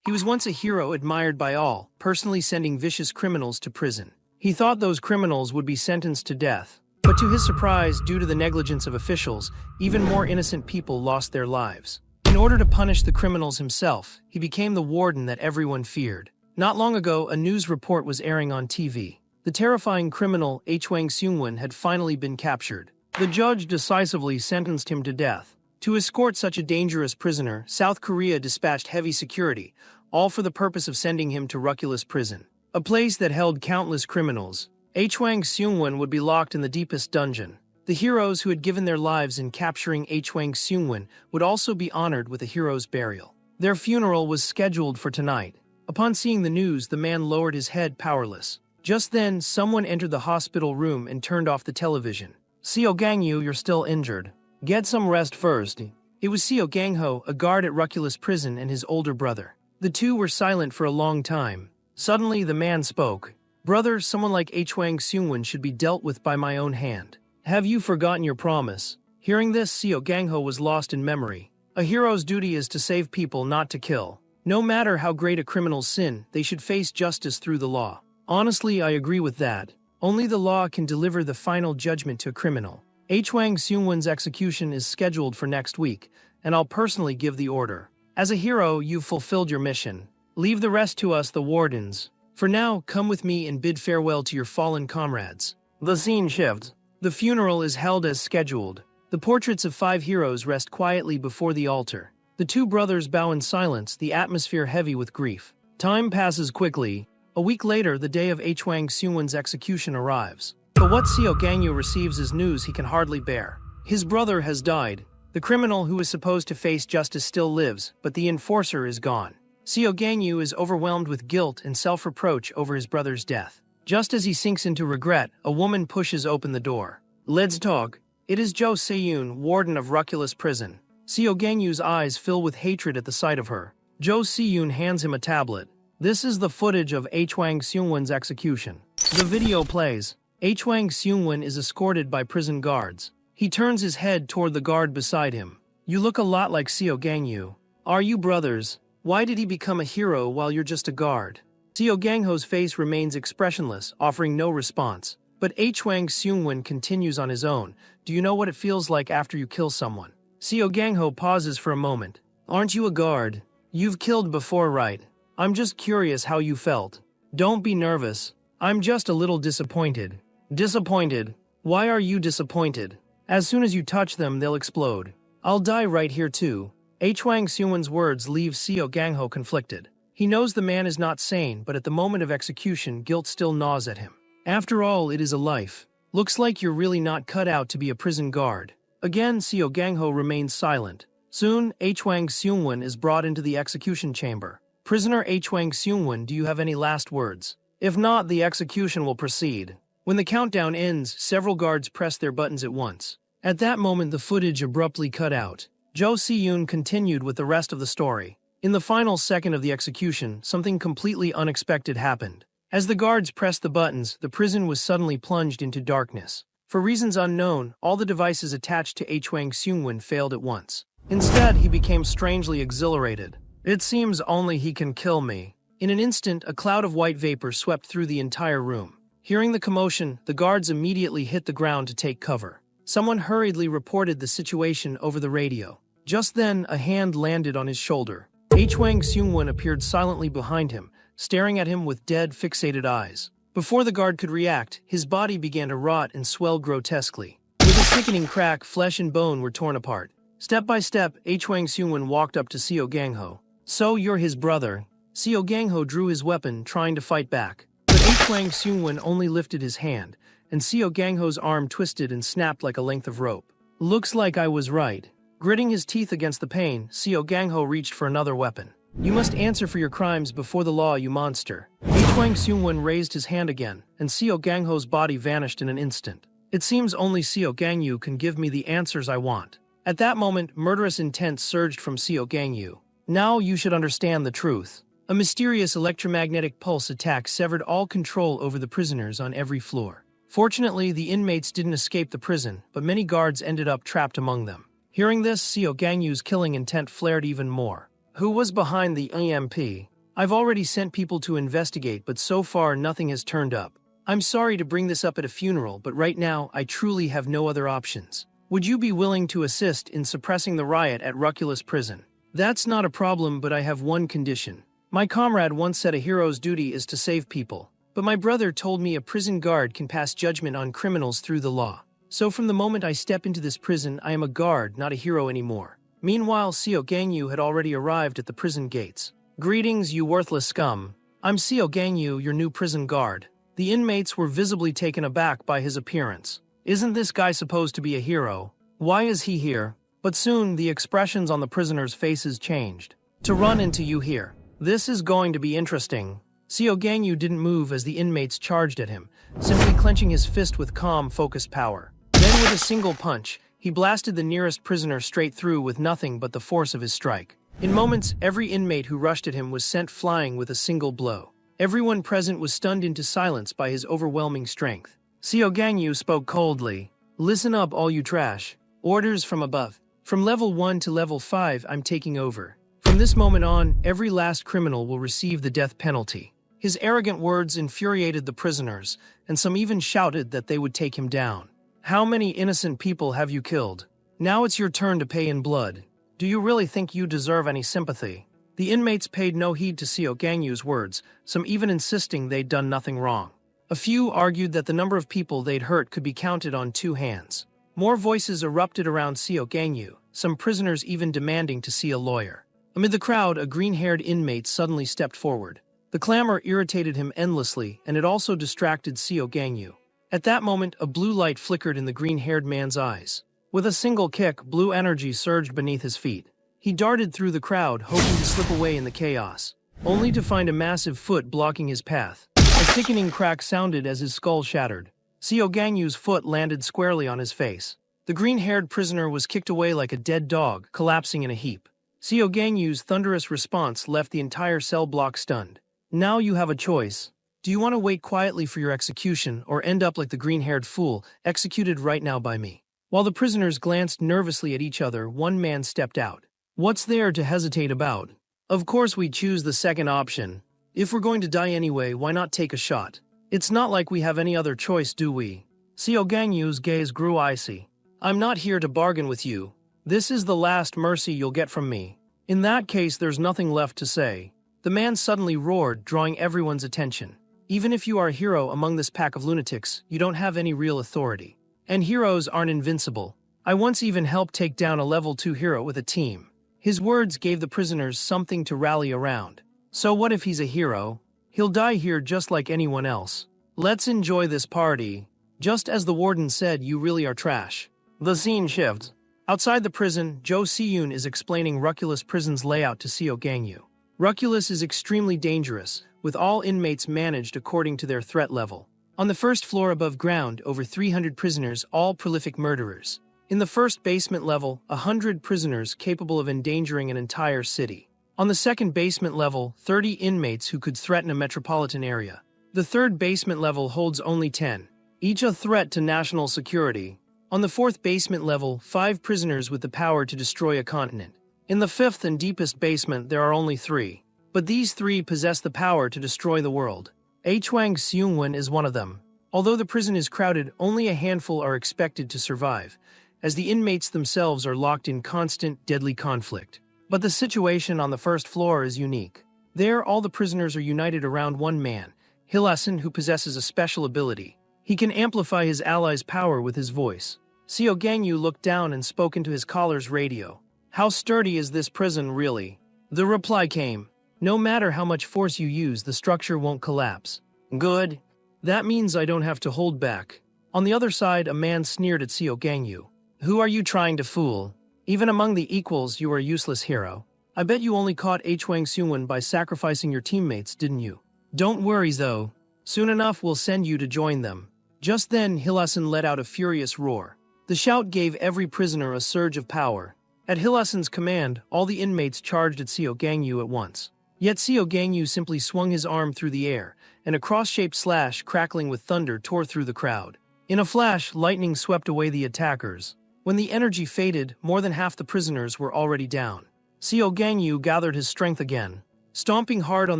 He was once a hero admired by all, personally sending vicious criminals to prison. He thought those criminals would be sentenced to death. But to his surprise, due to the negligence of officials, even more innocent people lost their lives. In order to punish the criminals himself, he became the warden that everyone feared. Not long ago, a news report was airing on TV. The terrifying criminal Hwang Seung-won had finally been captured. The judge decisively sentenced him to death. To escort such a dangerous prisoner, South Korea dispatched heavy security, all for the purpose of sending him to Ruculus prison, a place that held countless criminals. Hwang Seung-won would be locked in the deepest dungeon. The heroes who had given their lives in capturing Hwang Seung-won would also be honored with a hero's burial. Their funeral was scheduled for tonight. Upon seeing the news, the man lowered his head powerless. Just then, someone entered the hospital room and turned off the television. "Seo Gang-yu, you're still injured. Get some rest first." It was Seo Gang-ho, a guard at Ruculus prison, and his older brother. The two were silent for a long time. Suddenly, the man spoke. "Brother, someone like Hwang Seung-won should be dealt with by my own hand. Have you forgotten your promise?" Hearing this, Seo Gang-ho was lost in memory. A hero's duty is to save people, not to kill. No matter how great a criminal's sin, they should face justice through the law. Honestly, I agree with that. Only the law can deliver the final judgment to a criminal. Hwang Seung-won's execution is scheduled for next week, and I'll personally give the order. As a hero, you've fulfilled your mission. Leave the rest to us, the Wardens. For now, come with me and bid farewell to your fallen comrades. The scene shifts. The funeral is held as scheduled. The portraits of 5 heroes rest quietly before the altar. The two brothers bow in silence, the atmosphere heavy with grief. Time passes quickly. A week later, the day of Hwang Seung-won's execution arrives. But what Seo Gang-yu receives is news he can hardly bear. His brother has died. The criminal who is supposed to face justice still lives, but the enforcer is gone. Seo Gang-yu is overwhelmed with guilt and self-reproach over his brother's death. Just as he sinks into regret, a woman pushes open the door. "Let's talk." It is Jo Se-yoon, warden of Ruculus prison. Seo Gang-yu's eyes fill with hatred at the sight of her. Jo Se-yoon hands him a tablet. This is the footage of Hwang Seung-won's execution. The video plays. Hwang Seung-won is escorted by prison guards. He turns his head toward the guard beside him. "You look a lot like Seo Gang-yu. Are you brothers? Why did he become a hero while you're just a guard?" Seo Gang-ho's face remains expressionless, offering no response. But Hwang Seung-won continues on his own. "Do you know what it feels like after you kill someone?" Seo Gang-ho pauses for a moment. "Aren't you a guard? You've killed before, right? I'm just curious how you felt. Don't be nervous. I'm just a little disappointed." "Disappointed? Why are you disappointed?" "As soon as you touch them, they'll explode. I'll die right here too." Hwang Seung-won's words leave Seo Gang-ho conflicted. He knows the man is not sane, but at the moment of execution, guilt still gnaws at him. After all, it is a life. "Looks like you're really not cut out to be a prison guard." Again, Seo Gang-ho remains silent. Soon, Hwang Seung-won is brought into the execution chamber. "Prisoner Hwang Seung-won, do you have any last words? If not, the execution will proceed." When the countdown ends, several guards press their buttons at once. At that moment, the footage abruptly cut out. Jo Se-yoon continued with the rest of the story. In the final second of the execution, something completely unexpected happened. As the guards pressed the buttons, the prison was suddenly plunged into darkness. For reasons unknown, all the devices attached to Hwang Seung-won failed at once. Instead, he became strangely exhilarated. "It seems only he can kill me." In an instant, a cloud of white vapor swept through the entire room. Hearing the commotion, the guards immediately hit the ground to take cover. Someone hurriedly reported the situation over the radio. Just then, a hand landed on his shoulder. Hwang Seung-won appeared silently behind him, staring at him with dead, fixated eyes. Before the guard could react, his body began to rot and swell grotesquely. With a sickening crack, flesh and bone were torn apart. Step by step, Hwang Seung-won walked up to Seo Gang-ho. "So you're his brother." Seo Gang-ho drew his weapon, trying to fight back. But Hwang Seung-won only lifted his hand, and Seo Gang-ho's arm twisted and snapped like a length of rope. "Looks like I was right." Gritting his teeth against the pain, Seo Gang-ho reached for another weapon. "You must answer for your crimes before the law, you monster." Hwang Seung-won raised his hand again, and Seo Gang-ho's body vanished in an instant. "It seems only Seo Gang-yu can give me the answers I want." At that moment, murderous intent surged from Seo Gang-yu. "Now you should understand the truth." A mysterious electromagnetic pulse attack severed all control over the prisoners on every floor. Fortunately, the inmates didn't escape the prison, but many guards ended up trapped among them. Hearing this, Seo Gang-yu's killing intent flared even more. Who was behind the EMP? I've already sent people to investigate, but so far nothing has turned up. I'm sorry to bring this up at a funeral, but right now I truly have no other options. Would you be willing to assist in suppressing the riot at Ruculus Prison? That's not a problem, but I have one condition. My comrade once said a hero's duty is to save people, but my brother told me a prison guard can pass judgment on criminals through the law. So from the moment I step into this prison, I am a guard, not a hero anymore. Meanwhile, Seo Gangyu had already arrived at the prison gates. Greetings, you worthless scum. I'm Seo Gangyu, your new prison guard. The inmates were visibly taken aback by his appearance. Isn't this guy supposed to be a hero? Why is he here? But soon, the expressions on the prisoners' faces changed. To run into you here. This is going to be interesting. Seo Gangyu didn't move as the inmates charged at him, simply clenching his fist with calm, focused power. Then with a single punch, he blasted the nearest prisoner straight through with nothing but the force of his strike. In moments, every inmate who rushed at him was sent flying with a single blow. Everyone present was stunned into silence by his overwhelming strength. Seo Gangyu spoke coldly. Listen up, all you trash. Orders from above. From level 1 to level 5, I'm taking over. From this moment on, every last criminal will receive the death penalty. His arrogant words infuriated the prisoners, and some even shouted that they would take him down. How many innocent people have you killed? Now it's your turn to pay in blood. Do you really think you deserve any sympathy? The inmates paid no heed to Seo Gangyu's words, some even insisting they'd done nothing wrong. A few argued that the number of people they'd hurt could be counted on 2 hands. More voices erupted around Seo Gangyu, some prisoners even demanding to see a lawyer. Amid the crowd, a green-haired inmate suddenly stepped forward. The clamor irritated him endlessly, and it also distracted Seo Gangyu. At that moment, a blue light flickered in the green-haired man's eyes. With a single kick, blue energy surged beneath his feet. He darted through the crowd, hoping to slip away in the chaos, only to find a massive foot blocking his path. A sickening crack sounded as his skull shattered. Seo Gangyu's foot landed squarely on his face. The green-haired prisoner was kicked away like a dead dog, collapsing in a heap. Seo Gangyu's thunderous response left the entire cell block stunned. Now you have a choice. Do you want to wait quietly for your execution, or end up like the green-haired fool, executed right now by me? While the prisoners glanced nervously at each other, one man stepped out. What's there to hesitate about? Of course we choose the second option. If we're going to die anyway, why not take a shot? It's not like we have any other choice, do we? Seo Gangyu's gaze grew icy. I'm not here to bargain with you. This is the last mercy you'll get from me. In that case, there's nothing left to say. The man suddenly roared, drawing everyone's attention. Even if you are a hero among this pack of lunatics, you don't have any real authority. And heroes aren't invincible. I once even helped take down a level 2 hero with a team. His words gave the prisoners something to rally around. So what if he's a hero? He'll die here just like anyone else. Let's enjoy this party. Just as the warden said, you really are trash. The scene shifts. Outside the prison, Jo Siyun is explaining Ruculus Prison's layout to Seo Gangyu. Ruculus is extremely dangerous, with all inmates managed according to their threat level. On the first floor above ground, over 300 prisoners, all prolific murderers. In the first basement level, 100 prisoners capable of endangering an entire city. On the second basement level, 30 inmates who could threaten a metropolitan area. The third basement level holds only 10, each a threat to national security. On the fourth basement level, 5 prisoners with the power to destroy a continent. In the fifth and deepest basement, there are only 3. But these 3 possess the power to destroy the world. Hwang Seungwon is one of them. Although the prison is crowded, only a handful are expected to survive, as the inmates themselves are locked in constant, deadly conflict. But the situation on the first floor is unique. There, all the prisoners are united around one man, Hilasan, who possesses a special ability. He can amplify his allies' power with his voice. Seo Gangyu looked down and spoke into his collar's radio. How sturdy is this prison, really? The reply came. No matter how much force you use, the structure won't collapse. Good. That means I don't have to hold back. On the other side, a man sneered at Seo Gangyu. Who are you trying to fool? Even among the equals, you are a useless hero. I bet you only caught Hwang Seungwon by sacrificing your teammates, didn't you? Don't worry, though. Soon enough, we'll send you to join them. Just then, Hilasan let out a furious roar. The shout gave every prisoner a surge of power. At Hilasan's command, all the inmates charged at Seo Gangyu at once. Yet Seo Gangyu simply swung his arm through the air, and a cross-shaped slash crackling with thunder tore through the crowd. In a flash, lightning swept away the attackers. When the energy faded, more than half the prisoners were already down. Seo Gangyu gathered his strength again. Stomping hard on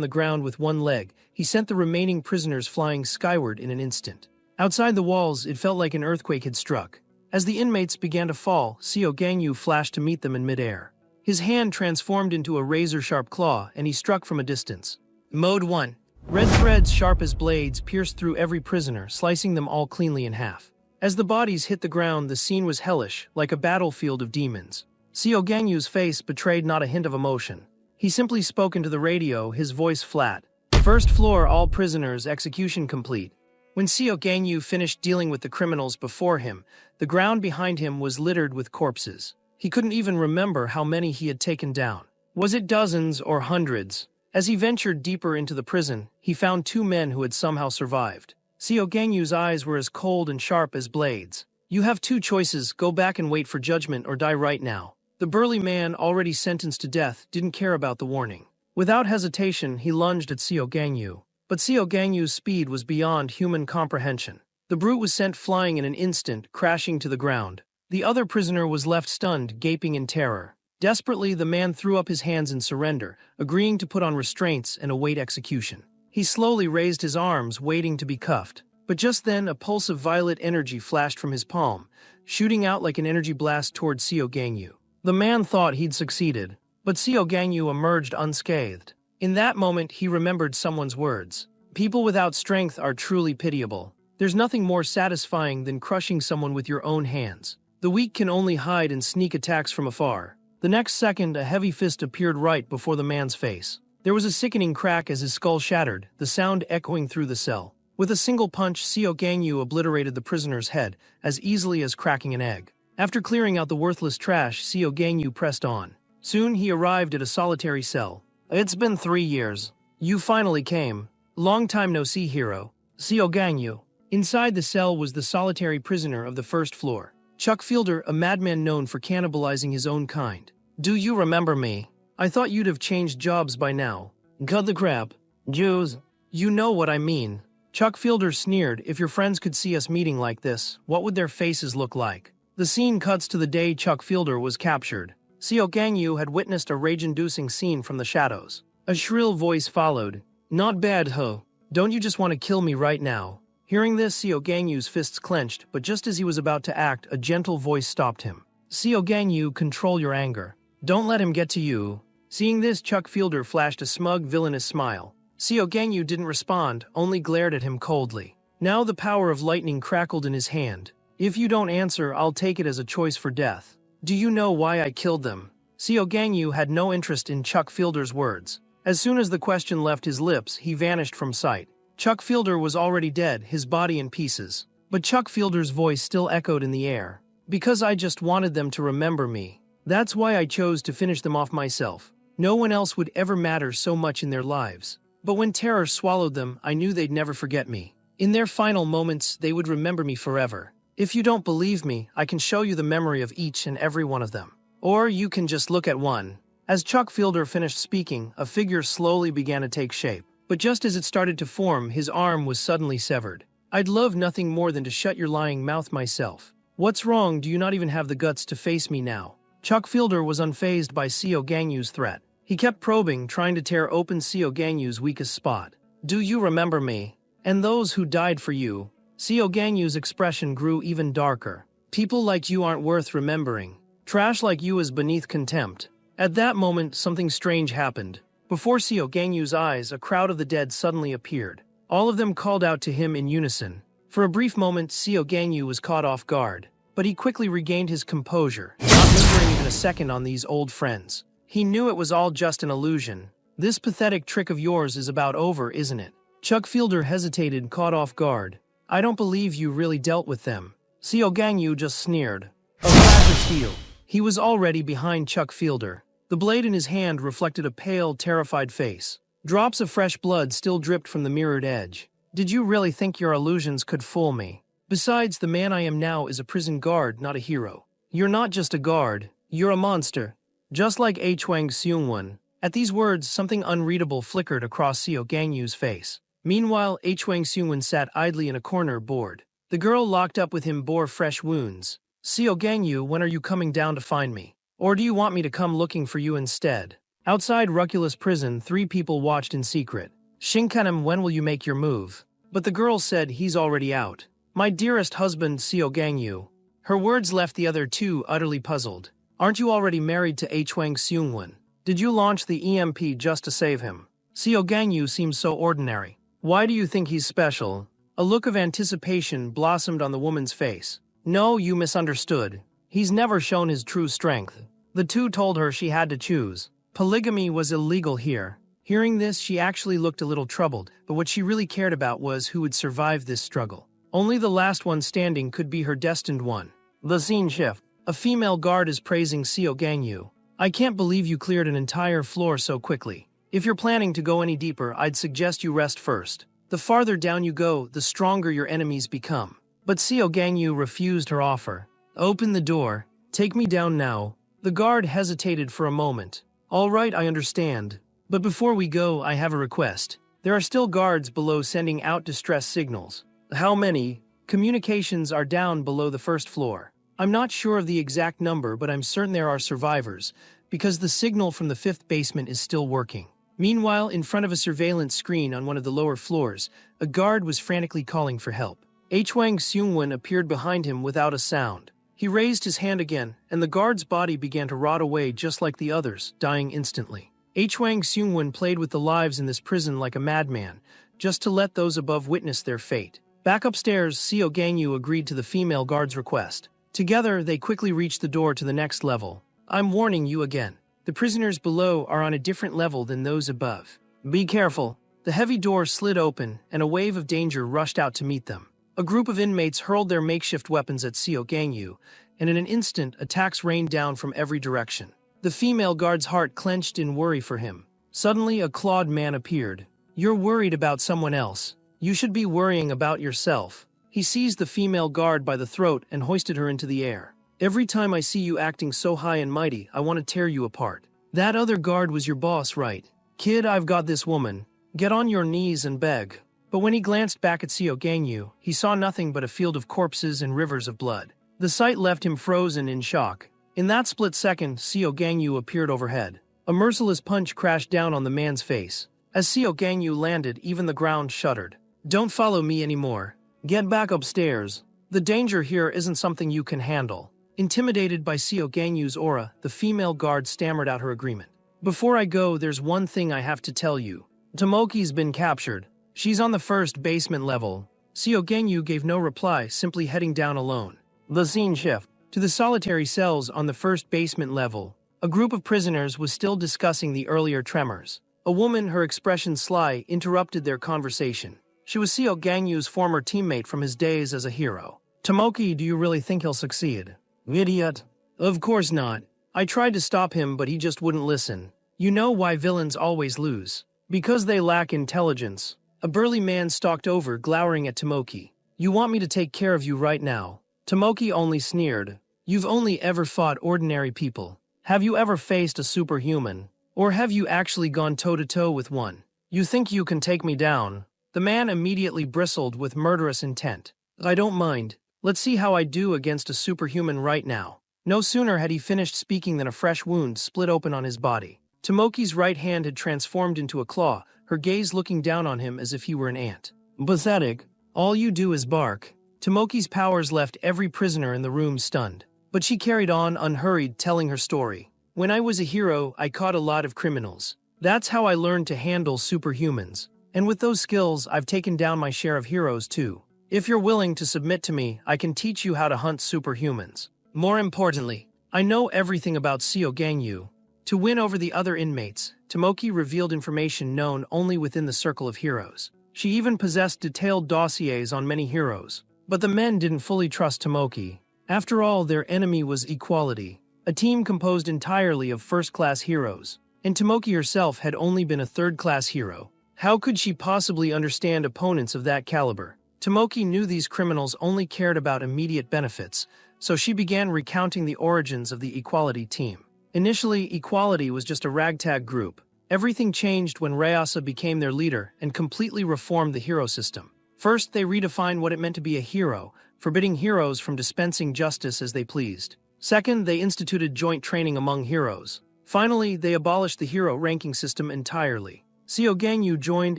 the ground with one leg, he sent the remaining prisoners flying skyward in an instant. Outside the walls, it felt like an earthquake had struck. As the inmates began to fall, Xiao Gangyu flashed to meet them in midair. His hand transformed into a razor-sharp claw, and he struck from a distance. Mode 1. Red threads sharp as blades pierced through every prisoner, slicing them all cleanly in half. As the bodies hit the ground, the scene was hellish, like a battlefield of demons. Xiao Gangyu's face betrayed not a hint of emotion. He simply spoke into the radio, his voice flat. First floor, all prisoners, execution complete. When Xiao Gangyu finished dealing with the criminals before him, the ground behind him was littered with corpses. He couldn't even remember how many he had taken down. Was it dozens or hundreds? As he ventured deeper into the prison, he found two men who had somehow survived. Xiao Gangyu's eyes were as cold and sharp as blades. You have two choices, go back and wait for judgment or die right now. The burly man, already sentenced to death, didn't care about the warning. Without hesitation, he lunged at Xiao Gangyu. But Xiao Gangyu's speed was beyond human comprehension. The brute was sent flying in an instant, crashing to the ground. The other prisoner was left stunned, gaping in terror. Desperately, the man threw up his hands in surrender, agreeing to put on restraints and await execution. He slowly raised his arms, waiting to be cuffed. But just then, a pulse of violet energy flashed from his palm, shooting out like an energy blast toward Xiao Gangyu. The man thought he'd succeeded, but Xiao Gangyu emerged unscathed. In that moment, he remembered someone's words. People without strength are truly pitiable. There's nothing more satisfying than crushing someone with your own hands. The weak can only hide and sneak attacks from afar. The next second, a heavy fist appeared right before the man's face. There was a sickening crack as his skull shattered, the sound echoing through the cell. With a single punch, Xiao Gangyu obliterated the prisoner's head, as easily as cracking an egg. After clearing out the worthless trash, Xiao Gangyu pressed on. Soon he arrived at a solitary cell. It's been 3 years. You finally came. Long time no see, hero. Xiao Gangyu. Inside the cell was the solitary prisoner of the first floor. Chuck Fielder, a madman known for cannibalizing his own kind. Do you remember me? I thought you'd have changed jobs by now. Cut the crap. Jews. You know what I mean. Chuck Fielder sneered. If your friends could see us meeting like this, what would their faces look like? The scene cuts to the day Chuck Fielder was captured. Xiao Gangyu had witnessed a rage-inducing scene from the shadows. A shrill voice followed. Not bad, ho. Don't you just want to kill me right now? Hearing this, Xiao Gangyu's fists clenched, but just as he was about to act, a gentle voice stopped him. Xiao Gangyu, control your anger. Don't let him get to you. Seeing this, Chuck Fielder flashed a smug, villainous smile. Xiao Gangyu didn't respond, only glared at him coldly. Now the power of lightning crackled in his hand. If you don't answer, I'll take it as a choice for death. Do you know why I killed them? Xiao Gangyu had no interest in Chuck Fielder's words. As soon as the question left his lips, he vanished from sight. Chuck Fielder was already dead, his body in pieces. But Chuck Fielder's voice still echoed in the air. Because I just wanted them to remember me. That's why I chose to finish them off myself. No one else would ever matter so much in their lives. But when terror swallowed them, I knew they'd never forget me. In their final moments, they would remember me forever. If you don't believe me, I can show you the memory of each and every one of them. Or you can just look at one. As Chuck Fielder finished speaking, a figure slowly began to take shape. But just as it started to form, his arm was suddenly severed. I'd love nothing more than to shut your lying mouth myself. What's wrong? Do you not even have the guts to face me now? Chuck Fielder was unfazed by Xiao Gangyu's threat. He kept probing, trying to tear open Xiao Gangyu's weakest spot. Do you remember me? And those who died for you? Xiao Gangyu's expression grew even darker. People like you aren't worth remembering. Trash like you is beneath contempt. At that moment, something strange happened. Before Xiao Gangyu's eyes, a crowd of the dead suddenly appeared. All of them called out to him in unison. For a brief moment, Xiao Gangyu was caught off guard. But he quickly regained his composure, not lingering even a second on these old friends. He knew it was all just an illusion. This pathetic trick of yours is about over, isn't it? Chuck Fielder hesitated, caught off guard. I don't believe you really dealt with them. Xiao Gangyu just sneered. A flash of steel. He was already behind Chuck Fielder. The blade in his hand reflected a pale, terrified face. Drops of fresh blood still dripped from the mirrored edge. Did you really think your illusions could fool me? Besides, the man I am now is a prison guard, not a hero. You're not just a guard, you're a monster. Just like Hwang Seung-won. At these words, something unreadable flickered across Xiao Gangyu's face. Meanwhile, Hwang Seung-won sat idly in a corner, bored. The girl locked up with him bore fresh wounds. Xiao Gangyu, when are you coming down to find me? Or do you want me to come looking for you instead? Outside Ruculus prison, 3 people watched in secret. Shinkanam, when will you make your move? But the girl said he's already out. My dearest husband, Seo Gangyu. Her words left the other 2 utterly puzzled. Aren't you already married to Hwang Seungwon? Did you launch the EMP just to save him? Seo Gangyu seems so ordinary. Why do you think he's special? A look of anticipation blossomed on the woman's face. No, you misunderstood. He's never shown his true strength. The 2 told her she had to choose. Polygamy was illegal here. Hearing this, she actually looked a little troubled, but what she really cared about was who would survive this struggle. Only the last one standing could be her destined one. The scene shift. A female guard is praising Seo Gangyu. I can't believe you cleared an entire floor so quickly. If you're planning to go any deeper, I'd suggest you rest first. The farther down you go, the stronger your enemies become. But Seo Gangyu refused her offer. Open the door. Take me down now. The guard hesitated for a moment. All right, I understand. But before we go, I have a request. There are still guards below sending out distress signals. How many? Communications are down below the first floor. I'm not sure of the exact number, but I'm certain there are survivors, because the signal from the 5th basement is still working. Meanwhile, in front of a surveillance screen on one of the lower floors, a guard was frantically calling for help. Hwang Seungwon appeared behind him without a sound. He raised his hand again, and the guard's body began to rot away just like the others, dying instantly. Hwang Seungwon played with the lives in this prison like a madman, just to let those above witness their fate. Back upstairs, Seo Gangyu agreed to the female guard's request. Together, they quickly reached the door to the next level. I'm warning you again. The prisoners below are on a different level than those above. Be careful. The heavy door slid open, and a wave of danger rushed out to meet them. A group of inmates hurled their makeshift weapons at Seo Gangyu, and in an instant, attacks rained down from every direction. The female guard's heart clenched in worry for him. Suddenly, a clawed man appeared. You're worried about someone else. You should be worrying about yourself. He seized the female guard by the throat and hoisted her into the air. Every time I see you acting so high and mighty, I want to tear you apart. That other guard was your boss, right? Kid, I've got this woman. Get on your knees and beg. But when he glanced back at Seo Gangyu, he saw nothing but a field of corpses and rivers of blood. The sight left him frozen in shock. In that split second, Seo Gangyu appeared overhead. A merciless punch crashed down on the man's face. As Seo Gangyu landed, even the ground shuddered. Don't follow me anymore. Get back upstairs. The danger here isn't something you can handle. Intimidated by Seo Gangyu's aura, the female guard stammered out her agreement. Before I go, there's one thing I have to tell you. Tomoki's been captured. She's on the 1st basement level. Seo Gangyu gave no reply, simply heading down alone. The scene shift. To the solitary cells on the 1st basement level, a group of prisoners was still discussing the earlier tremors. A woman, her expression sly, interrupted their conversation. She was Seo Gangyu's former teammate from his days as a hero. Tomoki, do you really think he'll succeed? Idiot. Of course not. I tried to stop him, but he just wouldn't listen. You know why villains always lose? Because they lack intelligence. A burly man stalked over, glowering at Tomoki. You want me to take care of you right now? Tomoki only sneered. You've only ever fought ordinary people. Have you ever faced a superhuman? Or have you actually gone toe-to-toe with one? You think you can take me down? The man immediately bristled with murderous intent. I don't mind. Let's see how I do against a superhuman right now. No sooner had he finished speaking than a fresh wound split open on his body. Tomoki's right hand had transformed into a claw, her gaze looking down on him as if he were an ant. Pathetic. All you do is bark. Tomoki's powers left every prisoner in the room stunned. But she carried on unhurried, telling her story. When I was a hero, I caught a lot of criminals. That's how I learned to handle superhumans. And with those skills, I've taken down my share of heroes too. If you're willing to submit to me, I can teach you how to hunt superhumans. More importantly, I know everything about Seo Gangyu. To win over the other inmates, Tomoki revealed information known only within the circle of heroes. She even possessed detailed dossiers on many heroes. But the men didn't fully trust Tomoki. After all, their enemy was equality, a team composed entirely of first-class heroes. And Tomoki herself had only been a third-class hero. How could she possibly understand opponents of that caliber? Tomoki knew these criminals only cared about immediate benefits, so she began recounting the origins of the Equality team. Initially, Equality was just a ragtag group. Everything changed when Ryasa became their leader and completely reformed the hero system. First, they redefined what it meant to be a hero, forbidding heroes from dispensing justice as they pleased. Second, they instituted joint training among heroes. Finally, they abolished the hero ranking system entirely. Seo Gangyu joined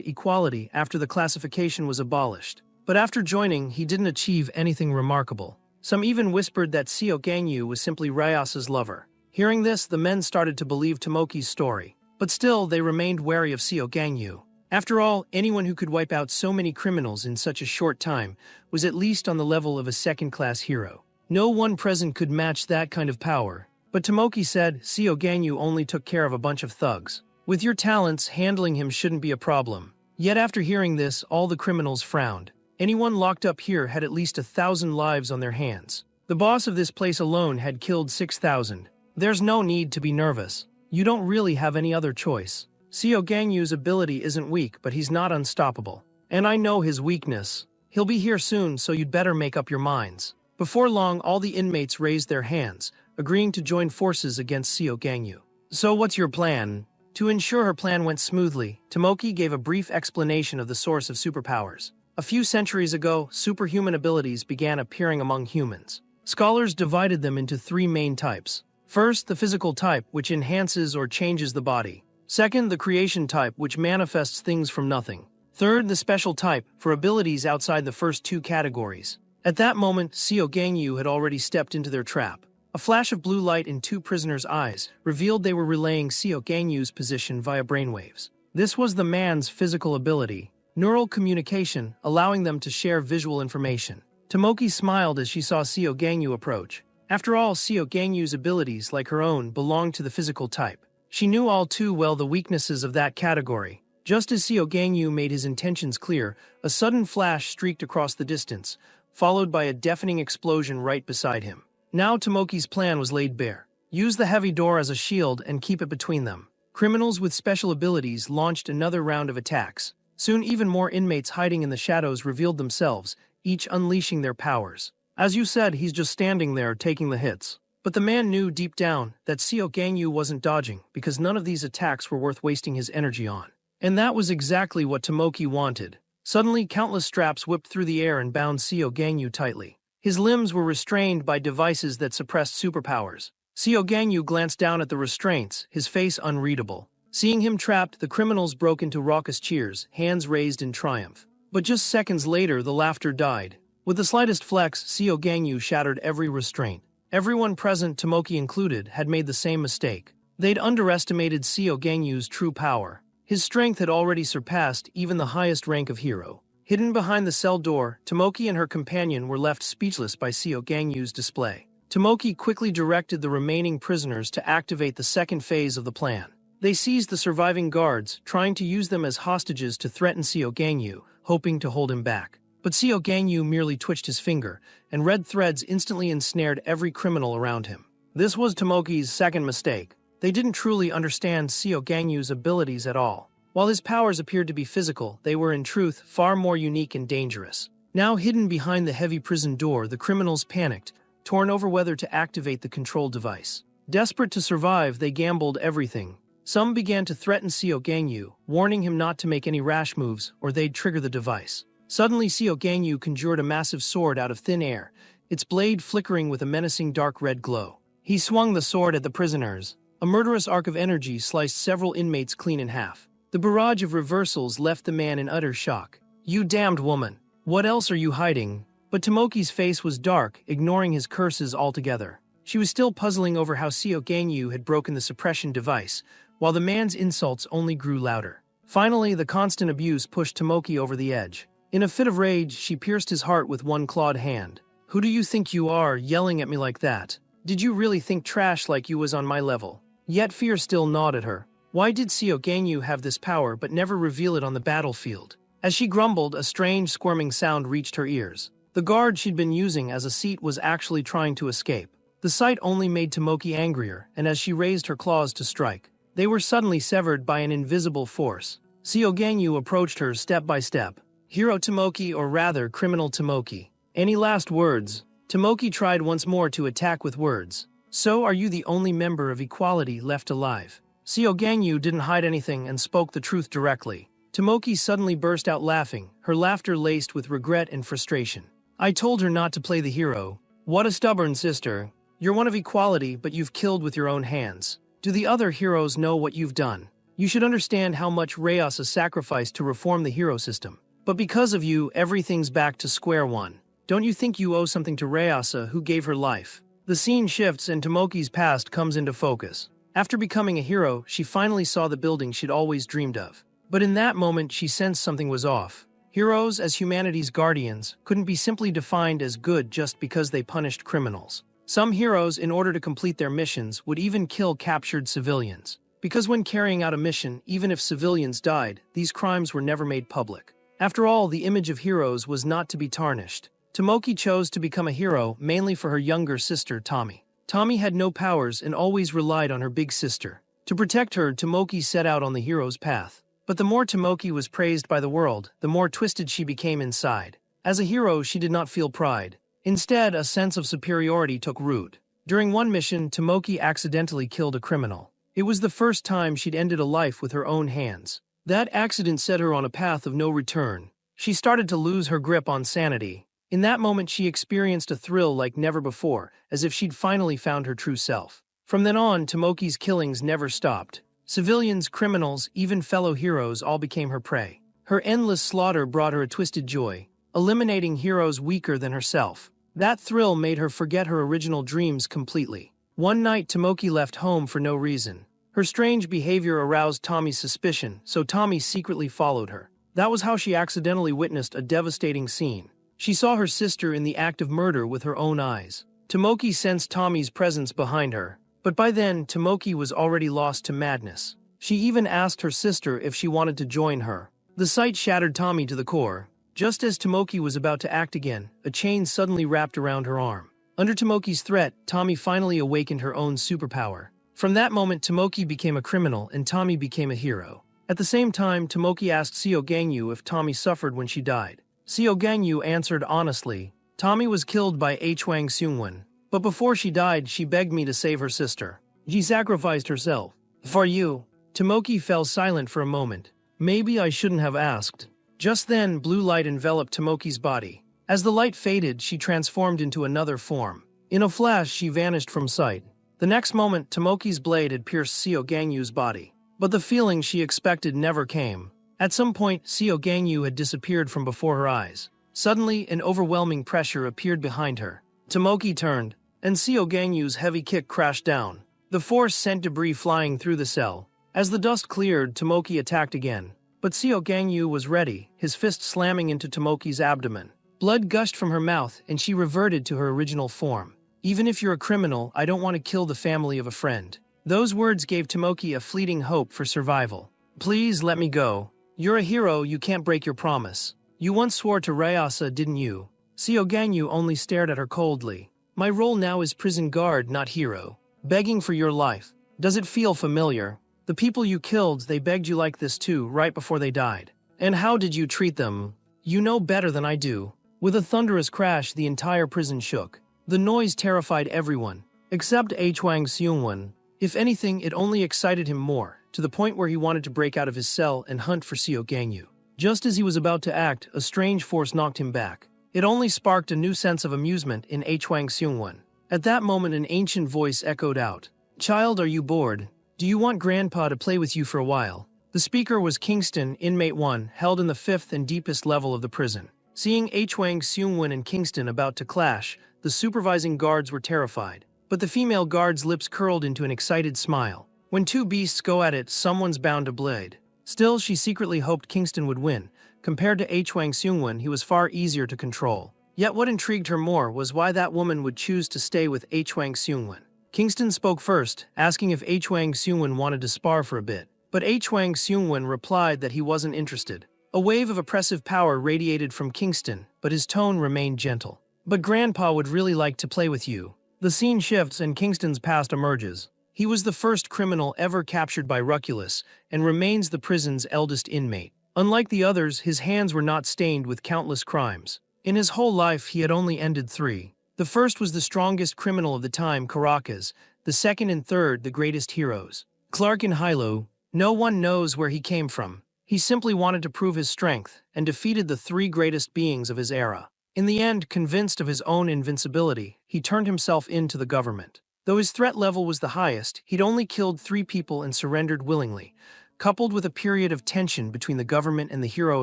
equality after the classification was abolished. But after joining, he didn't achieve anything remarkable. Some even whispered that Seo Gangyu was simply Ryasa's lover. Hearing this, the men started to believe Tomoki's story. But still, they remained wary of Seo Gangyu. After all, anyone who could wipe out so many criminals in such a short time was at least on the level of a second-class hero. No one present could match that kind of power. But Tomoki said, Seo Gangyu only took care of a bunch of thugs. With your talents, handling him shouldn't be a problem. Yet after hearing this, all the criminals frowned. Anyone locked up here had at least 1,000 lives on their hands. The boss of this place alone had killed 6,000. There's no need to be nervous. You don't really have any other choice. Seo Gangyu's ability isn't weak, but he's not unstoppable. And I know his weakness. He'll be here soon, so you'd better make up your minds. Before long, all the inmates raised their hands, agreeing to join forces against Seo Gangyu. So what's your plan? To ensure her plan went smoothly, Tomoki gave a brief explanation of the source of superpowers. A few centuries ago, superhuman abilities began appearing among humans. Scholars divided them into three main types. First, the physical type, which enhances or changes the body. Second, the creation type, which manifests things from nothing. Third, the special type, for abilities outside the first two categories. At that moment, Seo Gangyu had already stepped into their trap. A flash of blue light in two prisoners' eyes revealed they were relaying Seo Gangyu's position via brainwaves. This was the man's physical ability, neural communication, allowing them to share visual information. Tomoki smiled as she saw Seo Gangyu approach. After all, Seo Gangyu's abilities, like her own, belonged to the physical type. She knew all too well the weaknesses of that category. Just as Seo Gangyu made his intentions clear, a sudden flash streaked across the distance, followed by a deafening explosion right beside him. Now Tomoki's plan was laid bare. Use the heavy door as a shield and keep it between them. Criminals with special abilities launched another round of attacks. Soon even more inmates hiding in the shadows revealed themselves, each unleashing their powers. As you said, he's just standing there taking the hits. But the man knew deep down that Seo Gangyu wasn't dodging, because none of these attacks were worth wasting his energy on. And that was exactly what Tomoki wanted. Suddenly, countless straps whipped through the air and bound Seo Gangyu tightly. His limbs were restrained by devices that suppressed superpowers. Seo Gangyu glanced down at the restraints, his face unreadable. Seeing him trapped, the criminals broke into raucous cheers, hands raised in triumph. But just seconds later, the laughter died. With the slightest flex, Seo Gangyu shattered every restraint. Everyone present, Tomoki included, had made the same mistake. They'd underestimated Seo Gangyu's true power. His strength had already surpassed even the highest rank of hero. Hidden behind the cell door, Tomoki and her companion were left speechless by Seo Gangyu's display. Tomoki quickly directed the remaining prisoners to activate the second phase of the plan. They seized the surviving guards, trying to use them as hostages to threaten Seo Gangyu, hoping to hold him back. But Seo Gangyu merely twitched his finger, and red threads instantly ensnared every criminal around him. This was Tomoki's second mistake. They didn't truly understand Seo Gangyu's abilities at all. While his powers appeared to be physical, they were in truth far more unique and dangerous. Now hidden behind the heavy prison door, the criminals panicked, torn over whether to activate the control device. Desperate to survive, they gambled everything. Some began to threaten Seo Gangyu, warning him not to make any rash moves or they'd trigger the device. Suddenly, Seo Gangyu conjured a massive sword out of thin air, its blade flickering with a menacing dark red glow. He swung the sword at the prisoners. A murderous arc of energy sliced several inmates clean in half. The barrage of reversals left the man in utter shock. "You damned woman! What else are you hiding?" But Tomoki's face was dark, ignoring his curses altogether. She was still puzzling over how Seo Gangyu had broken the suppression device, while the man's insults only grew louder. Finally, the constant abuse pushed Tomoki over the edge. In a fit of rage, she pierced his heart with one clawed hand. "Who do you think you are, yelling at me like that? Did you really think trash like you was on my level?" Yet fear still gnawed at her. Why did Seo Gangyu have this power but never reveal it on the battlefield? As she grumbled, a strange squirming sound reached her ears. The guard she'd been using as a seat was actually trying to escape. The sight only made Tomoki angrier, and as she raised her claws to strike, they were suddenly severed by an invisible force. Seo Gangyu approached her step by step. "Hero Tomoki, or rather, criminal Tomoki. Any last words?" Tomoki tried once more to attack with words. "So are you the only member of equality left alive?" Seo Gangyu didn't hide anything and spoke the truth directly. Tomoki suddenly burst out laughing, her laughter laced with regret and frustration. "I told her not to play the hero. What a stubborn sister. You're one of equality, but you've killed with your own hands. Do the other heroes know what you've done? You should understand how much Rayasa sacrificed to reform the hero system. But because of you, everything's back to square one. Don't you think you owe something to Rayasa, who gave her life? The scene shifts and Tomoki's past comes into focus. After becoming a hero, she finally saw the building she'd always dreamed of. But in that moment, she sensed something was off. Heroes, as humanity's guardians, couldn't be simply defined as good just because they punished criminals. Some heroes, in order to complete their missions, would even kill captured civilians. Because when carrying out a mission, even if civilians died, these crimes were never made public. After all, the image of heroes was not to be tarnished. Tomoki chose to become a hero mainly for her younger sister, Tommy. Tommy had no powers and always relied on her big sister. To protect her, Tomoki set out on the hero's path. But the more Tomoki was praised by the world, the more twisted she became inside. As a hero, she did not feel pride. Instead, a sense of superiority took root. During one mission, Tomoki accidentally killed a criminal. It was the first time she'd ended a life with her own hands. That accident set her on a path of no return. She started to lose her grip on sanity. In that moment, she experienced a thrill like never before, as if she'd finally found her true self. From then on, Tomoki's killings never stopped. Civilians, criminals, even fellow heroes all became her prey. Her endless slaughter brought her a twisted joy, eliminating heroes weaker than herself. That thrill made her forget her original dreams completely. One night, Tomoki left home for no reason. Her strange behavior aroused Tommy's suspicion, so Tommy secretly followed her. That was how she accidentally witnessed a devastating scene. She saw her sister in the act of murder with her own eyes. Tomoki sensed Tommy's presence behind her, but by then, Tomoki was already lost to madness. She even asked her sister if she wanted to join her. The sight shattered Tommy to the core. Just as Tomoki was about to act again, a chain suddenly wrapped around her arm. Under Tomoki's threat, Tommy finally awakened her own superpower. From that moment, Tomoki became a criminal and Tommy became a hero. At the same time, Tomoki asked Seo Gangyu if Tommy suffered when she died. Seo Gangyu answered honestly, "Tommy was killed by Hwang Seungwon. But before she died, she begged me to save her sister. She sacrificed herself. For you." Tomoki fell silent for a moment. Maybe I shouldn't have asked. Just then, blue light enveloped Tomoki's body. As the light faded, she transformed into another form. In a flash, she vanished from sight. The next moment, Tomoki's blade had pierced Seo Gangyu's body. But the feeling she expected never came. At some point, Seo Gangyu had disappeared from before her eyes. Suddenly, an overwhelming pressure appeared behind her. Tomoki turned, and Seo Gangyu's heavy kick crashed down. The force sent debris flying through the cell. As the dust cleared, Tomoki attacked again. But Seo Gangyu was ready, his fist slamming into Tomoki's abdomen. Blood gushed from her mouth, and she reverted to her original form. "Even if you're a criminal, I don't want to kill the family of a friend." Those words gave Tomoki a fleeting hope for survival. "Please let me go. You're a hero, you can't break your promise. You once swore to Rayasa, didn't you?" Seo Gangyu only stared at her coldly. "My role now is prison guard, not hero. Begging for your life. Does it feel familiar? The people you killed, they begged you like this too, right before they died. And how did you treat them? You know better than I do." With a thunderous crash, the entire prison shook. The noise terrified everyone, except Hwang Seungwon. If anything, it only excited him more, to the point where he wanted to break out of his cell and hunt for Seo Gangyu. Just as he was about to act, a strange force knocked him back. It only sparked a new sense of amusement in Hwang Seungwon. At that moment, an ancient voice echoed out. "Child, are you bored? Do you want Grandpa to play with you for a while?" The speaker was Kingston, inmate 1, held in the 5th and deepest level of the prison. Seeing Hwang Seungwon and Kingston about to clash, the supervising guards were terrified. But the female guard's lips curled into an excited smile. When two beasts go at it, someone's bound to bleed. Still, she secretly hoped Kingston would win. Compared to Hwang Seungwon, he was far easier to control. Yet what intrigued her more was why that woman would choose to stay with Hwang Seungwon. Kingston spoke first, asking if Hwang Seungwon wanted to spar for a bit. But Hwang Seungwon replied that he wasn't interested. A wave of oppressive power radiated from Kingston, but his tone remained gentle. "But Grandpa would really like to play with you." The scene shifts and Kingston's past emerges. He was the first criminal ever captured by Ruculus, and remains the prison's eldest inmate. Unlike the others, his hands were not stained with countless crimes. In his whole life, he had only ended 3. The first was the strongest criminal of the time, Caracas. The second and third, the greatest heroes, Clark and Hilo. No one knows where he came from. He simply wanted to prove his strength, and defeated the 3 greatest beings of his era. In the end, convinced of his own invincibility, he turned himself in to the government. Though his threat level was the highest, he'd only killed 3 people and surrendered willingly. Coupled with a period of tension between the government and the Hero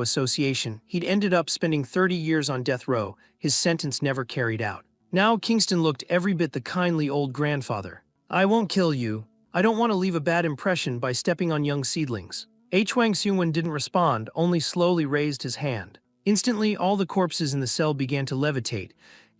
Association, he'd ended up spending 30 years on death row, his sentence never carried out. Now Kingston looked every bit the kindly old grandfather. "I won't kill you. I don't want to leave a bad impression by stepping on young seedlings." Wang Seungwon didn't respond, only slowly raised his hand. Instantly, all the corpses in the cell began to levitate,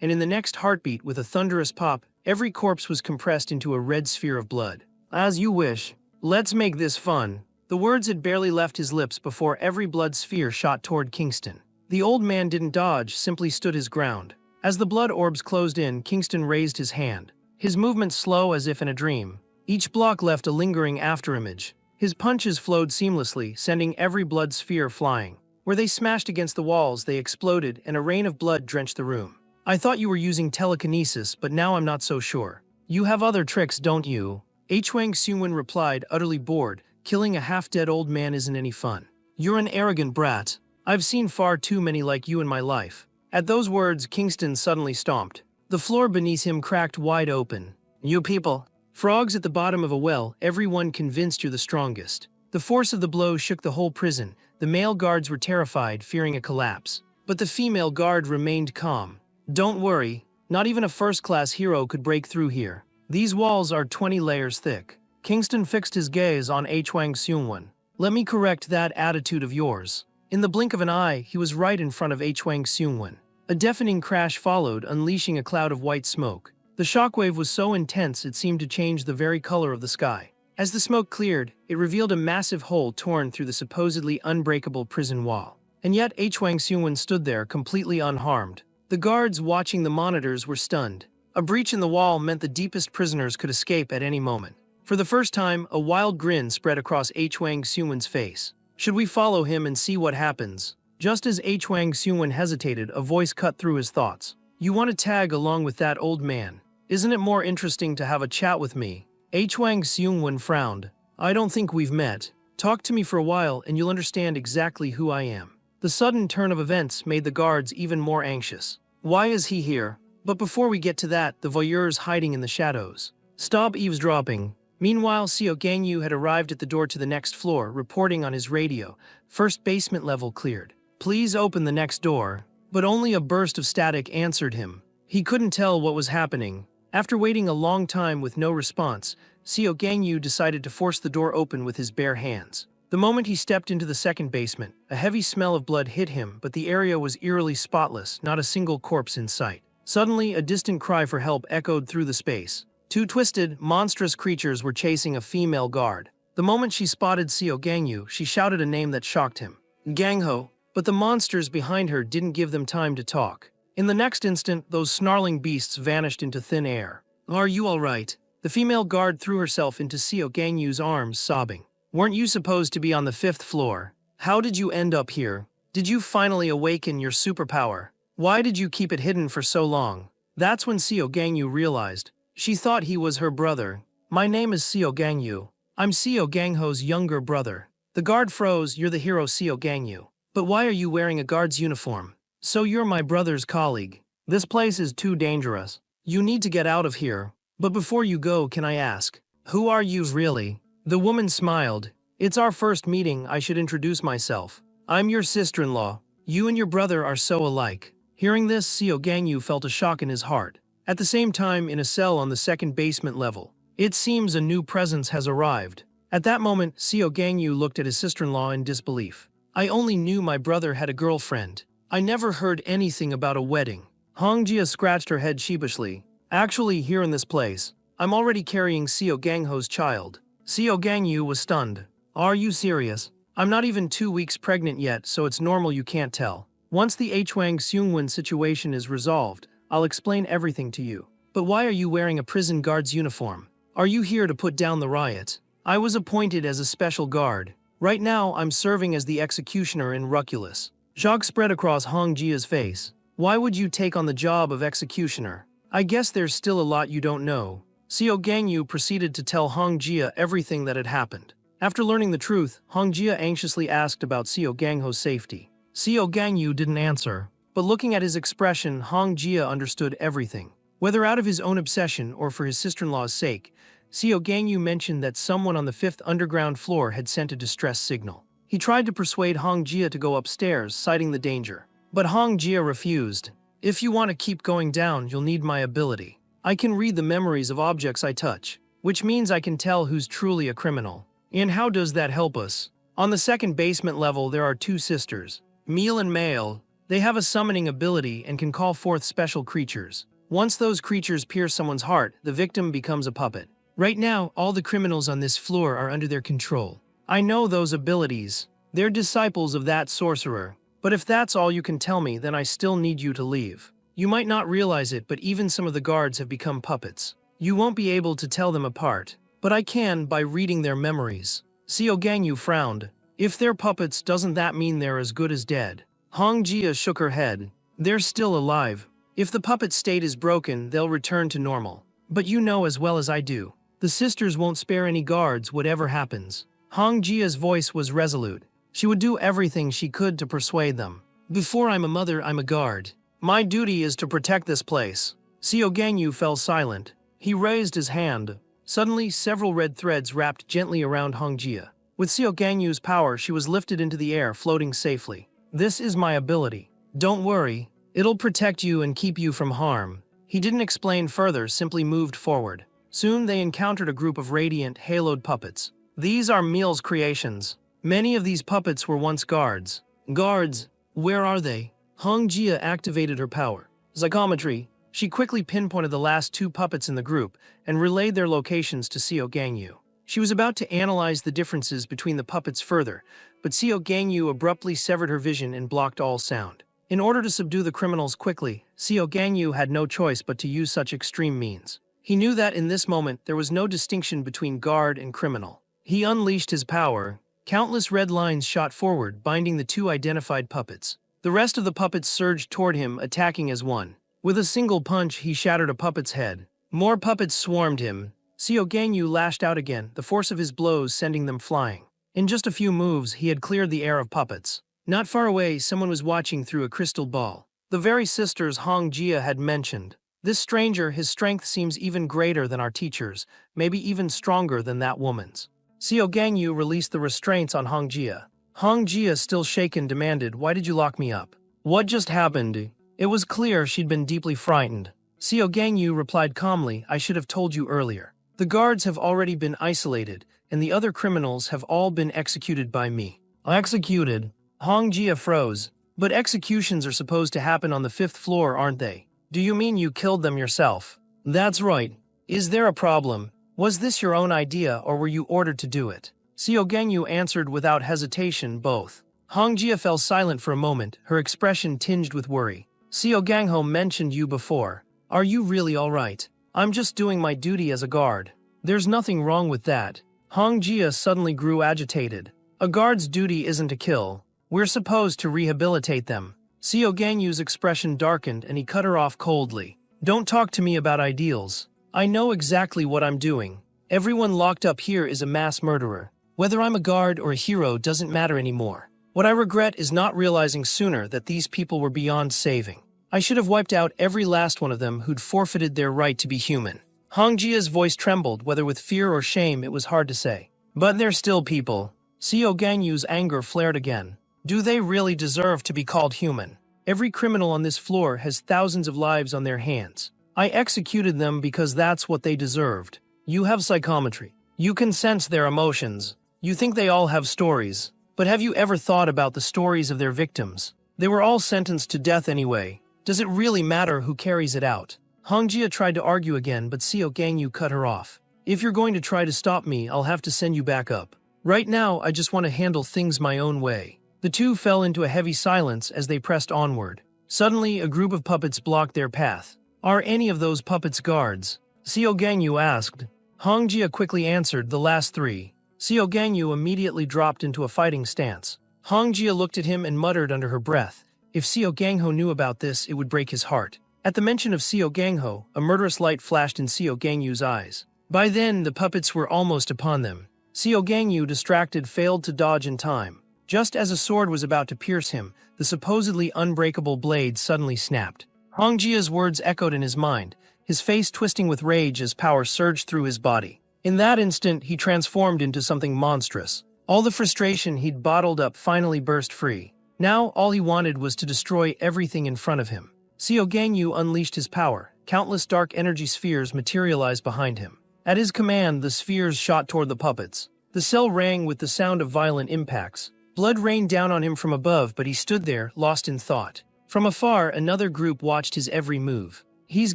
and in the next heartbeat, with a thunderous pop, every corpse was compressed into a red sphere of blood. "As you wish. Let's make this fun." The words had barely left his lips before every blood sphere shot toward Kingston. The old man didn't dodge, simply stood his ground. As the blood orbs closed in, Kingston raised his hand. His movements slow as if in a dream. Each block left a lingering afterimage. His punches flowed seamlessly, sending every blood sphere flying. Where they smashed against the walls, they exploded, and a rain of blood drenched the room. "I thought you were using telekinesis, but now I'm not so sure. You have other tricks, don't you?" Wang Seungwon replied, utterly bored. "Killing a half-dead old man isn't any fun. You're an arrogant brat. I've seen far too many like you in my life." At those words, Kingston suddenly stomped. The floor beneath him cracked wide open. "You people. Frogs at the bottom of a well, everyone convinced you're the strongest." The force of the blow shook the whole prison. The male guards were terrified, fearing a collapse. But the female guard remained calm. "Don't worry. Not even a first-class hero could break through here. These walls are 20 layers thick." Kingston fixed his gaze on Wang Seungwon. "Let me correct that attitude of yours." In the blink of an eye, he was right in front of Wang Seungwon. A deafening crash followed, unleashing a cloud of white smoke. The shockwave was so intense it seemed to change the very color of the sky. As the smoke cleared, it revealed a massive hole torn through the supposedly unbreakable prison wall. And yet Wang Seungwon stood there, completely unharmed. The guards watching the monitors were stunned. A breach in the wall meant the deepest prisoners could escape at any moment. For the first time, a wild grin spread across Wang Seungwon's face. "Should we follow him and see what happens?" Just as Wang Seungwon hesitated, a voice cut through his thoughts. "You want to tag along with that old man? Isn't it more interesting to have a chat with me?" Wang Seungwon frowned. "I don't think we've met. Talk to me for a while and you'll understand exactly who I am." The sudden turn of events made the guards even more anxious. "Why is he here?" But before we get to that, the voyeurs hiding in the shadows. "Stop eavesdropping." Meanwhile, Seo Gangyu had arrived at the door to the next floor, reporting on his radio. "First basement level cleared. Please open the next door." But only a burst of static answered him. He couldn't tell what was happening. After waiting a long time with no response, Seo Gangyu decided to force the door open with his bare hands. The moment he stepped into the second basement, a heavy smell of blood hit him, but the area was eerily spotless, not a single corpse in sight. Suddenly, a distant cry for help echoed through the space. 2 twisted, monstrous creatures were chasing a female guard. The moment she spotted Seo Gangyu, she shouted a name that shocked him. "Gangho!" But the monsters behind her didn't give them time to talk. In the next instant, those snarling beasts vanished into thin air. "Are you all right?" The female guard threw herself into Seo Gangyu's arms, sobbing. "Weren't you supposed to be on the 5th floor? How did you end up here? Did you finally awaken your superpower? Why did you keep it hidden for so long?" That's when Seo Gangyu realized. She thought he was her brother. "My name is Seo Gangyu. I'm Seo Gangho's younger brother." The guard froze. "You're the hero Seo Gangyu. But why are you wearing a guard's uniform?" "So you're my brother's colleague. This place is too dangerous. You need to get out of here. But before you go, can I ask, who are you really?" The woman smiled. "It's our first meeting, I should introduce myself. I'm your sister-in-law. You and your brother are so alike." Hearing this, Seo Gangyu felt a shock in his heart. At the same time, in a cell on the second basement level, it seems a new presence has arrived. At that moment, Seo Gangyu looked at his sister-in-law in disbelief. "I only knew my brother had a girlfriend. I never heard anything about a wedding." Hong Jia scratched her head sheepishly. "Actually, here in this place, I'm already carrying Seo Gangho's child." Seo Gangyu was stunned. "Are you serious? I'm not even 2 weeks pregnant yet, so it's normal you can't tell. Once the Wang Seungwon situation is resolved, I'll explain everything to you. But why are you wearing a prison guard's uniform? Are you here to put down the riot?" "I was appointed as a special guard. Right now, I'm serving as the executioner in Ruculus." Shock spread across Hong Jia's face. "Why would you take on the job of executioner? I guess there's still a lot you don't know." Seo Gangyu proceeded to tell Hong Jia everything that had happened. After learning the truth, Hong Jia anxiously asked about Seo Gangho's safety. Seo Gangyu didn't answer, but looking at his expression, Hong Jia understood everything. Whether out of his own obsession or for his sister-in-law's sake, Xiao Gangyu mentioned that someone on the fifth underground floor had sent a distress signal. He tried to persuade Hong Jia to go upstairs, citing the danger. But Hong Jia refused. If you want to keep going down, you'll need my ability. I can read the memories of objects I touch, which means I can tell who's truly a criminal. And how does that help us? On the second basement level, there are two sisters, Meal and Male. They have a summoning ability and can call forth special creatures. Once those creatures pierce someone's heart, the victim becomes a puppet. Right now, all the criminals on this floor are under their control. I know those abilities. They're disciples of that sorcerer. But if that's all you can tell me, then I still need you to leave. You might not realize it, but even some of the guards have become puppets. You won't be able to tell them apart, but I can by reading their memories. Xiao Gangyu frowned. If they're puppets, doesn't that mean they're as good as dead? Hong Jia shook her head. They're still alive. If the puppet state is broken, they'll return to normal. But you know as well as I do, the sisters won't spare any guards whatever happens. Hong Jia's voice was resolute. She would do everything she could to persuade them. Before I'm a mother, I'm a guard. My duty is to protect this place. Xiao Gangyu fell silent. He raised his hand. Suddenly, several red threads wrapped gently around Hong Jia. With Xiao Gangyu's power, she was lifted into the air, floating safely. This is my ability. Don't worry. It'll protect you and keep you from harm. He didn't explain further, simply moved forward. Soon they encountered a group of radiant, haloed puppets. These are Meal's creations. Many of these puppets were once guards. Guards, where are they? Hong Jia activated her power. Psychometry. She quickly pinpointed the last two puppets in the group and relayed their locations to Xiao Gangyu. She was about to analyze the differences between the puppets further, but Xiao Gangyu abruptly severed her vision and blocked all sound. In order to subdue the criminals quickly, Xiao Gangyu had no choice but to use such extreme means. He knew that in this moment there was no distinction between guard and criminal. He unleashed his power. Countless red lines shot forward, binding the two identified puppets. The rest of the puppets surged toward him, attacking as one. With a single punch, he shattered a puppet's head. More puppets swarmed him. Xiao Gangyu lashed out again, the force of his blows sending them flying. In just a few moves, he had cleared the air of puppets. Not far away, someone was watching through a crystal ball. The very sisters Hong Jia had mentioned. This stranger, his strength seems even greater than our teacher's, maybe even stronger than that woman's. Xiao Gangyu released the restraints on Hong Jia. Hong Jia, still shaken, demanded, "Why did you lock me up? What just happened?" It was clear she'd been deeply frightened. Xiao Gangyu replied calmly, "I should have told you earlier. The guards have already been isolated, and the other criminals have all been executed by me." Executed? Hong Jia froze. But executions are supposed to happen on the fifth floor, aren't they? Do you mean you killed them yourself? That's right. Is there a problem? Was this your own idea or were you ordered to do it? Xiao Gangyu answered without hesitation, both. Hong Jia fell silent for a moment, her expression tinged with worry. Xiao Gangho mentioned you before. Are you really all right? I'm just doing my duty as a guard. There's nothing wrong with that. Hong Jia suddenly grew agitated. A guard's duty isn't to kill. We're supposed to rehabilitate them. Xiao Gangyu's expression darkened and he cut her off coldly. Don't talk to me about ideals. I know exactly what I'm doing. Everyone locked up here is a mass murderer. Whether I'm a guard or a hero doesn't matter anymore. What I regret is not realizing sooner that these people were beyond saving. I should have wiped out every last one of them who'd forfeited their right to be human. Hong Jia's voice trembled, whether with fear or shame it was hard to say. But they're still people. Xiao Gangyu's anger flared again. Do they really deserve to be called human? Every criminal on this floor has thousands of lives on their hands. I executed them because that's what they deserved. You have psychometry. You can sense their emotions. You think they all have stories. But have you ever thought about the stories of their victims? They were all sentenced to death anyway. Does it really matter who carries it out? Hong Jia tried to argue again, but Xiao Gangyu cut her off. If you're going to try to stop me, I'll have to send you back up. Right now, I just want to handle things my own way. The two fell into a heavy silence as they pressed onward. Suddenly, a group of puppets blocked their path. Are any of those puppets guards? Xiao Gangyu asked. Hong Jia quickly answered, the last three. Xiao Gangyu immediately dropped into a fighting stance. Hong Jia looked at him and muttered under her breath. If Xiao Gangho knew about this, it would break his heart. At the mention of Xiao Gangho, a murderous light flashed in Xiao Gangyu's eyes. By then, the puppets were almost upon them. Xiao Gangyu, distracted, failed to dodge in time. Just as a sword was about to pierce him, the supposedly unbreakable blade suddenly snapped. Hong Jia's words echoed in his mind. his face twisting with rage as power surged through his body. In that instant, he transformed into something monstrous. All the frustration he'd bottled up finally burst free. Now, all he wanted was to destroy everything in front of him. Xiao Gangyu unleashed his power. Countless dark energy spheres materialized behind him. At his command, the spheres shot toward the puppets. The cell rang with the sound of violent impacts. Blood rained down on him from above, but he stood there, lost in thought. From afar, another group watched his every move. He's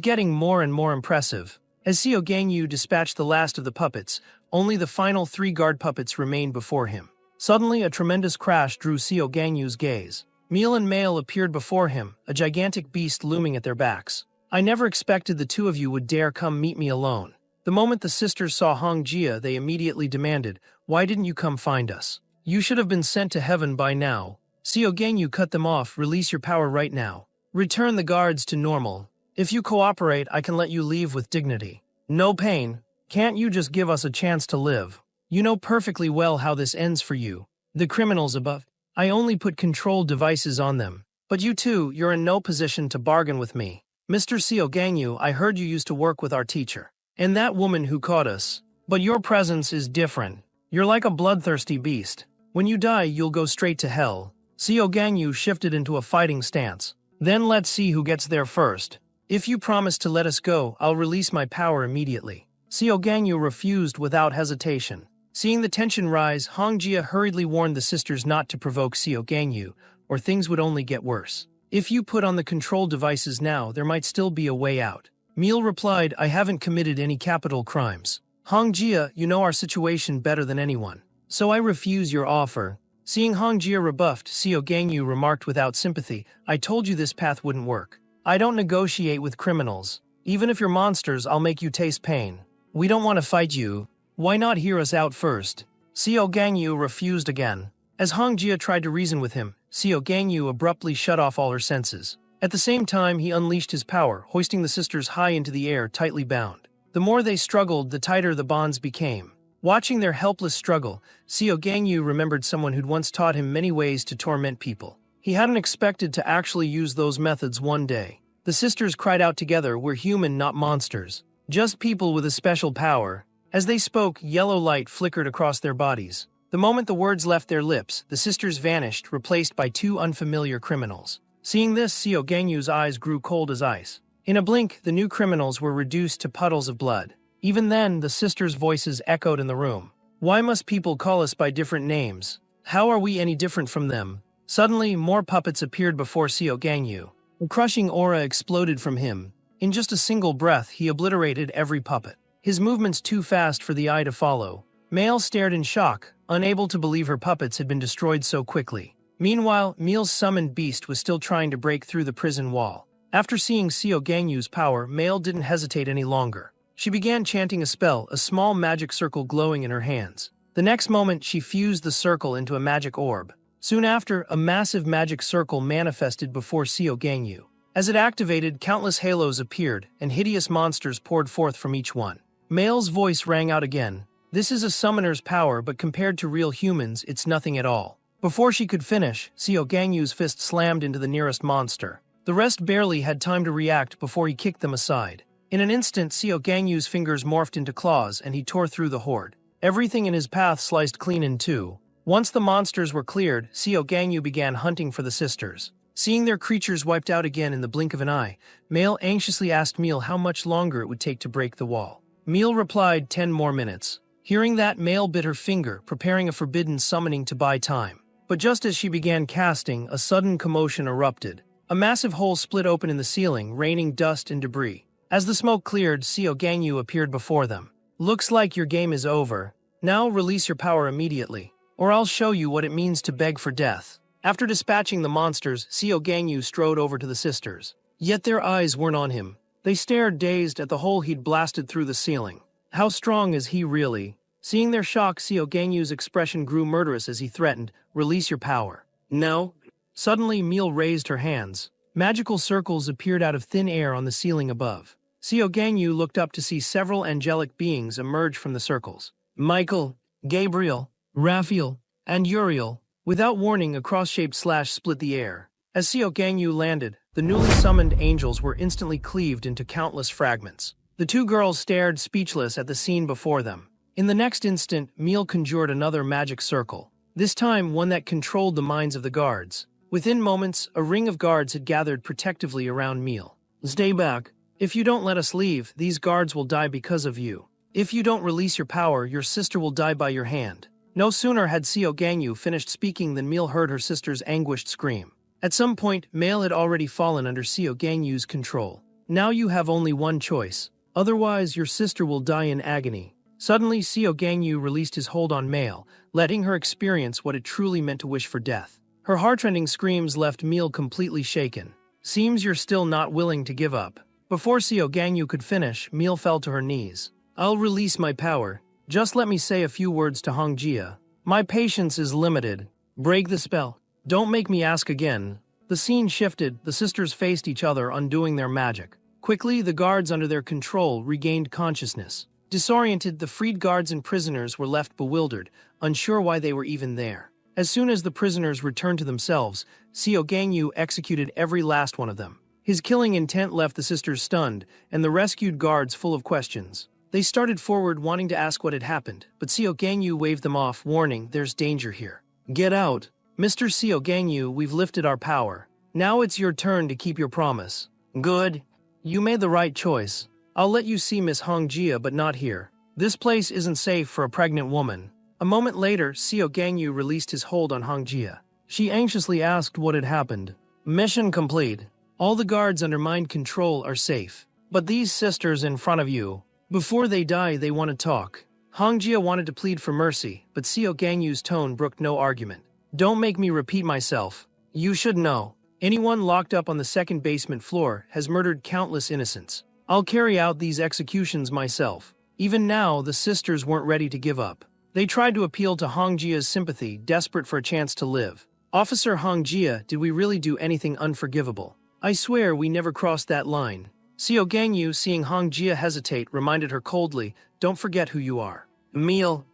getting more and more impressive. As Xiao Gangyu dispatched the last of the puppets, only the final 3 guard puppets remained before him. Suddenly, a tremendous crash drew Xiao Gangyu's gaze. Meal and Male appeared before him, a gigantic beast looming at their backs. I never expected the two of you would dare come meet me alone. The moment the sisters saw Hong Jia, they immediately demanded, "Why didn't you come find us? You should have been sent to heaven by now." Xiao Gangyu cut them off. "Release your power right now. Return the guards to normal. If you cooperate, I can let you leave with dignity. No pain. Can't you just give us a chance to live? You know perfectly well how this ends for you. The criminals above. I only put control devices on them. But you two, you're in no position to bargain with me. Mr. Xiao Gangyu, I heard you used to work with our teacher. And that woman who caught us. But your presence is different. You're like a bloodthirsty beast. When you die, you'll go straight to hell." Xiao Gangyu shifted into a fighting stance. "Then let's see who gets there first. If you promise to let us go, I'll release my power immediately." Xiao Gangyu refused without hesitation. Seeing the tension rise, Hong Jia hurriedly warned the sisters not to provoke Xiao Gangyu, or things would only get worse. "If you put on the control devices now, there might still be a way out." Meal replied, "I haven't committed any capital crimes. Hong Jia, you know our situation better than anyone. So I refuse your offer." Seeing Hong Jia rebuffed, Xiao Gangyu remarked without sympathy, "I told you this path wouldn't work. I don't negotiate with criminals. Even if you're monsters, I'll make you taste pain. We don't want to fight you. Why not hear us out first?" Xiao Gangyu refused again. As Hong Jia tried to reason with him, Xiao Gangyu abruptly shut off all her senses. At the same time, he unleashed his power, hoisting the sisters high into the air, tightly bound. The more they struggled, the tighter the bonds became. Watching their helpless struggle, Xiao Gangyu remembered someone who'd once taught him many ways to torment people. He hadn't expected to actually use those methods one day. The sisters cried out together, "We're human, not monsters. Just people with a special power." As they spoke, yellow light flickered across their bodies. The moment the words left their lips, the sisters vanished, replaced by 2 unfamiliar criminals. Seeing this, Xiao Gangyu's eyes grew cold as ice. In a blink, the new criminals were reduced to puddles of blood. Even then, the sisters' voices echoed in the room. "Why must people call us by different names? How are we any different from them?" Suddenly, more puppets appeared before Xiao Gangyu. A crushing aura exploded from him. In just a single breath, he obliterated every puppet. His movements too fast for the eye to follow. Male stared in shock, unable to believe her puppets had been destroyed so quickly. Meanwhile, Meal's summoned beast was still trying to break through the prison wall. After seeing Xiao Gangyu's power, Male didn't hesitate any longer. She began chanting a spell, a small magic circle glowing in her hands. The next moment, she fused the circle into a magic orb. Soon after, a massive magic circle manifested before Xiao Gangyu. As it activated, countless halos appeared, and hideous monsters poured forth from each one. Male's voice rang out again. "This is a summoner's power, but compared to real humans, it's nothing at all." Before she could finish, Xiao Gangyu's fist slammed into the nearest monster. The rest barely had time to react before he kicked them aside. In an instant, Xiao Gangyu's fingers morphed into claws, and he tore through the horde. Everything in his path sliced clean in two. Once the monsters were cleared, Xiao Gangyu began hunting for the sisters. Seeing their creatures wiped out again in the blink of an eye, Male anxiously asked Meal how much longer it would take to break the wall. Meal replied, 10 more minutes. Hearing that, Male bit her finger, preparing a forbidden summoning to buy time. But just as she began casting, a sudden commotion erupted. A massive hole split open in the ceiling, raining dust and debris. As the smoke cleared, Xiao Gangyu appeared before them. "Looks like your game is over. Now release your power immediately, or I'll show you what it means to beg for death." After dispatching the monsters, Xiao Gangyu strode over to the sisters. Yet their eyes weren't on him. They stared dazed at the hole he'd blasted through the ceiling. How strong is he really? Seeing their shock, Xiao Gangyu's expression grew murderous as he threatened, "Release your power." "No." Suddenly, Meal raised her hands. Magical circles appeared out of thin air on the ceiling above. Xiao Gangyu looked up to see several angelic beings emerge from the circles. Michael, Gabriel, Raphael, and Uriel. Without warning, a cross-shaped slash split the air. As Xiao Gangyu landed, the newly summoned angels were instantly cleaved into countless fragments. The two girls stared speechless at the scene before them. In the next instant, Meal conjured another magic circle, this time one that controlled the minds of the guards. Within moments, a ring of guards had gathered protectively around Meal. "Stay back. If you don't let us leave, these guards will die because of you. If you don't release your power, your sister will die by your hand." No sooner had Seo Ganyu finished speaking than Meal heard her sister's anguished scream. At some point, Meal had already fallen under Seo Ganyu's control. "Now you have only one choice. Otherwise, your sister will die in agony." Suddenly, Seo Ganyu released his hold on Meal, letting her experience what it truly meant to wish for death. Her heartrending screams left Meal completely shaken. "Seems you're still not willing to give up." Before Seo Ganyu could finish, Meal fell to her knees. "I'll release my power. Just let me say a few words to Hongjia. My patience is limited. Break the spell. Don't make me ask again." The scene shifted, the sisters faced each other, undoing their magic. Quickly, the guards under their control regained consciousness. Disoriented, the freed guards and prisoners were left bewildered, unsure why they were even there. As soon as the prisoners returned to themselves, Seo Ganyu executed every last one of them. His killing intent left the sisters stunned, and the rescued guards full of questions. They started forward wanting to ask what had happened, but Seo Ganyu waved them off, warning, "There's danger here. Get out. Mr. Seo Ganyu, we've lifted our power. Now it's your turn to keep your promise." "Good. You made the right choice. I'll let you see Miss Hongjia, but not here. This place isn't safe for a pregnant woman." A moment later, Seo Ganyu released his hold on Hongjia. She anxiously asked what had happened. "Mission complete. All the guards under mind control are safe. But these sisters in front of you, before they die, they want to talk." Hongjia wanted to plead for mercy, but Seo Ganyu's tone brooked no argument. "Don't make me repeat myself. You should know. Anyone locked up on the second basement floor has murdered countless innocents. I'll carry out these executions myself." Even now, the sisters weren't ready to give up. They tried to appeal to Hongjia's sympathy, desperate for a chance to live. "Officer Hongjia, did we really do anything unforgivable? I swear we never crossed that line." Seo Ganyu, seeing Hongjia hesitate, reminded her coldly, "Don't forget who you are. Meal,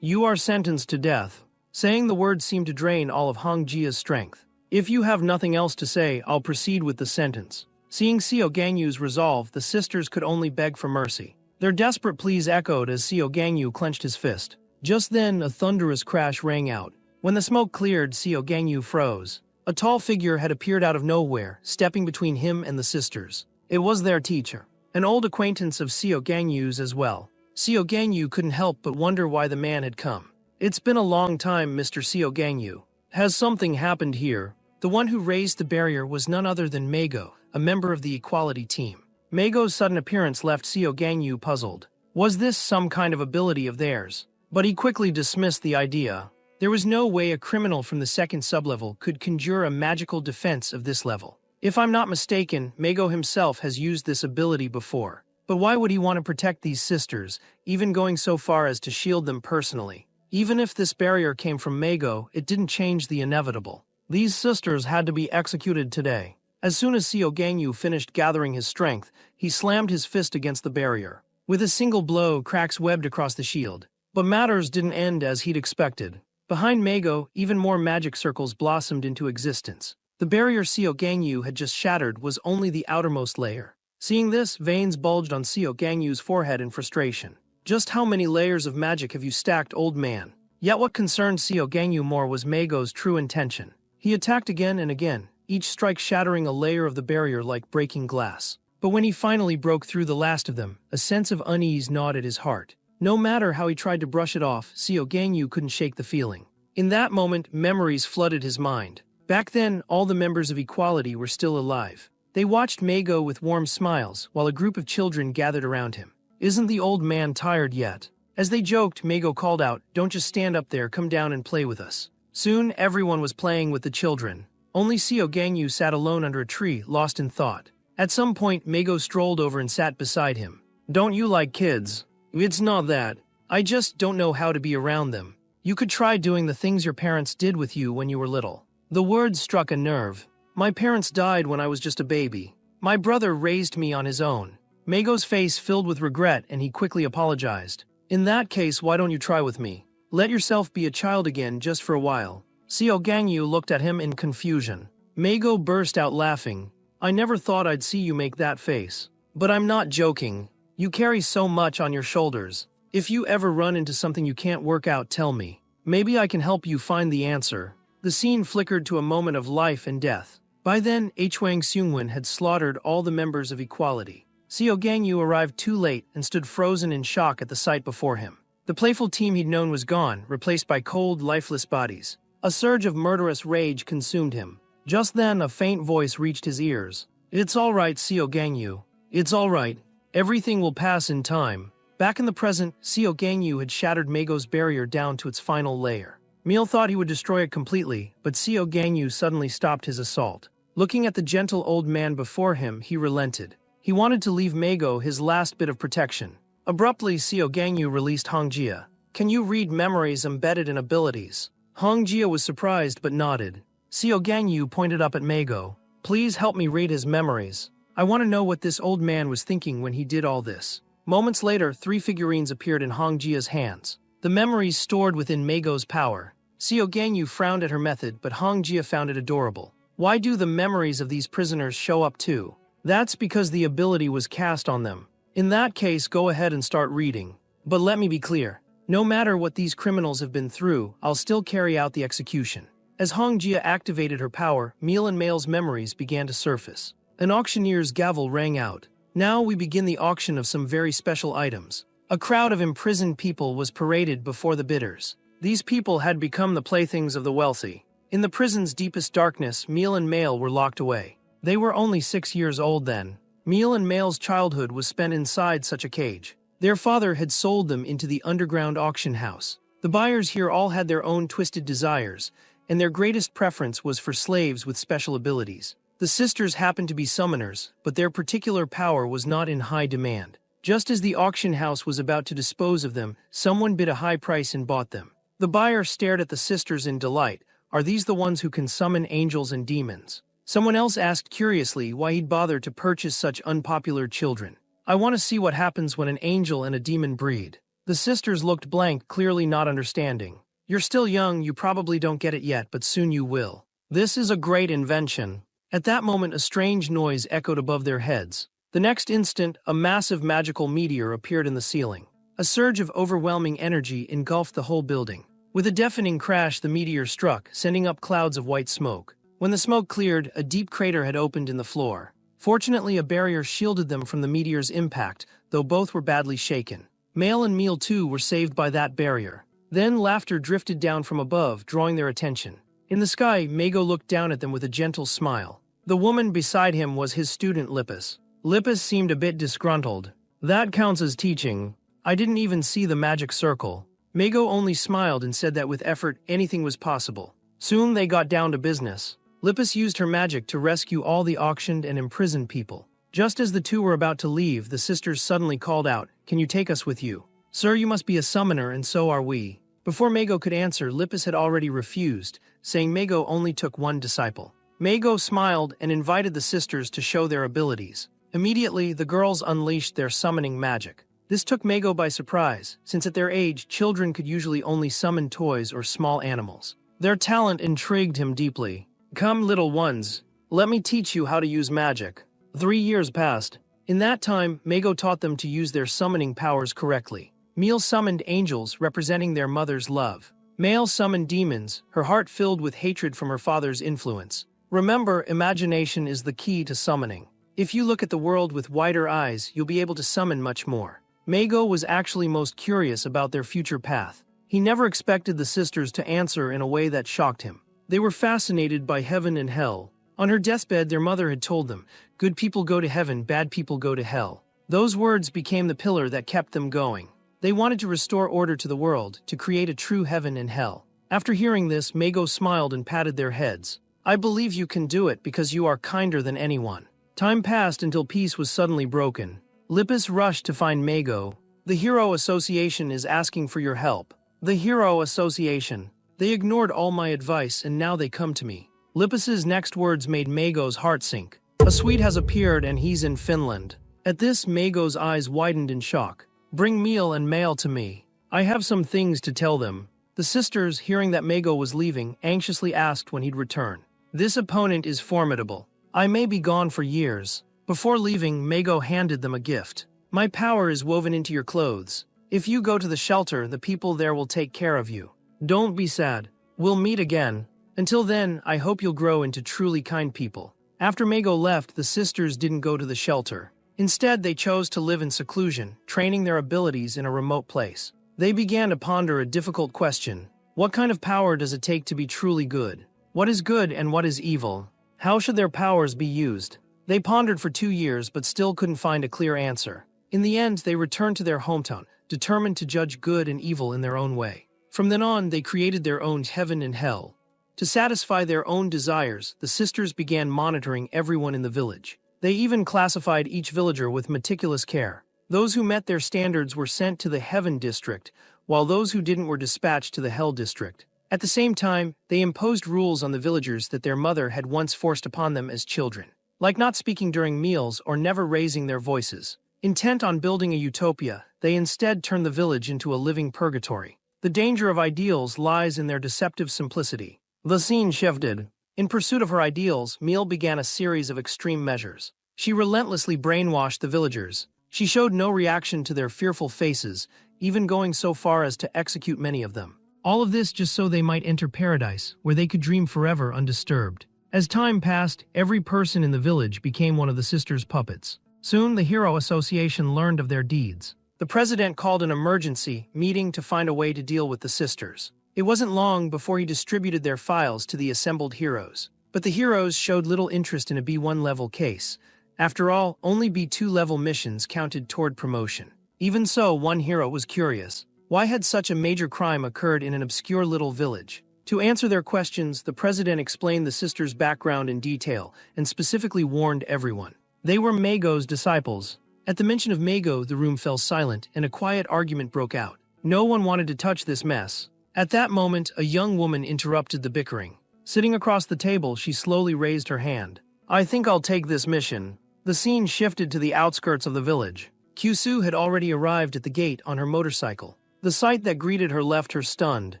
you are sentenced to death." Saying the words seemed to drain all of Hongjia's strength. "If you have nothing else to say, I'll proceed with the sentence." Seeing Seo Ganyu's resolve, the sisters could only beg for mercy. Their desperate pleas echoed as Seo Ganyu clenched his fist. Just then, a thunderous crash rang out. When the smoke cleared, Seo Ganyu froze. A tall figure had appeared out of nowhere, stepping between him and the sisters. It was their teacher, an old acquaintance of Seo Ganyu's as well. Seo Ganyu couldn't help but wonder why the man had come. "It's been a long time, Mr. Seo Ganyu. Has something happened here?" The one who raised the barrier was none other than Meigo, a member of the equality team. Meigo's sudden appearance left Seo Ganyu puzzled. Was this some kind of ability of theirs? But he quickly dismissed the idea. There was no way a criminal from the second sublevel could conjure a magical defense of this level. If I'm not mistaken, Meigo himself has used this ability before. But why would he want to protect these sisters, even going so far as to shield them personally? Even if this barrier came from Meigo, it didn't change the inevitable. These sisters had to be executed today. As soon as Seo Ganyu finished gathering his strength, he slammed his fist against the barrier. With a single blow, cracks webbed across the shield. But matters didn't end as he'd expected. Behind Meigo, even more magic circles blossomed into existence. The barrier Seo Ganyu had just shattered was only the outermost layer. Seeing this, veins bulged on Seo Ganyu's forehead in frustration. "Just how many layers of magic have you stacked, old man?" Yet what concerned Seo Ganyu more was Meigo's true intention. He attacked again and again, each strike shattering a layer of the barrier like breaking glass. But when he finally broke through the last of them, a sense of unease gnawed at his heart. No matter how he tried to brush it off, Seo Ganyu couldn't shake the feeling. In that moment, memories flooded his mind. Back then, all the members of Equality were still alive. They watched Meigo with warm smiles, while a group of children gathered around him. "Isn't the old man tired yet?" As they joked, Meigo called out, "Don't just stand up there, come down and play with us." Soon, everyone was playing with the children. Only Seo Ganyu sat alone under a tree, lost in thought. At some point, Meigo strolled over and sat beside him. "Don't you like kids?" "It's not that. I just don't know how to be around them. You could try doing the things your parents did with you when you were little." The words struck a nerve. "My parents died when I was just a baby. My brother raised me on his own." Meigo's face filled with regret and he quickly apologized. "In that case, why don't you try with me? Let yourself be a child again just for a while." Seo Ganyu looked at him in confusion. Mago burst out laughing. I never thought I'd see you make that face. But I'm not joking. You carry so much on your shoulders. If you ever run into something you can't work out, tell me. Maybe I can help you find the answer. The scene flickered to a moment of life and death. By then, Hwang Seungwon had slaughtered all the members of Equality. Seo Gangyu arrived too late and stood frozen in shock at the sight before him. The playful team he'd known was gone, replaced by cold, lifeless bodies. A surge of murderous rage consumed him. Just then, a faint voice reached his ears. It's all right, Seo Gangyu. It's all right. Everything will pass in time. Back in the present, Seo Gangyu had shattered Mago's barrier down to its final layer. Meal thought he would destroy it completely, but Seo Gangyu suddenly stopped his assault. Looking at the gentle old man before him, he relented. He wanted to leave Mago his last bit of protection. Abruptly, Seo Gangyu released Hongjia. Can you read memories embedded in abilities? Hongjia was surprised but nodded. Seo Gangyu pointed up at Mago. Please help me read his memories. I want to know what this old man was thinking when he did all this. Moments later, 3 figurines appeared in Hongjia's hands. The memories stored within Mago's power. Seo Gangyu frowned at her method, but Hongjia found it adorable. Why do the memories of these prisoners show up too? That's because the ability was cast on them. In that case, go ahead and start reading. But let me be clear. No matter what these criminals have been through, I'll still carry out the execution. As Hongjia activated her power, Meal and Mail's memories began to surface. An auctioneer's gavel rang out. Now we begin the auction of some very special items. A crowd of imprisoned people was paraded before the bidders. These people had become the playthings of the wealthy. In the prison's deepest darkness, Meal and Mail were locked away. They were only 6 years old then. Meal and Mail's childhood was spent inside such a cage. Their father had sold them into the underground auction house. The buyers here all had their own twisted desires, and their greatest preference was for slaves with special abilities. The sisters happened to be summoners, but their particular power was not in high demand. Just as the auction house was about to dispose of them, someone bid a high price and bought them. The buyer stared at the sisters in delight. Are these the ones who can summon angels and demons? Someone else asked curiously why he'd bothered to purchase such unpopular children. I want to see what happens when an angel and a demon breed. The sisters looked blank, clearly not understanding. You're still young, you probably don't get it yet, but soon you will. This is a great invention. At that moment, a strange noise echoed above their heads. The next instant, a massive magical meteor appeared in the ceiling. A surge of overwhelming energy engulfed the whole building. With a deafening crash, the meteor struck, sending up clouds of white smoke. When the smoke cleared, a deep crater had opened in the floor. Fortunately, a barrier shielded them from the meteor's impact, though both were badly shaken. Mail and Meal too were saved by that barrier. Then laughter drifted down from above, drawing their attention. In the sky, Mago looked down at them with a gentle smile. The woman beside him was his student Lippis. Lippis seemed a bit disgruntled. That counts as teaching. I didn't even see the magic circle. Mago only smiled and said that with effort, anything was possible. Soon they got down to business. Lippis used her magic to rescue all the auctioned and imprisoned people. Just as the two were about to leave, the sisters suddenly called out, "Can you take us with you? Sir, you must be a summoner, and so are we." Before Mago could answer, Lippis had already refused, saying Mago only took one disciple. Mago smiled and invited the sisters to show their abilities. Immediately, the girls unleashed their summoning magic. This took Mago by surprise, since at their age, children could usually only summon toys or small animals. Their talent intrigued him deeply. "Come, little ones, let me teach you how to use magic." 3 years passed. In that time, Mago taught them to use their summoning powers correctly. Meal summoned angels, representing their mother's love. Mail summoned demons, her heart filled with hatred from her father's influence. Remember, imagination is the key to summoning. If you look at the world with wider eyes, you'll be able to summon much more. Mago was actually most curious about their future path. He never expected the sisters to answer in a way that shocked him. They were fascinated by heaven and hell. On her deathbed, their mother had told them, "Good people go to heaven, bad people go to hell." Those words became the pillar that kept them going. They wanted to restore order to the world, to create a true heaven and hell. After hearing this, Mago smiled and patted their heads. "I believe you can do it because you are kinder than anyone." Time passed until peace was suddenly broken. Lippis rushed to find Mago. "The Hero Association is asking for your help." The Hero Association. They ignored all my advice and now they come to me. Lippis's next words made Mago's heart sink. A Swede has appeared and he's in Finland. At this, Mago's eyes widened in shock. "Bring Meal and Mail to me. I have some things to tell them." The sisters, hearing that Mago was leaving, anxiously asked when he'd return. This opponent is formidable. I may be gone for years. Before leaving, Mago handed them a gift. My power is woven into your clothes. If you go to the shelter, the people there will take care of you. Don't be sad. We'll meet again. Until then, I hope you'll grow into truly kind people. After Mago left, the sisters didn't go to the shelter. Instead, they chose to live in seclusion, training their abilities in a remote place. They began to ponder a difficult question. What kind of power does it take to be truly good? What is good and what is evil? How should their powers be used? They pondered for 2 years but still couldn't find a clear answer. In the end, they returned to their hometown, determined to judge good and evil in their own way. From then on, they created their own heaven and hell. To satisfy their own desires, the sisters began monitoring everyone in the village. They even classified each villager with meticulous care. Those who met their standards were sent to the Heaven District, while those who didn't were dispatched to the Hell District. At the same time, they imposed rules on the villagers that their mother had once forced upon them as children, like not speaking during meals or never raising their voices. Intent on building a utopia, they instead turned the village into a living purgatory. The danger of ideals lies in their deceptive simplicity. The scene shifted. In pursuit of her ideals, Meal began a series of extreme measures. She relentlessly brainwashed the villagers. She showed no reaction to their fearful faces, even going so far as to execute many of them. All of this just so they might enter paradise, where they could dream forever undisturbed. As time passed, every person in the village became one of the sisters' puppets. Soon, the Hero Association learned of their deeds. The president called an emergency meeting to find a way to deal with the sisters. It wasn't long before he distributed their files to the assembled heroes. But the heroes showed little interest in a B1 level case. After all, only B2 level missions counted toward promotion. Even so, one hero was curious. Why had such a major crime occurred in an obscure little village? To answer their questions, the president explained the sisters' background in detail and specifically warned everyone. They were Mago's disciples. At the mention of Mago, the room fell silent and a quiet argument broke out. No one wanted to touch this mess. At that moment, a young woman interrupted the bickering. Sitting across the table, she slowly raised her hand. I think I'll take this mission. The scene shifted to the outskirts of the village. Kyusu had already arrived at the gate on her motorcycle. The sight that greeted her left her stunned.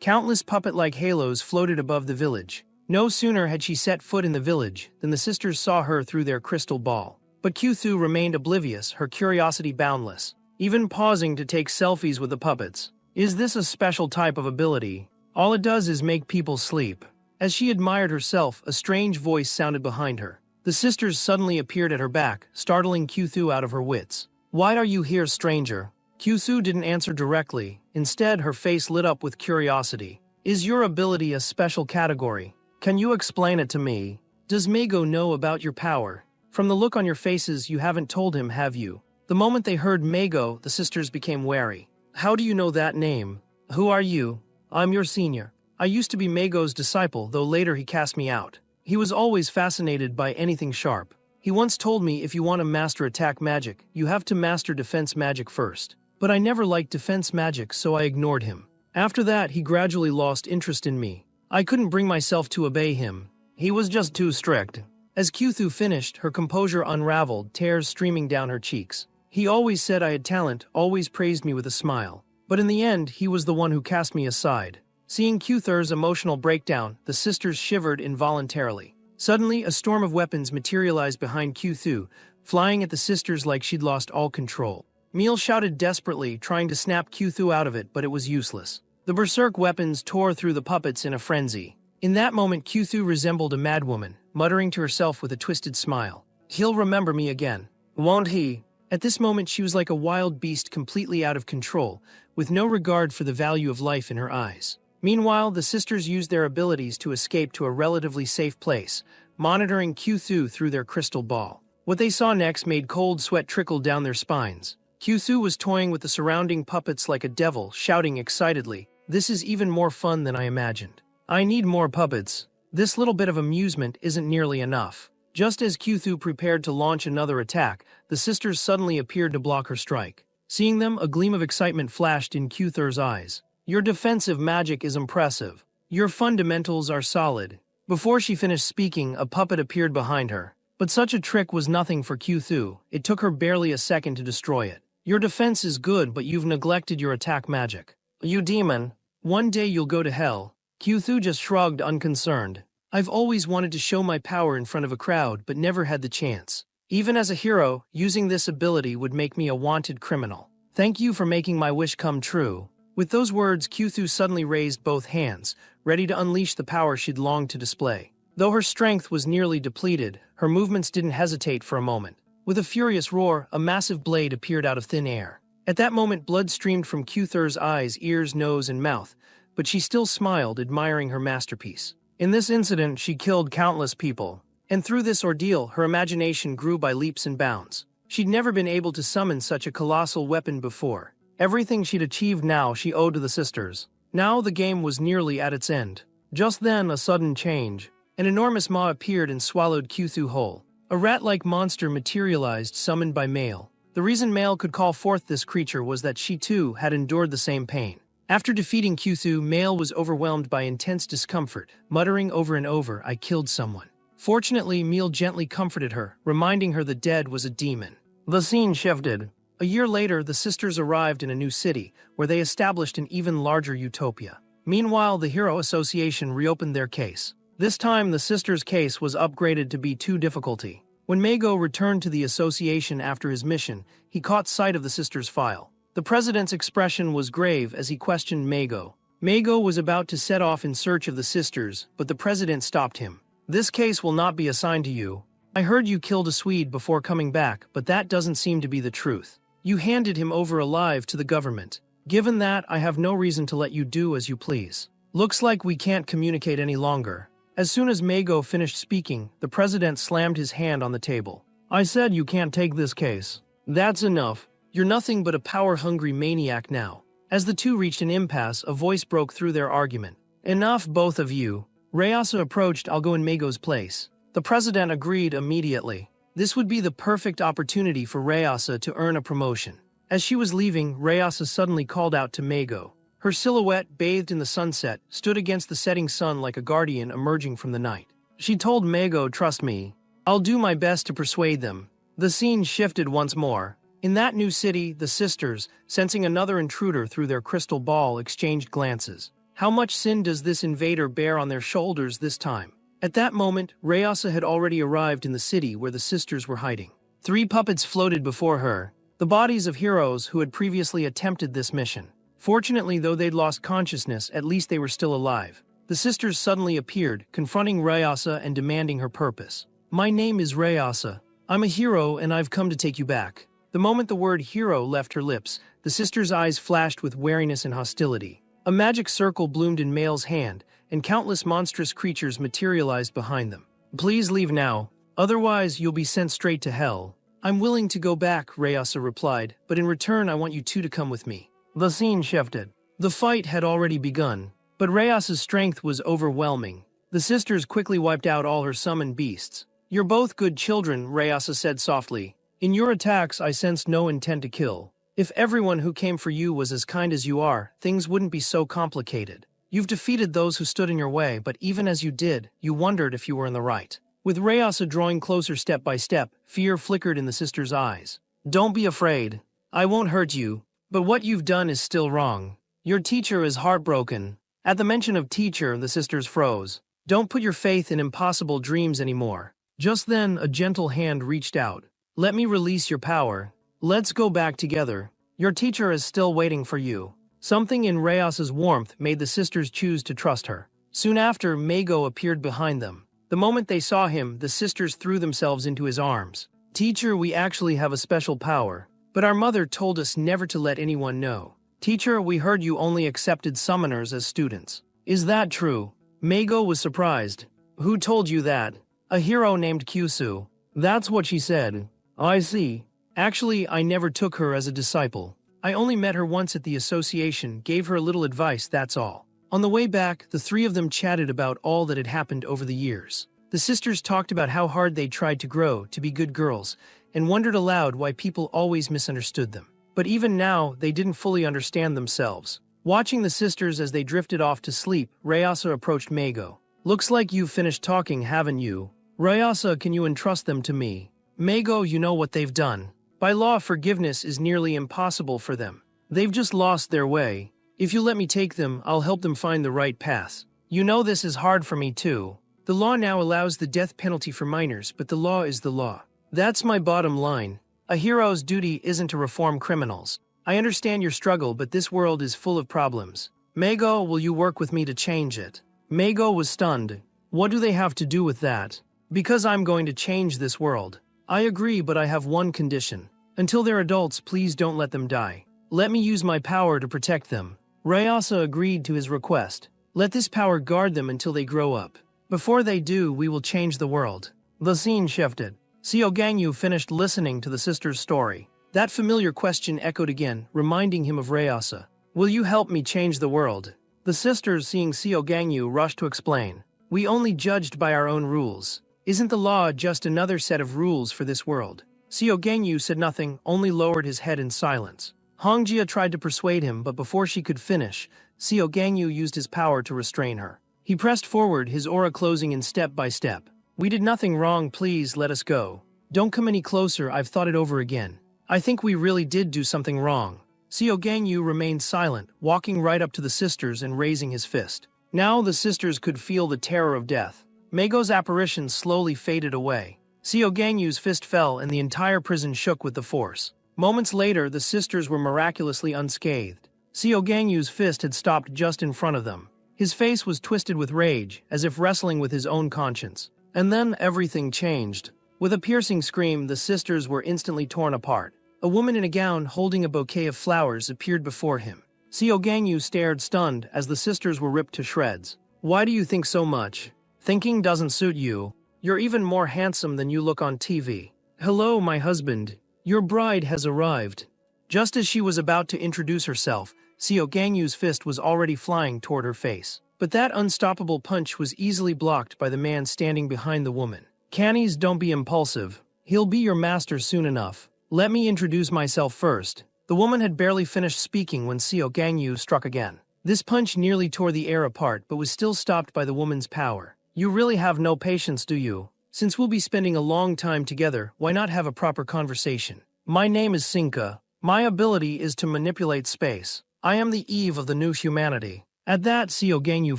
Countless puppet-like halos floated above the village. No sooner had she set foot in the village than the sisters saw her through their crystal ball. But Kyusu remained oblivious, her curiosity boundless, even pausing to take selfies with the puppets. Is this a special type of ability? All it does is make people sleep. As she admired herself, a strange voice sounded behind her. The sisters suddenly appeared at her back, startling Kyusu out of her wits. Why are you here, stranger? Kyusu didn't answer directly. Instead, her face lit up with curiosity. Is your ability a special category? Can you explain it to me? Does Mago know about your power? From the look on your faces, you haven't told him, have you? The moment they heard Mago, the sisters became wary. How do you know that name? Who are you? I'm your senior. I used to be Mago's disciple, though later he cast me out. He was always fascinated by anything sharp. He once told me if you want to master attack magic, you have to master defense magic first. But I never liked defense magic, so I ignored him. After that, he gradually lost interest in me. I couldn't bring myself to obey him. He was just too strict. As Kyuthu finished, her composure unraveled, tears streaming down her cheeks. He always said I had talent, always praised me with a smile. But in the end, he was the one who cast me aside. Seeing Kyuthur's emotional breakdown, the sisters shivered involuntarily. Suddenly, a storm of weapons materialized behind Kyuthu, flying at the sisters like she'd lost all control. Meal shouted desperately, trying to snap Kyuthu out of it, but it was useless. The berserk weapons tore through the puppets in a frenzy. In that moment, Kyuthu resembled a madwoman, muttering to herself with a twisted smile. He'll remember me again, won't he? At this moment, she was like a wild beast completely out of control, with no regard for the value of life in her eyes. Meanwhile, the sisters used their abilities to escape to a relatively safe place, monitoring Kyuthu through their crystal ball. What they saw next made cold sweat trickle down their spines. Kyuthu was toying with the surrounding puppets like a devil, shouting excitedly, "This is even more fun than I imagined. I need more puppets. This little bit of amusement isn't nearly enough." Just as Kyuthu prepared to launch another attack, the sisters suddenly appeared to block her strike. Seeing them, a gleam of excitement flashed in Kyuthur's eyes. Your defensive magic is impressive. Your fundamentals are solid. Before she finished speaking, a puppet appeared behind her. But such a trick was nothing for Kyuthu. It took her barely a second to destroy it. Your defense is good, but you've neglected your attack magic. You demon. One day you'll go to hell. Kyuthu just shrugged, unconcerned. I've always wanted to show my power in front of a crowd, but never had the chance. Even as a hero, using this ability would make me a wanted criminal. Thank you for making my wish come true." With those words, Kyuthu suddenly raised both hands, ready to unleash the power she'd longed to display. Though her strength was nearly depleted, her movements didn't hesitate for a moment. With a furious roar, a massive blade appeared out of thin air. At that moment, blood streamed from Kyuthu's eyes, ears, nose, and mouth, but she still smiled, admiring her masterpiece. In this incident, she killed countless people, and through this ordeal, her imagination grew by leaps and bounds. She'd never been able to summon such a colossal weapon before. Everything she'd achieved now she owed to the sisters. Now the game was nearly at its end. Just then, a sudden change. An enormous maw appeared and swallowed Kyuthu whole. A rat-like monster materialized, summoned by Mail. The reason Mail could call forth this creature was that she too had endured the same pain. After defeating Kyuthu, Mail was overwhelmed by intense discomfort, muttering over and over, "I killed someone." Fortunately, Mail gently comforted her, reminding her the dead was a demon. The scene shifted. A year later, the sisters arrived in a new city, where they established an even larger utopia. Meanwhile, the Hero Association reopened their case. This time, the sisters' case was upgraded to B2 difficulty. When Meigo returned to the association after his mission, he caught sight of the sisters' file. The president's expression was grave as he questioned Meigo. Meigo was about to set off in search of the sisters, but the president stopped him. "This case will not be assigned to you. I heard you killed a Swede before coming back, but that doesn't seem to be the truth. You handed him over alive to the government. Given that, I have no reason to let you do as you please. Looks like we can't communicate any longer." As soon as Meigo finished speaking, the president slammed his hand on the table. "I said you can't take this case. That's enough. You're nothing but a power-hungry maniac now." As the two reached an impasse, a voice broke through their argument. "Enough, both of you." Rayasa approached. "I'll go in Meigo's place." The president agreed immediately. This would be the perfect opportunity for Rayasa to earn a promotion. As she was leaving, Rayasa suddenly called out to Meigo. Her silhouette, bathed in the sunset, stood against the setting sun like a guardian emerging from the night. She told Meigo, "Trust me. I'll do my best to persuade them." The scene shifted once more. In that new city, the sisters, sensing another intruder through their crystal ball, exchanged glances. How much sin does this invader bear on their shoulders this time? At that moment, Rayasa had already arrived in the city where the sisters were hiding. 3 puppets floated before her, the bodies of heroes who had previously attempted this mission. Fortunately, though they'd lost consciousness, at least they were still alive. The sisters suddenly appeared, confronting Rayasa and demanding her purpose. "My name is Rayasa. I'm a hero and I've come to take you back." The moment the word hero left her lips, the sisters' eyes flashed with wariness and hostility. A magic circle bloomed in Mail's hand, and countless monstrous creatures materialized behind them. "Please leave now, otherwise you'll be sent straight to hell." "I'm willing to go back," Rayasa replied, "but in return I want you two to come with me." The scene shifted. The fight had already begun, but Rayasa's strength was overwhelming. The sisters quickly wiped out all her summoned beasts. "You're both good children," Rayasa said softly. "In your attacks I sensed no intent to kill. If everyone who came for you was as kind as you are, things wouldn't be so complicated. You've defeated those who stood in your way, but even as you did, you wondered if you were in the right." With Rayasa drawing closer step by step, fear flickered in the sisters' eyes. "Don't be afraid. I won't hurt you. But what you've done is still wrong. Your teacher is heartbroken." At the mention of teacher, the sisters froze. "Don't put your faith in impossible dreams anymore." Just then, a gentle hand reached out. "Let me release your power. Let's go back together. Your teacher is still waiting for you." Something in Rayasa's warmth made the sisters choose to trust her. Soon after, Meigo appeared behind them. The moment they saw him, the sisters threw themselves into his arms. "Teacher, we actually have a special power. But our mother told us never to let anyone know. Teacher, we heard you only accepted summoners as students. Is that true?" Meigo was surprised. "Who told you that?" "A hero named Kyusu. That's what she said." "I see. Actually, I never took her as a disciple. I only met her once at the association, gave her a little advice, that's all." On the way back, the 3 of them chatted about all that had happened over the years. The sisters talked about how hard they tried to grow, to be good girls, and wondered aloud why people always misunderstood them. But even now, they didn't fully understand themselves. Watching the sisters as they drifted off to sleep, Rayasa approached Meigo. "Looks like you've finished talking, haven't you? Rayasa, can you entrust them to me?" "Meigo, you know what they've done. By law, forgiveness is nearly impossible for them. They've just lost their way. If you let me take them, I'll help them find the right path. You know this is hard for me too." The law now allows the death penalty for minors, but the law is the law. That's my bottom line. A hero's duty isn't to reform criminals. I understand your struggle, but this world is full of problems. Mago, will you work with me to change it? Mago was stunned. What do they have to do with that? Because I'm going to change this world. I agree, but I have one condition. Until they're adults, please don't let them die. Let me use my power to protect them. Ryasa agreed to his request. Let this power guard them until they grow up. Before they do, we will change the world. The scene shifted. Seo Gangyu finished listening to the sister's story. That familiar question echoed again, reminding him of Ryasa. Will you help me change the world? The sisters, seeing Seo Gangyu, rushed to explain. We only judged by our own rules. Isn't the law just another set of rules for this world? Seo Gangyu said nothing, only lowered his head in silence. Hongjia tried to persuade him, but before she could finish, Seo Gangyu used his power to restrain her. He pressed forward, his aura closing in step by step. We did nothing wrong, please let us go. Don't come any closer, I've thought it over again. I think we really did do something wrong. Seo Gangyu remained silent, walking right up to the sisters and raising his fist. Now the sisters could feel the terror of death. Mago's apparition slowly faded away. Seo Gangyu's fist fell and the entire prison shook with the force. Moments later, the sisters were miraculously unscathed. Seo Gangyu's fist had stopped just in front of them. His face was twisted with rage, as if wrestling with his own conscience. And then everything changed. With a piercing scream, the sisters were instantly torn apart. A woman in a gown holding a bouquet of flowers appeared before him. Seo Gangyu stared stunned as the sisters were ripped to shreds. Why do you think so much? Thinking doesn't suit you. You're even more handsome than you look on TV. Hello, my husband. Your bride has arrived. Just as she was about to introduce herself, Seo Gangyu's fist was already flying toward her face. But that unstoppable punch was easily blocked by the man standing behind the woman. Cannies, don't be impulsive. He'll be your master soon enough. Let me introduce myself first. The woman had barely finished speaking when Seo Gangyu struck again. This punch nearly tore the air apart but was still stopped by the woman's power. You really have no patience, do you? Since we'll be spending a long time together, why not have a proper conversation? My name is Sinka. My ability is to manipulate space. I am the Eve of the new humanity. At that, Seo Gangyu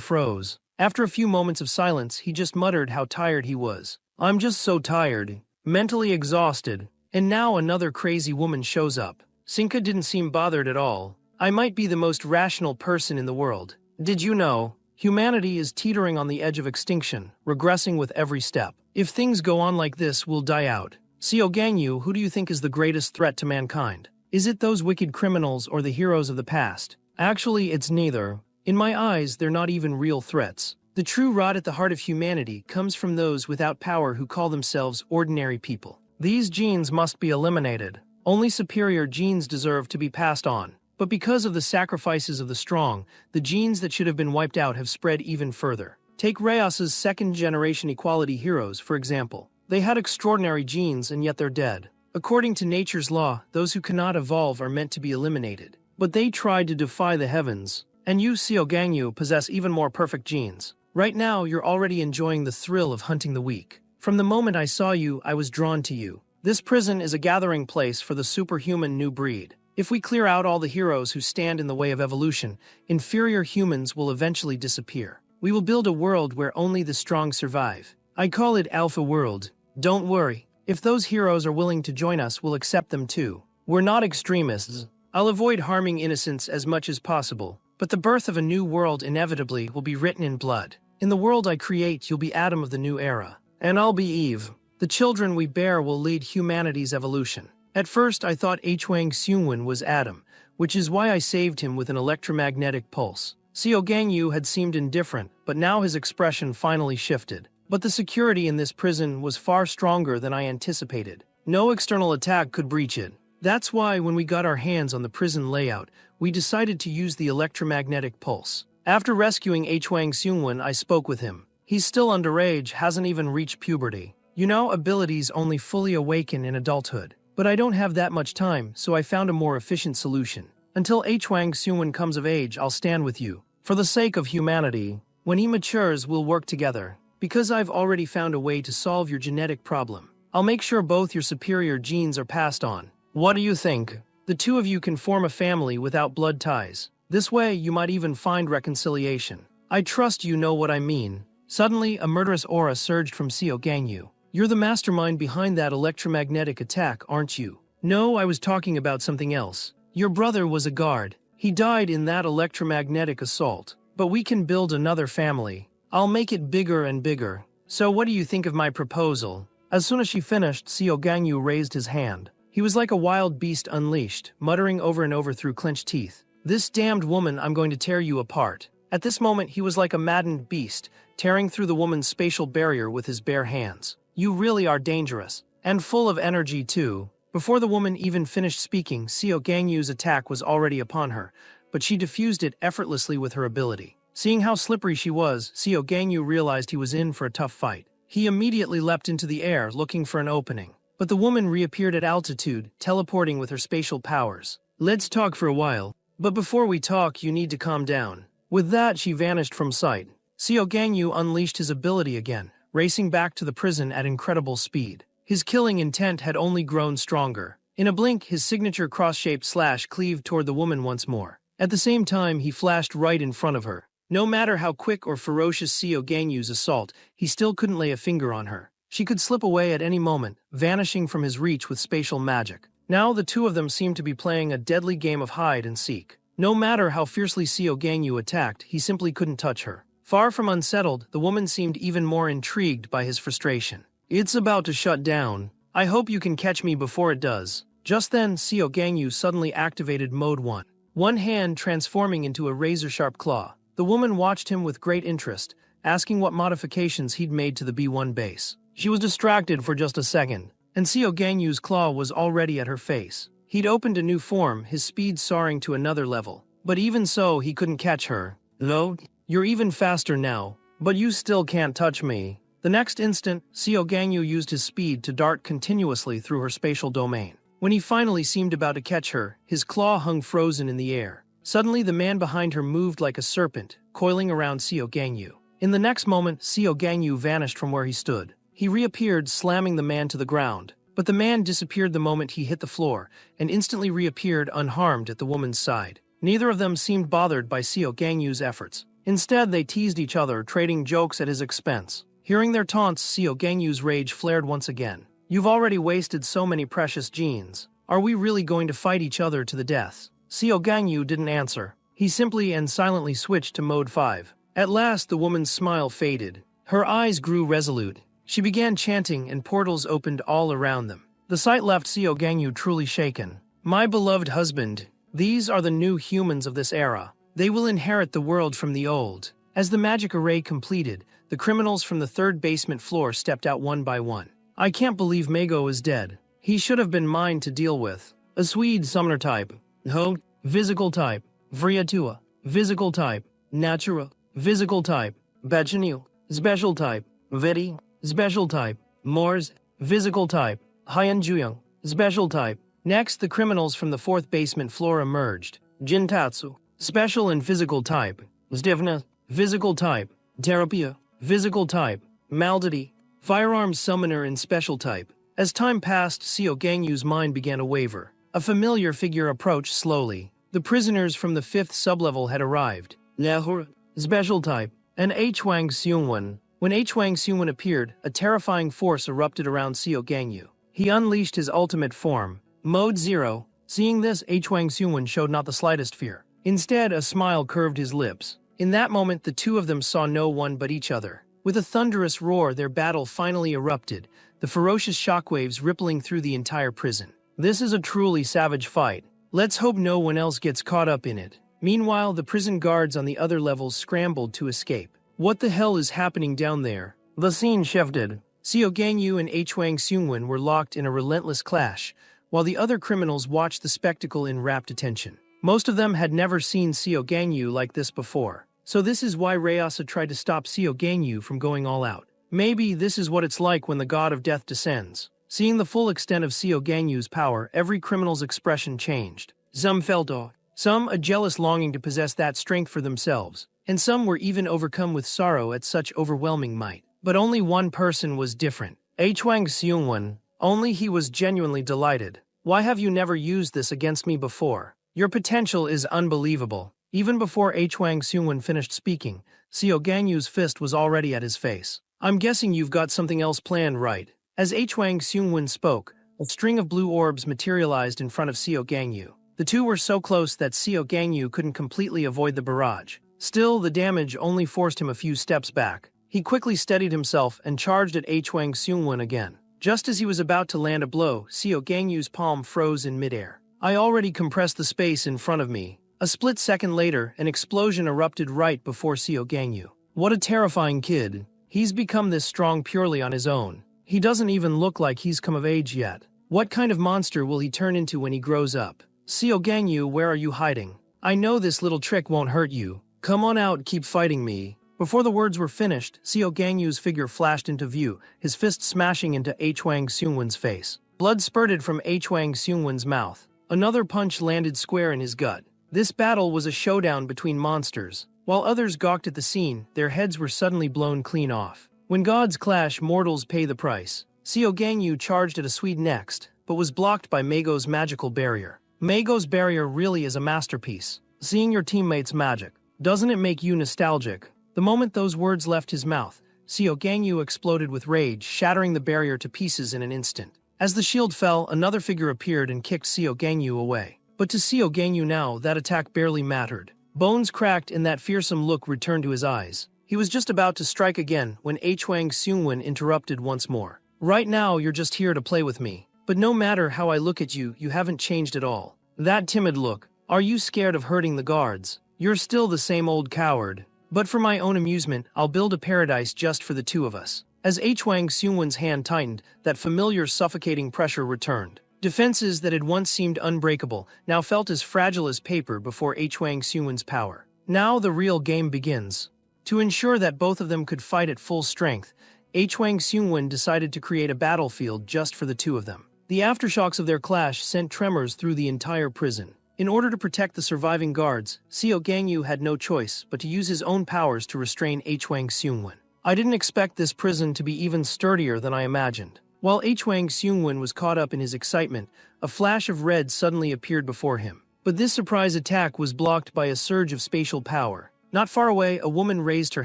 froze. After a few moments of silence, he just muttered how tired he was. I'm just so tired. Mentally exhausted. And now another crazy woman shows up. Sinka didn't seem bothered at all. I might be the most rational person in the world. Did you know? Humanity is teetering on the edge of extinction, regressing with every step. If things go on like this, we'll die out. Seo Gangyu, who do you think is the greatest threat to mankind? Is it those wicked criminals or the heroes of the past? Actually, it's neither. In my eyes, they're not even real threats. The true rot at the heart of humanity comes from those without power who call themselves ordinary people. These genes must be eliminated. Only superior genes deserve to be passed on. But because of the sacrifices of the strong, the genes that should have been wiped out have spread even further. Take Ryasa's second-generation equality heroes, for example. They had extraordinary genes and yet they're dead. According to nature's law, those who cannot evolve are meant to be eliminated. But they tried to defy the heavens. And you, Seo Gangyu, possess even more perfect genes. Right now, you're already enjoying the thrill of hunting the weak. From the moment I saw you, I was drawn to you. This prison is a gathering place for the superhuman new breed. If we clear out all the heroes who stand in the way of evolution, inferior humans will eventually disappear. We will build a world where only the strong survive. I call it Alpha World. Don't worry. If those heroes are willing to join us, we'll accept them too. We're not extremists. I'll avoid harming innocents as much as possible. But the birth of a new world inevitably will be written in blood. In the world I create, you'll be Adam of the new era. And I'll be Eve. The children we bear will lead humanity's evolution. At first, I thought Hwang Seungwon was Adam, which is why I saved him with an electromagnetic pulse. Seo Gangyu had seemed indifferent, but now his expression finally shifted. But the security in this prison was far stronger than I anticipated. No external attack could breach it. That's why, when we got our hands on the prison layout, we decided to use the electromagnetic pulse. After rescuing Hwang Seungwon, I spoke with him. He's still underage, hasn't even reached puberty. You know, abilities only fully awaken in adulthood. But I don't have that much time, so I found a more efficient solution. Until Hwang Seungwon comes of age, I'll stand with you. For the sake of humanity, when he matures, we'll work together. Because I've already found a way to solve your genetic problem. I'll make sure both your superior genes are passed on. What do you think? The two of you can form a family without blood ties. This way, you might even find reconciliation. I trust you know what I mean. Suddenly, a murderous aura surged from Xiao Gangyu. You're the mastermind behind that electromagnetic attack, aren't you? No, I was talking about something else. Your brother was a guard. He died in that electromagnetic assault. But we can build another family. I'll make it bigger and bigger. So what do you think of my proposal? As soon as she finished, Xiao Gangyu raised his hand. He was like a wild beast unleashed, muttering over and over through clenched teeth. This damned woman, I'm going to tear you apart. At this moment, he was like a maddened beast, tearing through the woman's spatial barrier with his bare hands. You really are dangerous. And full of energy, too. Before the woman even finished speaking, Xiao Gangyu's attack was already upon her, but she diffused it effortlessly with her ability. Seeing how slippery she was, Xiao Gangyu realized he was in for a tough fight. He immediately leapt into the air, looking for an opening. But the woman reappeared at altitude, teleporting with her spatial powers. Let's talk for a while. But before we talk, you need to calm down. With that, she vanished from sight. Xiao Gangyu unleashed his ability again, racing back to the prison at incredible speed. His killing intent had only grown stronger. In a blink, his signature cross-shaped slash cleaved toward the woman once more. At the same time, he flashed right in front of her. No matter how quick or ferocious Xiao Gangyu's assault, he still couldn't lay a finger on her. She could slip away at any moment, vanishing from his reach with spatial magic. Now the two of them seemed to be playing a deadly game of hide and seek. No matter how fiercely Xiao Gangyu attacked, he simply couldn't touch her. Far from unsettled, the woman seemed even more intrigued by his frustration. It's about to shut down. I hope you can catch me before it does. Just then, Xiao Gangyu suddenly activated Mode 1. One hand transforming into a razor-sharp claw. The woman watched him with great interest, asking what modifications he'd made to the B1 base. She was distracted for just a second, and Xiao Gangyu's claw was already at her face. He'd opened a new form, his speed soaring to another level. But even so, he couldn't catch her. No, you're even faster now, but you still can't touch me. The next instant, Xiao Gangyu used his speed to dart continuously through her spatial domain. When he finally seemed about to catch her, his claw hung frozen in the air. Suddenly, the man behind her moved like a serpent, coiling around Xiao Gangyu. In the next moment, Xiao Gangyu vanished from where he stood. He reappeared, slamming the man to the ground. But the man disappeared the moment he hit the floor, and instantly reappeared unharmed at the woman's side. Neither of them seemed bothered by Xiao Gangyu's efforts. Instead, they teased each other, trading jokes at his expense. Hearing their taunts, Xiao Gangyu's rage flared once again. You've already wasted so many precious genes. Are we really going to fight each other to the death? Xiao Gangyu didn't answer. He simply and silently switched to Mode 5. At last, the woman's smile faded. Her eyes grew resolute. She began chanting, and portals opened all around them. The sight left Xiao Gangyu truly shaken. My beloved husband, these are the new humans of this era. They will inherit the world from the old. As the magic array completed, the criminals from the third basement floor stepped out one by one. I can't believe Mago is dead. He should have been mine to deal with. A Swede summoner type. Ho, physical type. Vriatua, physical type. Natura, physical type. Bachanil, special type. Vedi, special type. Mors, physical type. Hyanjuyang, special type. Next, the criminals from the fourth basement floor emerged. Jintatsu, special and physical type. Zdivna, physical type. Terapia, physical type. Maldity, firearms summoner and special type. As time passed, Xiao Gangyu's mind began to waver. A familiar figure approached slowly. The prisoners from the fifth sublevel had arrived. Lahore, special type. And Hwang Seungwon. When Hwang Seungwon appeared, a terrifying force erupted around Xiao Gangyu. He unleashed his ultimate form, Mode 0. Seeing this, Hwang Seungwon showed not the slightest fear. Instead, a smile curved his lips. In that moment, the two of them saw no one but each other. With a thunderous roar, their battle finally erupted, the ferocious shockwaves rippling through the entire prison. This is a truly savage fight. Let's hope no one else gets caught up in it. Meanwhile, the prison guards on the other levels scrambled to escape. What the hell is happening down there? The scene shifted. Xiao Gangyu and Hwang Seungwon were locked in a relentless clash, while the other criminals watched the spectacle in rapt attention. Most of them had never seen Xiao Gangyu like this before. So this is why Rayasa tried to stop Xiao Gangyu from going all out. Maybe this is what it's like when the god of death descends. Seeing the full extent of Xiao Gangyu's power, every criminal's expression changed. Some felt awe, some a jealous longing to possess that strength for themselves, and some were even overcome with sorrow at such overwhelming might. But only one person was different. Hwang Seungwon. Only he was genuinely delighted. Why have you never used this against me before? Your potential is unbelievable. Even before Hwang Seungwon finished speaking, Seo Gangyu's fist was already at his face. I'm guessing you've got something else planned, right? As Hwang Seungwon spoke, a string of blue orbs materialized in front of Seo Gangyu. The two were so close that Seo Gangyu couldn't completely avoid the barrage. Still, the damage only forced him a few steps back. He quickly steadied himself and charged at Hwang Seungwon again. Just as he was about to land a blow, Seo Gangyu's palm froze in midair. I already compressed the space in front of me. A split second later, an explosion erupted right before Seo Gangyu. What a terrifying kid. He's become this strong purely on his own. He doesn't even look like he's come of age yet. What kind of monster will he turn into when he grows up? Seo Gangyu, where are you hiding? I know this little trick won't hurt you. Come on out, keep fighting me. Before the words were finished, Seo Gangyu's figure flashed into view, his fist smashing into Hwang Seungwon's face. Blood spurted from Hwang Seungwon's mouth. Another punch landed square in his gut. This battle was a showdown between monsters. While others gawked at the scene, their heads were suddenly blown clean off. When gods clash, mortals pay the price. Seo Gangyu charged at a Swede next, but was blocked by Mago's magical barrier. Mago's barrier really is a masterpiece. Seeing your teammates' magic, doesn't it make you nostalgic? The moment those words left his mouth, Seo Gangyu exploded with rage, shattering the barrier to pieces in an instant. As the shield fell, another figure appeared and kicked Seo Gangyu away. But to Seo Gangyu now, that attack barely mattered. Bones cracked and that fearsome look returned to his eyes. He was just about to strike again when Hwang Seungwon interrupted once more. Right now, you're just here to play with me. But no matter how I look at you, you haven't changed at all. That timid look. Are you scared of hurting the guards? You're still the same old coward. But for my own amusement, I'll build a paradise just for the two of us. As Hwang Seungwon's hand tightened, that familiar suffocating pressure returned. Defenses that had once seemed unbreakable now felt as fragile as paper before Hwang Seungwon's power. Now the real game begins. To ensure that both of them could fight at full strength, Hwang Seungwon decided to create a battlefield just for the two of them. The aftershocks of their clash sent tremors through the entire prison. In order to protect the surviving guards, Seo Gangyu had no choice but to use his own powers to restrain Hwang Seungwon. I didn't expect this prison to be even sturdier than I imagined. While Hwang Seungwon was caught up in his excitement, a flash of red suddenly appeared before him. But this surprise attack was blocked by a surge of spatial power. Not far away, a woman raised her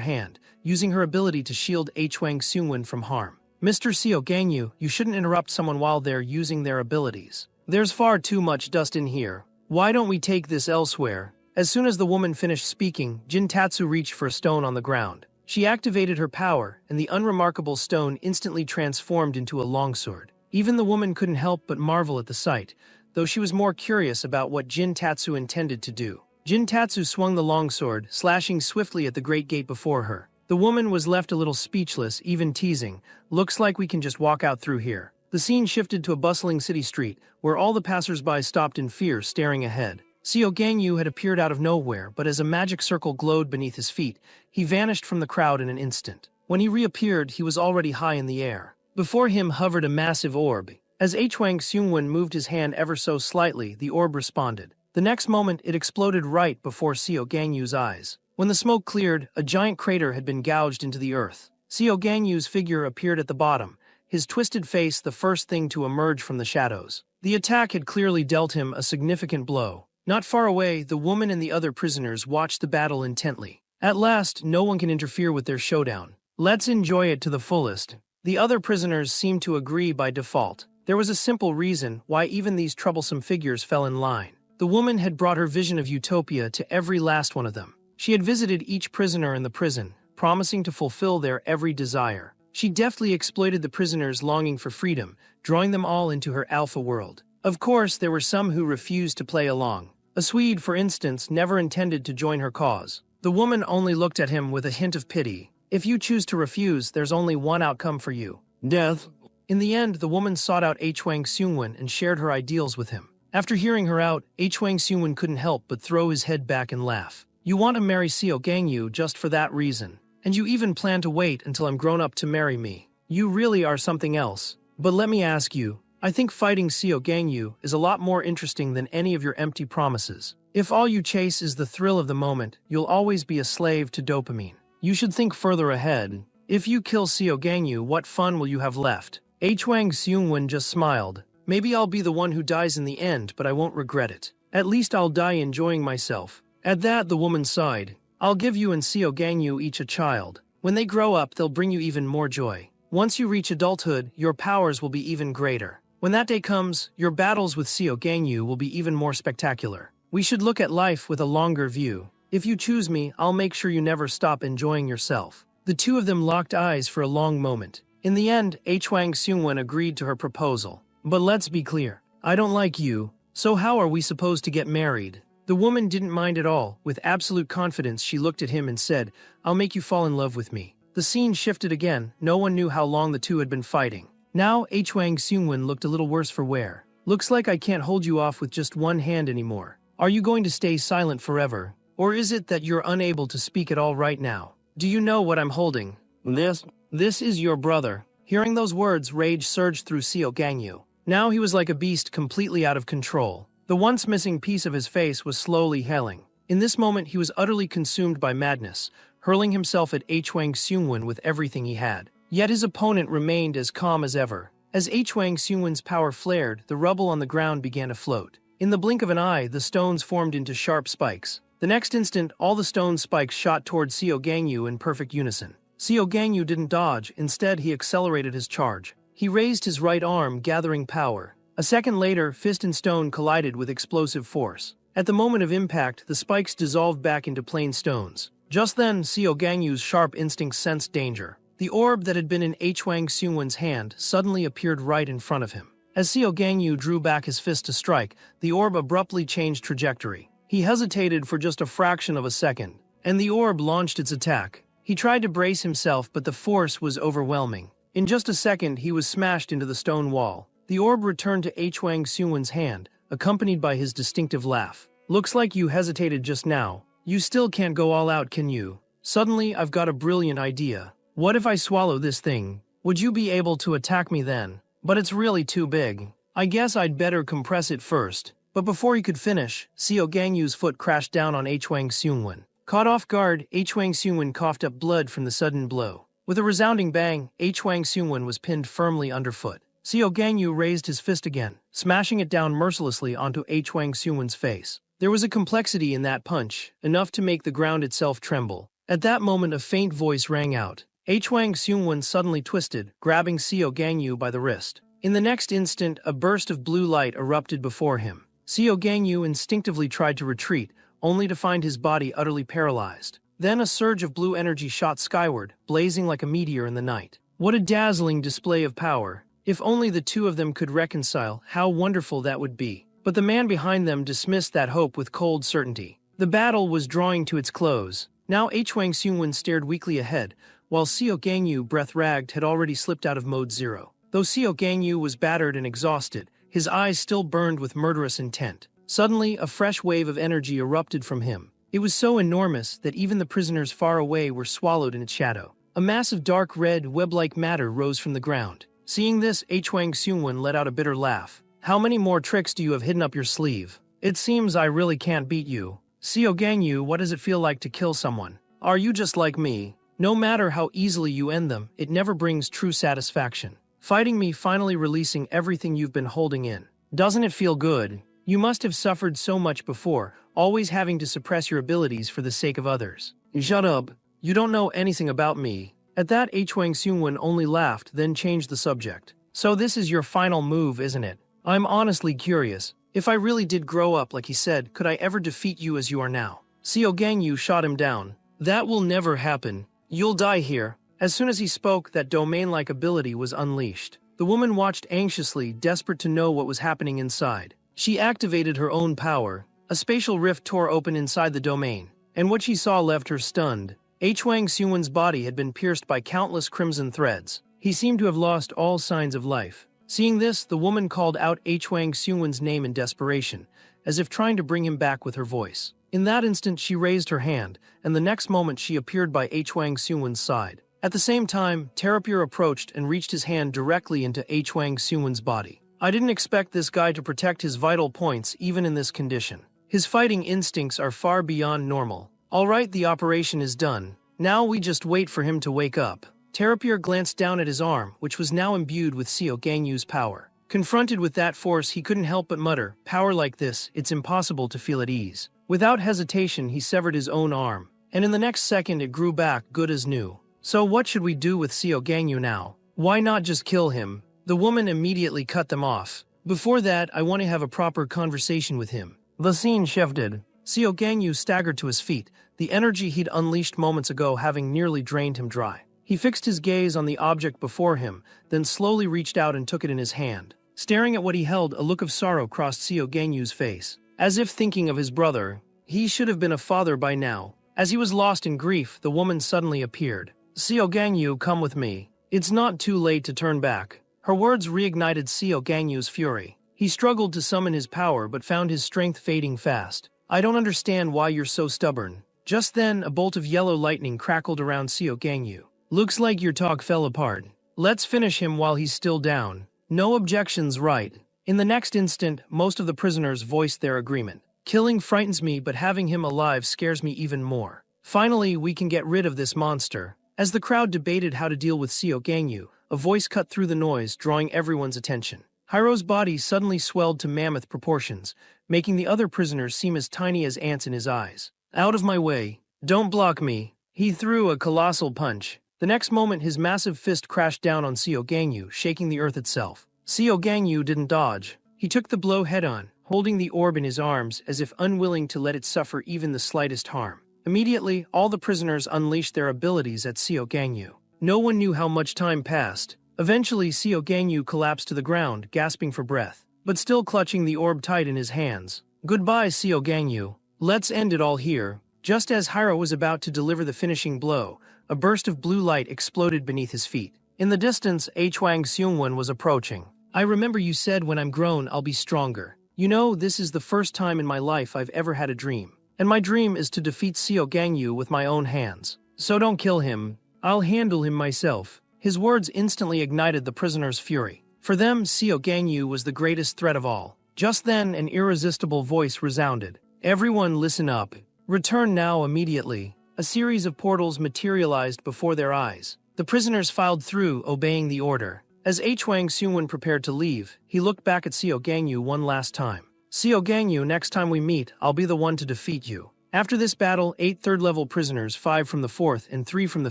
hand, using her ability to shield Hwang Seungwon from harm. Mr. Seo Gangyu, you shouldn't interrupt someone while they're using their abilities. There's far too much dust in here. Why don't we take this elsewhere? As soon as the woman finished speaking, Jin Tatsu reached for a stone on the ground. She activated her power, and the unremarkable stone instantly transformed into a longsword. Even the woman couldn't help but marvel at the sight, though she was more curious about what Jin Tatsu intended to do. Jin Tatsu swung the longsword, slashing swiftly at the great gate before her. The woman was left a little speechless, even teasing, "Looks like we can just walk out through here." The scene shifted to a bustling city street, where all the passers-by stopped in fear, staring ahead. Seo Gangyu had appeared out of nowhere, but as a magic circle glowed beneath his feet, he vanished from the crowd in an instant. When he reappeared, he was already high in the air. Before him hovered a massive orb. As Hwang Seungwon moved his hand ever so slightly, the orb responded. The next moment, it exploded right before Seo Gangyu's eyes. When the smoke cleared, a giant crater had been gouged into the earth. Seo Gangyu's figure appeared at the bottom, his twisted face the first thing to emerge from the shadows. The attack had clearly dealt him a significant blow. Not far away, the woman and the other prisoners watched the battle intently. At last, no one can interfere with their showdown. Let's enjoy it to the fullest. The other prisoners seemed to agree by default. There was a simple reason why even these troublesome figures fell in line. The woman had brought her vision of utopia to every last one of them. She had visited each prisoner in the prison, promising to fulfill their every desire. She deftly exploited the prisoners' longing for freedom, drawing them all into her alpha world. Of course, there were some who refused to play along. A Swede, for instance, never intended to join her cause. The woman only looked at him with a hint of pity. If you choose to refuse, there's only one outcome for you: death. In the end, the woman sought out Hwang Seungwon and shared her ideals with him. After hearing her out, Hwang Seungwon couldn't help but throw his head back and laugh. You want to marry Seo Gangyu just for that reason. And you even plan to wait until I'm grown up to marry me. You really are something else. But let me ask you, I think fighting Seo Gangyu is a lot more interesting than any of your empty promises. If all you chase is the thrill of the moment, you'll always be a slave to dopamine. You should think further ahead. If you kill Seo Gangyu, what fun will you have left? Hwang Seungwon just smiled. Maybe I'll be the one who dies in the end, but I won't regret it. At least I'll die enjoying myself. At that, the woman sighed. I'll give you and Seo Gangyu each a child. When they grow up, they'll bring you even more joy. Once you reach adulthood, your powers will be even greater. When that day comes, your battles with Seo Gangyu will be even more spectacular. We should look at life with a longer view. If you choose me, I'll make sure you never stop enjoying yourself. The two of them locked eyes for a long moment. In the end, Hwang Seungwon agreed to her proposal. But let's be clear. I don't like you, so how are we supposed to get married? The woman didn't mind at all. With absolute confidence, she looked at him and said, I'll make you fall in love with me. The scene shifted again. No one knew how long the two had been fighting. Now, Hwang Seungwon looked a little worse for wear. Looks like I can't hold you off with just one hand anymore. Are you going to stay silent forever? Or is it that you're unable to speak at all right now? Do you know what I'm holding? This is your brother. Hearing those words, rage surged through Seo Gangyu. Now he was like a beast completely out of control. The once missing piece of his face was slowly healing. In this moment, he was utterly consumed by madness, hurling himself at Hwang Seungwon with everything he had. Yet his opponent remained as calm as ever. As Hwang Seungwon's power flared, the rubble on the ground began to float. In the blink of an eye, the stones formed into sharp spikes. The next instant, all the stone spikes shot toward Seo Gangyu in perfect unison. Seo Gangyu didn't dodge, instead he accelerated his charge. He raised his right arm, gathering power. A second later, fist and stone collided with explosive force. At the moment of impact, the spikes dissolved back into plain stones. Just then, Seo Gangyu's sharp instincts sensed danger. The orb that had been in Hwang Seungwon's hand suddenly appeared right in front of him. As Seo Gangyu drew back his fist to strike, the orb abruptly changed trajectory. He hesitated for just a fraction of a second, and the orb launched its attack. He tried to brace himself, but the force was overwhelming. In just a second, he was smashed into the stone wall. The orb returned to Hwang Seungwon's hand, accompanied by his distinctive laugh. Looks like you hesitated just now. You still can't go all out, can you? Suddenly, I've got a brilliant idea. What if I swallow this thing? Would you be able to attack me then? But it's really too big. I guess I'd better compress it first. But before he could finish, Seo Gangyu's foot crashed down on Hwang Seungwon. Caught off guard, Hwang Seungwon coughed up blood from the sudden blow. With a resounding bang, Hwang Seungwon was pinned firmly underfoot. Seo Gangyu raised his fist again, smashing it down mercilessly onto Hwang Seungwon's face. There was a complexity in that punch, enough to make the ground itself tremble. At that moment, a faint voice rang out. Hwang Seungwon suddenly twisted, grabbing Seo Gangyu by the wrist. In the next instant, a burst of blue light erupted before him. Seo Gangyu instinctively tried to retreat, only to find his body utterly paralyzed. Then a surge of blue energy shot skyward, blazing like a meteor in the night. What a dazzling display of power! If only the two of them could reconcile, how wonderful that would be. But the man behind them dismissed that hope with cold certainty. The battle was drawing to its close. Now Hwang Seungwon stared weakly ahead, while Seo Gangyu, breath-ragged, had already slipped out of Mode 0. Though Seo Gangyu was battered and exhausted, his eyes still burned with murderous intent. Suddenly, a fresh wave of energy erupted from him. It was so enormous that even the prisoners far away were swallowed in its shadow. A mass of dark red, web-like matter rose from the ground. Seeing this, Hwang Seungwon let out a bitter laugh. How many more tricks do you have hidden up your sleeve? It seems I really can't beat you. Seo Gangyu, what does it feel like to kill someone? Are you just like me? No matter how easily you end them, it never brings true satisfaction. Fighting me, finally releasing everything you've been holding in. Doesn't it feel good? You must have suffered so much before, always having to suppress your abilities for the sake of others. Shut up. You don't know anything about me. At that, Hwang Seungwon only laughed, then changed the subject. So this is your final move, isn't it? I'm honestly curious. If I really did grow up like he said, could I ever defeat you as you are now? Seo Gangyu shot him down. That will never happen. You'll die here. As soon as he spoke, that domain-like ability was unleashed. The woman watched anxiously, desperate to know what was happening inside. She activated her own power. A spatial rift tore open inside the domain, and what she saw left her stunned. Hwang Seungwon's body had been pierced by countless crimson threads. He seemed to have lost all signs of life. Seeing this, the woman called out Hwang Seungwon's name in desperation, as if trying to bring him back with her voice. In that instant, she raised her hand, and the next moment she appeared by Hwang Seungwon's side. At the same time, Terapure approached and reached his hand directly into Hwang Seungwon's body. I didn't expect this guy to protect his vital points even in this condition. His fighting instincts are far beyond normal. All right, the operation is done. Now we just wait for him to wake up. Terapure glanced down at his arm, which was now imbued with Seo Gangyu's power. Confronted with that force, he couldn't help but mutter, power like this, it's impossible to feel at ease. Without hesitation, he severed his own arm, and in the next second it grew back good as new. So what should we do with Xiao Gangyu now? Why not just kill him? The woman immediately cut them off. Before that, I want to have a proper conversation with him. The scene shifted. Xiao Gangyu staggered to his feet, the energy he'd unleashed moments ago having nearly drained him dry. He fixed his gaze on the object before him, then slowly reached out and took it in his hand. Staring at what he held, a look of sorrow crossed Xiao Gangyu's face. As if thinking of his brother, he should have been a father by now. As he was lost in grief, the woman suddenly appeared. Xiao Gangyu, come with me. It's not too late to turn back. Her words reignited Xiao Gangyu's fury. He struggled to summon his power but found his strength fading fast. I don't understand why you're so stubborn. Just then, a bolt of yellow lightning crackled around Xiao Gangyu. Looks like your talk fell apart. Let's finish him while he's still down. No objections, right? In the next instant, most of the prisoners voiced their agreement. Killing frightens me, but having him alive scares me even more. Finally, we can get rid of this monster. As the crowd debated how to deal with Xiao Gangyu, a voice cut through the noise, drawing everyone's attention. Hiro's body suddenly swelled to mammoth proportions, making the other prisoners seem as tiny as ants in his eyes. Out of my way. Don't block me. He threw a colossal punch. The next moment, his massive fist crashed down on Xiao Gangyu, shaking the earth itself. Xiao Gangyu didn't dodge. He took the blow head-on, holding the orb in his arms as if unwilling to let it suffer even the slightest harm. Immediately, all the prisoners unleashed their abilities at Xiao Gangyu. No one knew how much time passed. Eventually, Xiao Gangyu collapsed to the ground, gasping for breath, but still clutching the orb tight in his hands. Goodbye, Xiao Gangyu. Let's end it all here. Just as Hiro was about to deliver the finishing blow, a burst of blue light exploded beneath his feet. In the distance, Huang Xiongwen was approaching. I remember you said when I'm grown I'll be stronger. You know, this is the first time in my life I've ever had a dream. And my dream is to defeat Xiao Gangyu with my own hands. So don't kill him. I'll handle him myself. His words instantly ignited the prisoners' fury. For them, Xiao Gangyu was the greatest threat of all. Just then, an irresistible voice resounded. Everyone listen up. Return now immediately. A series of portals materialized before their eyes. The prisoners filed through, obeying the order. As Huang Xiongwen prepared to leave, he looked back at Xiao Gangyu one last time. Xiao Gangyu, next time we meet, I'll be the one to defeat you. After this battle, 8 third-level prisoners, 5 from the 4th and 3 from the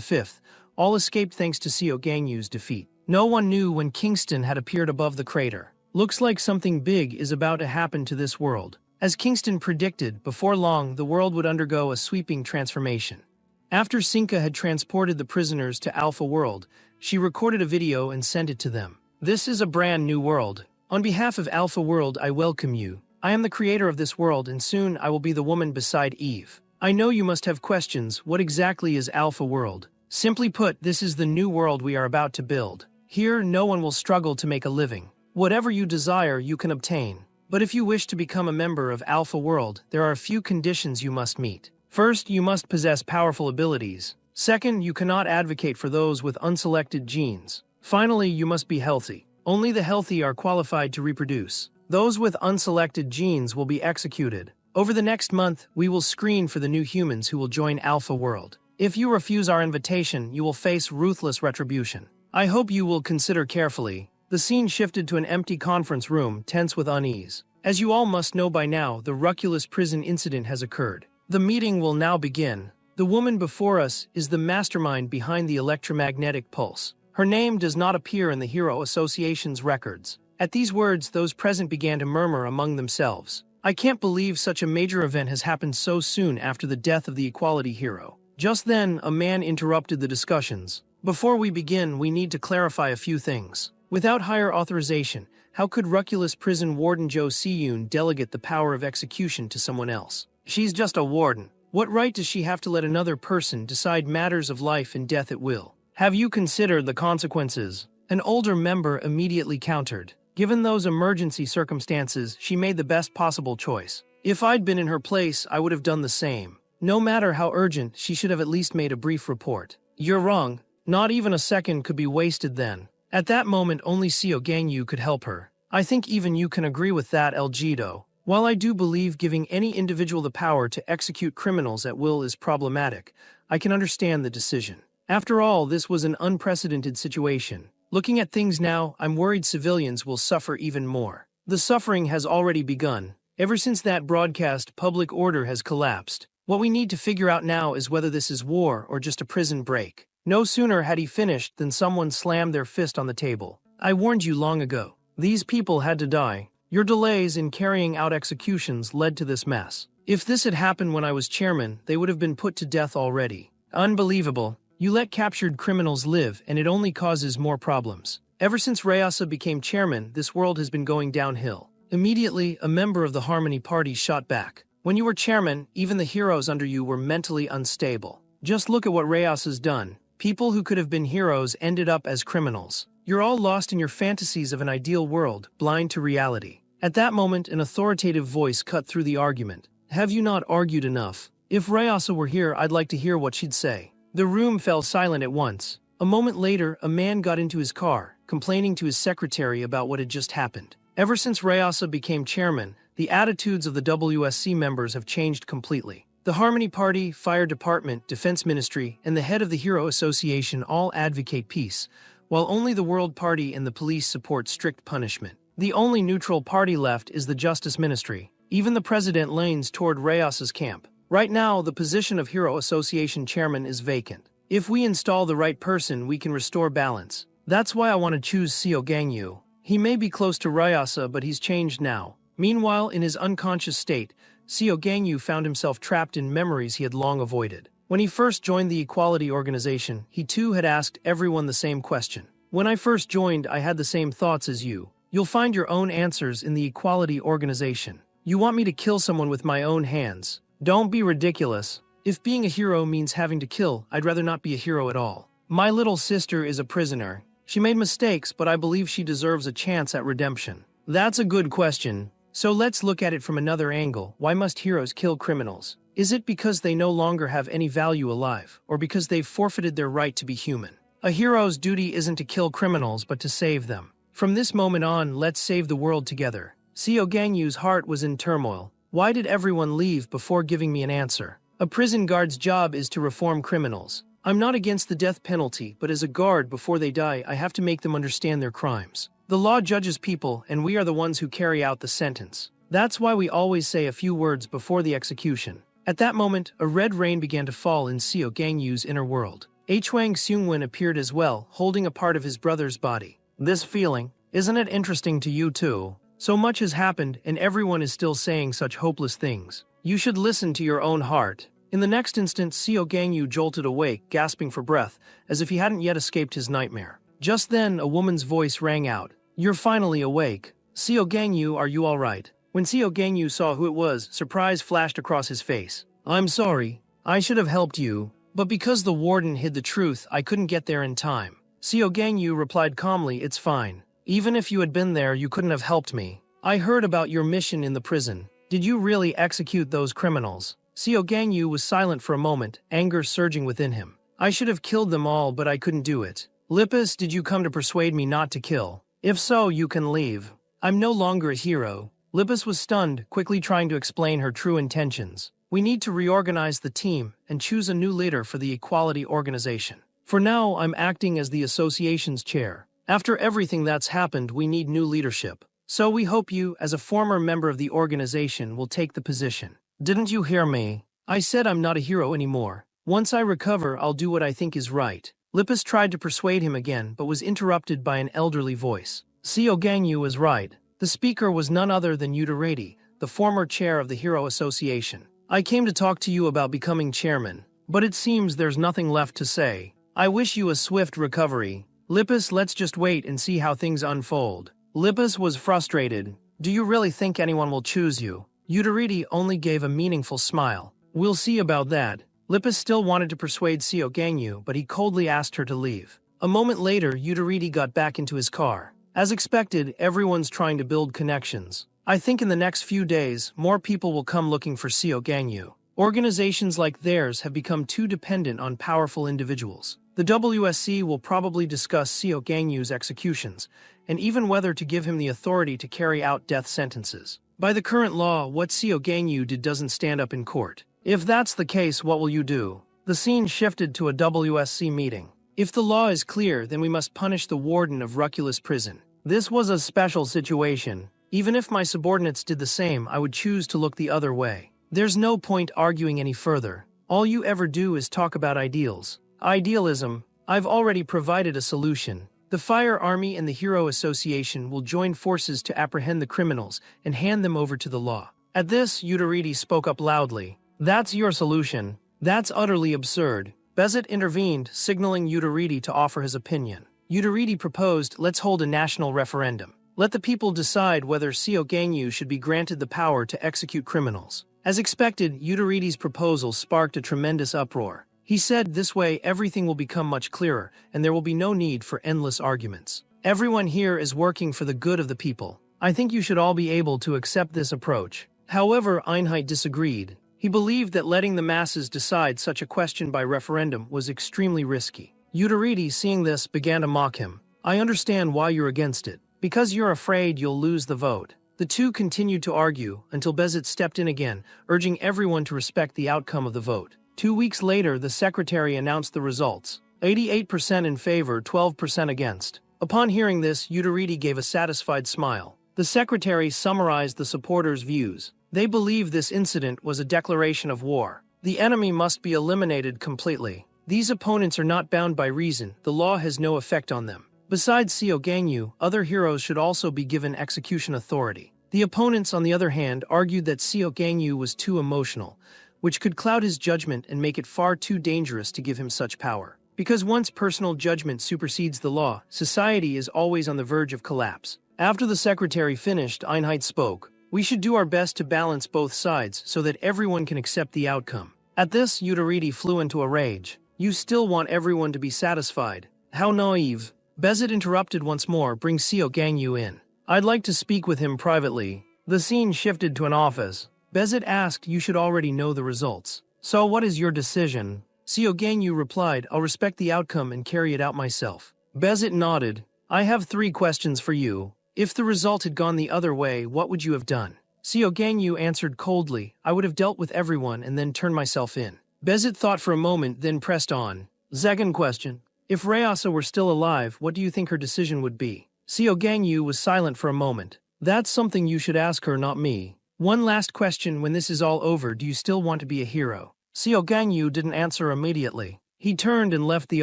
5th, all escaped thanks to Xiao Gangyu's defeat. No one knew when Kingston had appeared above the crater. Looks like something big is about to happen to this world. As Kingston predicted, before long, the world would undergo a sweeping transformation. After Sinka had transported the prisoners to Alpha World, she recorded a video and sent it to them. This is a brand new world. On behalf of Alpha World, I welcome you. I am the creator of this world, and soon I will be the woman beside Eve. I know you must have questions. What exactly is Alpha World? Simply put, this is the new world we are about to build. Here, no one will struggle to make a living. Whatever you desire, you can obtain. But if you wish to become a member of Alpha World, there are a few conditions you must meet. First, you must possess powerful abilities. Second, you cannot advocate for those with unselected genes. Finally, you must be healthy. Only the healthy are qualified to reproduce. Those with unselected genes will be executed. Over the next month, we will screen for the new humans who will join Alpha World. If you refuse our invitation, you will face ruthless retribution. I hope you will consider carefully. The scene shifted to an empty conference room, tense with unease. As you all must know by now, the Ruculus prison incident has occurred. The meeting will now begin. The woman before us is the mastermind behind the electromagnetic pulse. Her name does not appear in the Hero Association's records. At these words, those present began to murmur among themselves. I can't believe such a major event has happened so soon after the death of the Equality Hero. Just then, a man interrupted the discussions. Before we begin, we need to clarify a few things. Without higher authorization, how could Ruculus Prison Warden Jo Si-yoon delegate the power of execution to someone else? She's just a warden. What right does she have to let another person decide matters of life and death at will? Have you considered the consequences? An older member immediately countered. Given those emergency circumstances, she made the best possible choice. If I'd been in her place, I would have done the same. No matter how urgent, she should have at least made a brief report. You're wrong. Not even a second could be wasted then. At that moment, only Xiao Gangyu could help her. I think even you can agree with that, Elgido. While I do believe giving any individual the power to execute criminals at will is problematic, I can understand the decision. After all, this was an unprecedented situation. Looking at things now, I'm worried civilians will suffer even more. The suffering has already begun. Ever since that broadcast, public order has collapsed. What we need to figure out now is whether this is war or just a prison break. No sooner had he finished than someone slammed their fist on the table. I warned you long ago. These people had to die. Your delays in carrying out executions led to this mess. If this had happened when I was chairman, they would have been put to death already. Unbelievable. You let captured criminals live, and it only causes more problems. Ever since Rayasa became chairman, this world has been going downhill. Immediately, a member of the Harmony Party shot back. When you were chairman, even the heroes under you were mentally unstable. Just look at what Rayasa's done. People who could have been heroes ended up as criminals. You're all lost in your fantasies of an ideal world, blind to reality. At that moment, an authoritative voice cut through the argument. Have you not argued enough? If Rayasa were here, I'd like to hear what she'd say. The room fell silent at once. A moment later, a man got into his car, complaining to his secretary about what had just happened. Ever since Rayasa became chairman, the attitudes of the WSC members have changed completely. The Harmony Party, Fire Department, Defense Ministry, and the head of the Hero Association all advocate peace, while only the World Party and the police support strict punishment. The only neutral party left is the Justice Ministry. Even the president leans toward Rayasa's camp. Right now, the position of Hero Association chairman is vacant. If we install the right person, we can restore balance. That's why I want to choose Seo Gangyu. He may be close to Rayasa, but he's changed now. Meanwhile, in his unconscious state, Seo Gangyu found himself trapped in memories he had long avoided. When he first joined the Equality Organization, he too had asked everyone the same question. When I first joined, I had the same thoughts as you. You'll find your own answers in the Equality Organization. You want me to kill someone with my own hands. Don't be ridiculous. If being a hero means having to kill, I'd rather not be a hero at all. My little sister is a prisoner. She made mistakes, but I believe she deserves a chance at redemption. That's a good question. So let's look at it from another angle. Why must heroes kill criminals? Is it because they no longer have any value alive, or because they've forfeited their right to be human? A hero's duty isn't to kill criminals, but to save them. From this moment on, let's save the world together. Seo Gangyu's heart was in turmoil. Why did everyone leave before giving me an answer? A prison guard's job is to reform criminals. I'm not against the death penalty, but as a guard before they die, I have to make them understand their crimes. The law judges people, and we are the ones who carry out the sentence. That's why we always say a few words before the execution. At that moment, a red rain began to fall in Seo Gangyu's inner world. Hwang Seungwon appeared as well, holding a part of his brother's body. This feeling, isn't it interesting to you too? So much has happened, and everyone is still saying such hopeless things. You should listen to your own heart. In the next instant, Seo Gangyu jolted awake, gasping for breath, as if he hadn't yet escaped his nightmare. Just then, a woman's voice rang out. You're finally awake. Seo Gangyu, are you all right? When Seo Gangyu saw who it was, surprise flashed across his face. I'm sorry. I should have helped you. But because the warden hid the truth, I couldn't get there in time. Seo Gangyu replied calmly, it's fine. Even if you had been there, you couldn't have helped me. I heard about your mission in the prison. Did you really execute those criminals? Seo Gangyu was silent for a moment, anger surging within him. I should have killed them all, but I couldn't do it. Lippis, did you come to persuade me not to kill? If so, you can leave. I'm no longer a hero. Lippis was stunned, quickly trying to explain her true intentions. We need to reorganize the team and choose a new leader for the Equality Organization. For now, I'm acting as the association's chair. After everything that's happened, we need new leadership. So we hope you, as a former member of the organization, will take the position. Didn't you hear me? I said I'm not a hero anymore. Once I recover, I'll do what I think is right. Lippis tried to persuade him again, but was interrupted by an elderly voice. Seo Gangyu was right. The speaker was none other than Yudarati, the former chair of the Hero Association. I came to talk to you about becoming chairman, but it seems there's nothing left to say. I wish you a swift recovery. Lippis, let's just wait and see how things unfold. Lippis was frustrated. Do you really think anyone will choose you? Yudariti only gave a meaningful smile. We'll see about that. Lippis still wanted to persuade Seo Gangyu, but he coldly asked her to leave. A moment later, Yudariti got back into his car. As expected, everyone's trying to build connections. I think in the next few days, more people will come looking for Seo Gangyu. Organizations like theirs have become too dependent on powerful individuals. The WSC will probably discuss Seo Gangyu's executions, and even whether to give him the authority to carry out death sentences. By the current law, what Seo Gangyu did doesn't stand up in court. If that's the case, what will you do? The scene shifted to a WSC meeting. If the law is clear, then we must punish the warden of Ruculus Prison. This was a special situation. Even if my subordinates did the same, I would choose to look the other way. There's no point arguing any further. All you ever do is talk about ideals. Idealism. I've already provided a solution. The Fire Army and the Hero Association will join forces to apprehend the criminals and hand them over to the law. At this, Yudariti spoke up loudly. That's your solution. That's utterly absurd. Bezit intervened, signaling Yudariti to offer his opinion. Yudariti proposed, let's hold a national referendum. Let the people decide whether Seo Gangyu should be granted the power to execute criminals. As expected, Yudariti's proposal sparked a tremendous uproar. He said this way everything will become much clearer, and there will be no need for endless arguments. Everyone here is working for the good of the people. I think you should all be able to accept this approach. However, Einheit disagreed. He believed that letting the masses decide such a question by referendum was extremely risky. Yudariti, seeing this, began to mock him. I understand why you're against it. Because you're afraid you'll lose the vote. The two continued to argue until Bezit stepped in again, urging everyone to respect the outcome of the vote. 2 weeks later, the secretary announced the results. 88% in favor, 12% against. Upon hearing this, Yudariti gave a satisfied smile. The secretary summarized the supporters' views. They believe this incident was a declaration of war. The enemy must be eliminated completely. These opponents are not bound by reason. The law has no effect on them. Besides Seo Gangyu, other heroes should also be given execution authority. The opponents, on the other hand, argued that Seo Gangyu was too emotional, which could cloud his judgment and make it far too dangerous to give him such power. Because once personal judgment supersedes the law, society is always on the verge of collapse. After the secretary finished, Einheit spoke. We should do our best to balance both sides so that everyone can accept the outcome. At this, Yudariti flew into a rage. You still want everyone to be satisfied. How naive. Bezit interrupted once more, bring Seo Gangyu in. I'd like to speak with him privately. The scene shifted to an office. Bezit asked, you should already know the results. So what is your decision? Seo Gangyu replied, I'll respect the outcome and carry it out myself. Bezit nodded. I have 3 questions for you. If the result had gone the other way, what would you have done? Seo Gangyu answered coldly, I would have dealt with everyone and then turned myself in. Bezit thought for a moment, then pressed on. Second question. If Rayasa were still alive, what do you think her decision would be? Seo Gangyu was silent for a moment. That's something you should ask her, not me. One last question, when this is all over, do you still want to be a hero? Seo Gangyu didn't answer immediately. He turned and left the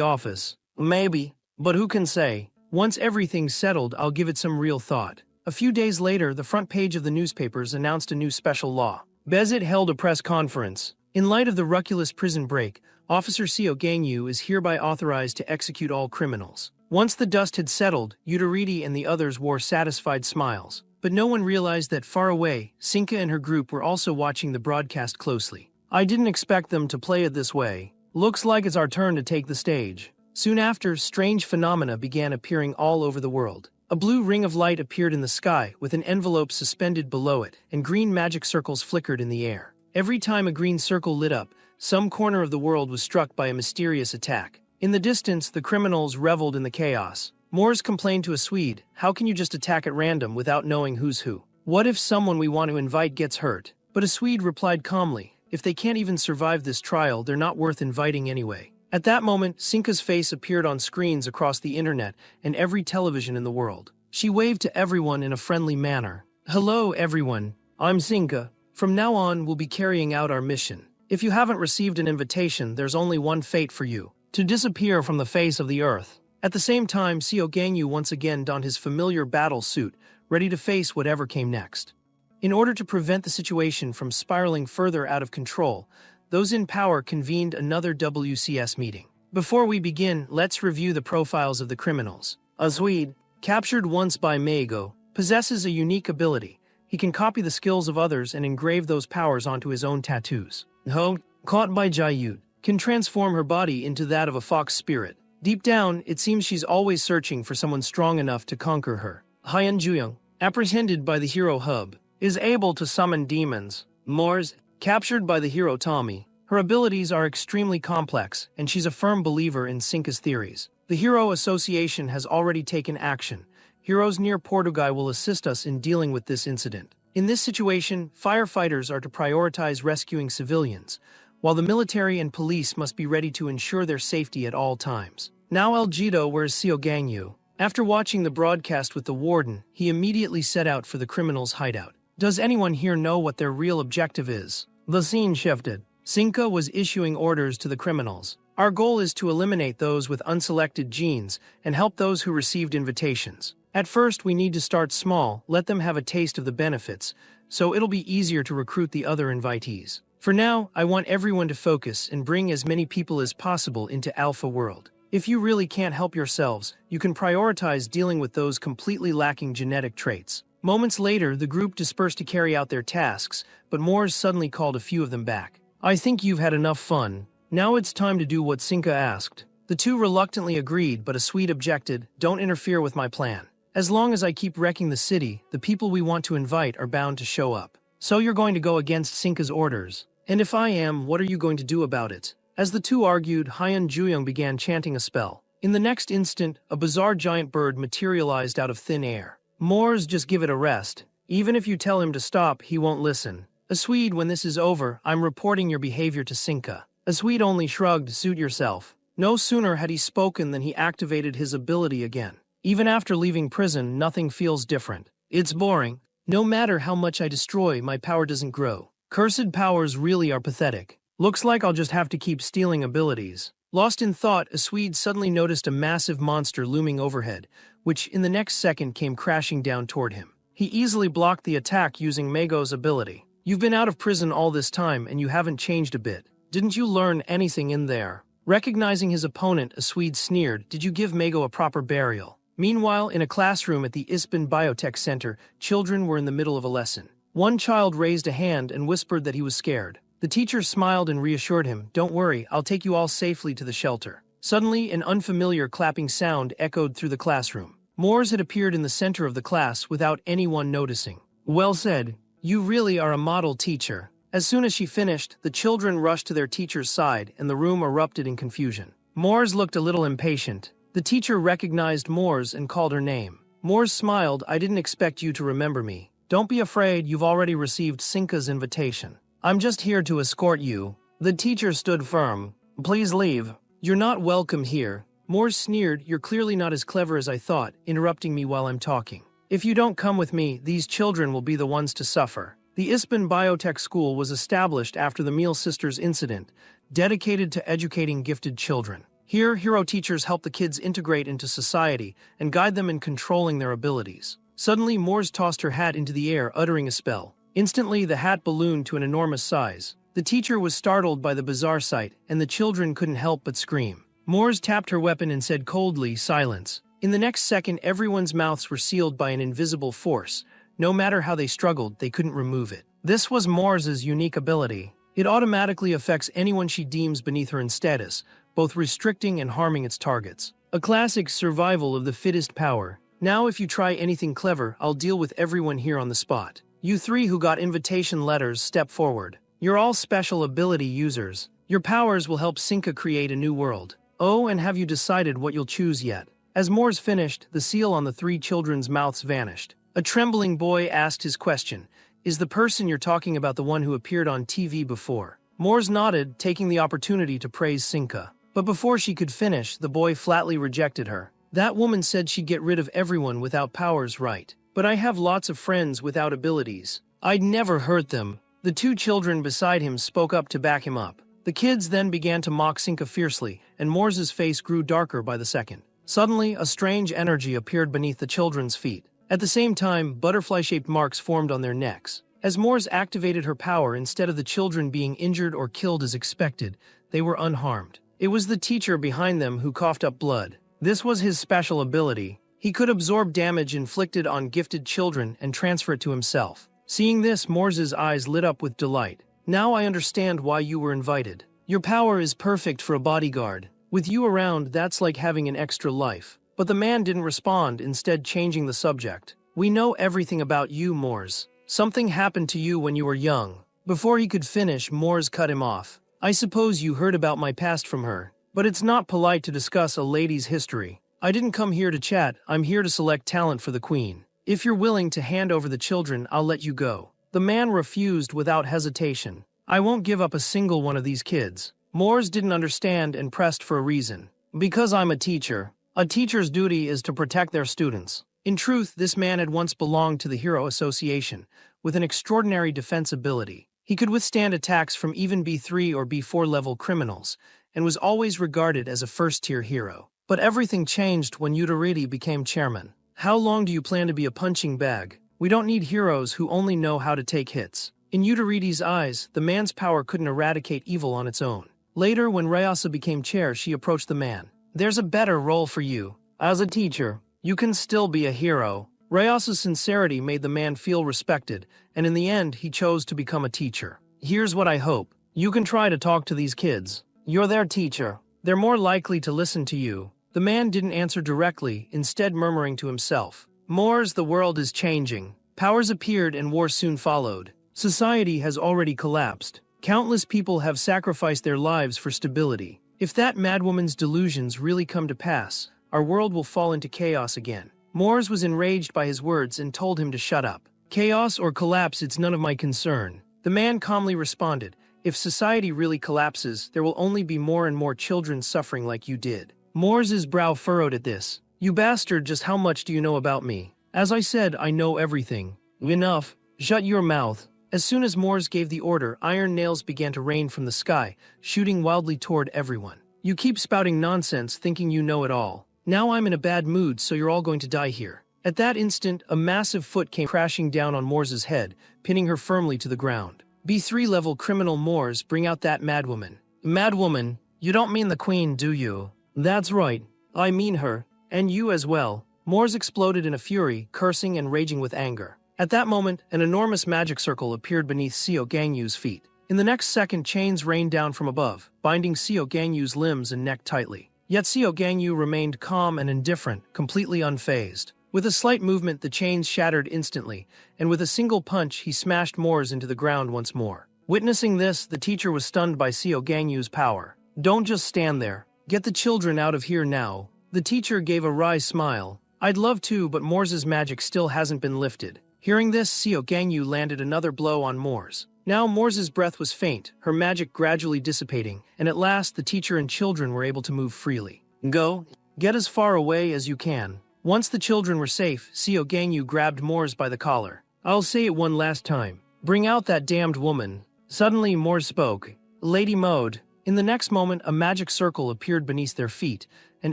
office. Maybe, but who can say? Once everything's settled, I'll give it some real thought. A few days later, the front page of the newspapers announced a new special law. Bezit held a press conference. In light of the ruculous prison break, Officer Seo Gangyu is hereby authorized to execute all criminals. Once the dust had settled, Yudariti and the others wore satisfied smiles. But no one realized that far away, Sinka and her group were also watching the broadcast closely. I didn't expect them to play it this way. Looks like it's our turn to take the stage. Soon after, strange phenomena began appearing all over the world. A blue ring of light appeared in the sky, with an envelope suspended below it, and green magic circles flickered in the air. Every time a green circle lit up, some corner of the world was struck by a mysterious attack. In the distance, the criminals reveled in the chaos. Moors complained to a Swede, how can you just attack at random without knowing who's who? What if someone we want to invite gets hurt? But a Swede replied calmly, if they can't even survive this trial, they're not worth inviting anyway. At that moment, Sinka's face appeared on screens across the internet and every television in the world. She waved to everyone in a friendly manner. Hello everyone, I'm Sinka. From now on, we'll be carrying out our mission. If you haven't received an invitation, there's only one fate for you. To disappear from the face of the earth. At the same time, Seo Gangyu once again donned his familiar battle suit, ready to face whatever came next. In order to prevent the situation from spiraling further out of control, those in power convened another WCS meeting. Before we begin, let's review the profiles of the criminals. A Swede, captured once by Mago, possesses a unique ability. He can copy the skills of others and engrave those powers onto his own tattoos. Ho, caught by Jayut, can transform her body into that of a fox spirit. Deep down, it seems she's always searching for someone strong enough to conquer her. Hyan Juyung, apprehended by the hero Hub, is able to summon demons. Moors, captured by the hero Tommy. Her abilities are extremely complex, and she's a firm believer in Sinka's theories. The Hero Association has already taken action. Heroes near Portugal will assist us in dealing with this incident. In this situation, firefighters are to prioritize rescuing civilians, while the military and police must be ready to ensure their safety at all times. Now El Jito, where's Seo Gangyu? After watching the broadcast with the warden, he immediately set out for the criminals' hideout. Does anyone here know what their real objective is? The scene shifted. Sinka was issuing orders to the criminals. Our goal is to eliminate those with unselected genes and help those who received invitations. At first, we need to start small, let them have a taste of the benefits, so it'll be easier to recruit the other invitees. For now, I want everyone to focus and bring as many people as possible into Alpha World. If you really can't help yourselves, you can prioritize dealing with those completely lacking genetic traits. Moments later, the group dispersed to carry out their tasks, but Moores suddenly called a few of them back. I think you've had enough fun. Now it's time to do what Sinka asked. The two reluctantly agreed, but a Swede objected, don't interfere with my plan. As long as I keep wrecking the city, the people we want to invite are bound to show up. So you're going to go against Sinka's orders. And if I am, what are you going to do about it? As the two argued, Hyun Juyong began chanting a spell. In the next instant, a bizarre giant bird materialized out of thin air. Moores, just give it a rest. Even if you tell him to stop, he won't listen. A Swede, when this is over, I'm reporting your behavior to Sinka. A Swede only shrugged, suit yourself. No sooner had he spoken than he activated his ability again. Even after leaving prison, nothing feels different. It's boring. No matter how much I destroy, my power doesn't grow. Cursed powers really are pathetic. Looks like I'll just have to keep stealing abilities. Lost in thought, a Swede suddenly noticed a massive monster looming overhead, which in the next second came crashing down toward him. He easily blocked the attack using Mago's ability. You've been out of prison all this time and you haven't changed a bit. Didn't you learn anything in there? Recognizing his opponent, a Swede sneered, did you give Mago a proper burial? Meanwhile, in a classroom at the Ispan Biotech Center, children were in the middle of a lesson. One child raised a hand and whispered that he was scared. The teacher smiled and reassured him, don't worry, I'll take you all safely to the shelter. Suddenly, an unfamiliar clapping sound echoed through the classroom. Moores had appeared in the center of the class without anyone noticing. Well said. You really are a model teacher. As soon as she finished, the children rushed to their teacher's side and the room erupted in confusion. Moores looked a little impatient. The teacher recognized Moores and called her name. Moores smiled, I didn't expect you to remember me. Don't be afraid, you've already received Sinka's invitation. I'm just here to escort you. The teacher stood firm. Please leave. You're not welcome here. Moores sneered, you're clearly not as clever as I thought, interrupting me while I'm talking. If you don't come with me, these children will be the ones to suffer. The Ispan Biotech School was established after the Meal Sisters incident, dedicated to educating gifted children. Here, hero teachers help the kids integrate into society and guide them in controlling their abilities. Suddenly, Moores tossed her hat into the air, uttering a spell. Instantly, the hat ballooned to an enormous size. The teacher was startled by the bizarre sight, and the children couldn't help but scream. Moores tapped her weapon and said coldly, silence. In the next second, everyone's mouths were sealed by an invisible force. No matter how they struggled, they couldn't remove it. This was Moore's unique ability. It automatically affects anyone she deems beneath her in status, both restricting and harming its targets. A classic survival of the fittest power. Now if you try anything clever, I'll deal with everyone here on the spot. You three who got invitation letters, step forward. You're all special ability users. Your powers will help Sinka create a new world. Oh, and have you decided what you'll choose yet? As Moores finished, the seal on the three children's mouths vanished. A trembling boy asked his question. Is the person you're talking about the one who appeared on TV before? Moores nodded, taking the opportunity to praise Sinka. But before she could finish, the boy flatly rejected her. That woman said she'd get rid of everyone without powers, right? But I have lots of friends without abilities. I'd never hurt them. The two children beside him spoke up to back him up. The kids then began to mock Sinka fiercely, and Moore's face grew darker by the second. Suddenly, a strange energy appeared beneath the children's feet. At the same time, butterfly-shaped marks formed on their necks. As Moores activated her power, instead of the children being injured or killed as expected, they were unharmed. It was the teacher behind them who coughed up blood. This was his special ability. He could absorb damage inflicted on gifted children and transfer it to himself. Seeing this, Moore's eyes lit up with delight. Now I understand why you were invited. Your power is perfect for a bodyguard. With you around, that's like having an extra life. But the man didn't respond, instead changing the subject. We know everything about you, Moores. Something happened to you when you were young. Before he could finish, Moores cut him off. I suppose you heard about my past from her. But it's not polite to discuss a lady's history. I didn't come here to chat, I'm here to select talent for the queen. If you're willing to hand over the children, I'll let you go. The man refused without hesitation. I won't give up a single one of these kids. Moores didn't understand and pressed for a reason. Because I'm a teacher. A teacher's duty is to protect their students. In truth, this man had once belonged to the Hero Association, with an extraordinary defense ability. He could withstand attacks from even B3 or B4 level criminals, and was always regarded as a first-tier hero. But everything changed when Yudariti became chairman. How long do you plan to be a punching bag? We don't need heroes who only know how to take hits. In Yudariti's eyes, the man's power couldn't eradicate evil on its own. Later, when Ryasa became chair, she approached the man. There's a better role for you. As a teacher, you can still be a hero. Ryasa's sincerity made the man feel respected, and in the end, he chose to become a teacher. Here's what I hope. You can try to talk to these kids. You're their teacher. They're more likely to listen to you. The man didn't answer directly, instead murmuring to himself. Moors, the world is changing. Powers appeared and war soon followed. Society has already collapsed. Countless people have sacrificed their lives for stability. If that madwoman's delusions really come to pass, our world will fall into chaos again. Moors was enraged by his words and told him to shut up. Chaos or collapse, it's none of my concern. The man calmly responded, if society really collapses, there will only be more and more children suffering like you did. Moors's brow furrowed at this. You bastard, just how much do you know about me? As I said, I know everything. Enough. Shut your mouth. As soon as Moors gave the order, iron nails began to rain from the sky, shooting wildly toward everyone. You keep spouting nonsense, thinking you know it all. Now I'm in a bad mood, so you're all going to die here. At that instant, a massive foot came crashing down on Moors's head, pinning her firmly to the ground. B3 level criminal Moors, bring out that madwoman. Madwoman? You don't mean the queen, do you? That's right. I mean her. And you as well. Moors exploded in a fury, cursing and raging with anger. At that moment, an enormous magic circle appeared beneath Seo Gangyu's feet. In the next second, chains rained down from above, binding Seo Gangyu's limbs and neck tightly. Yet Seo Gangyu remained calm and indifferent, completely unfazed. With a slight movement, the chains shattered instantly, and with a single punch, he smashed Moors into the ground once more. Witnessing this, the teacher was stunned by Seo Gangyu's power. Don't just stand there. Get the children out of here now. The teacher gave a wry smile. I'd love to, but Moors's magic still hasn't been lifted. Hearing this, Seo Gangyu landed another blow on Moors. Now Moors's breath was faint, her magic gradually dissipating, and at last the teacher and children were able to move freely. Go. Get as far away as you can. Once the children were safe, Seo Gangyu grabbed Moors by the collar. I'll say it one last time. Bring out that damned woman. Suddenly Moors spoke. Lady Mode. In the next moment, a magic circle appeared beneath their feet, and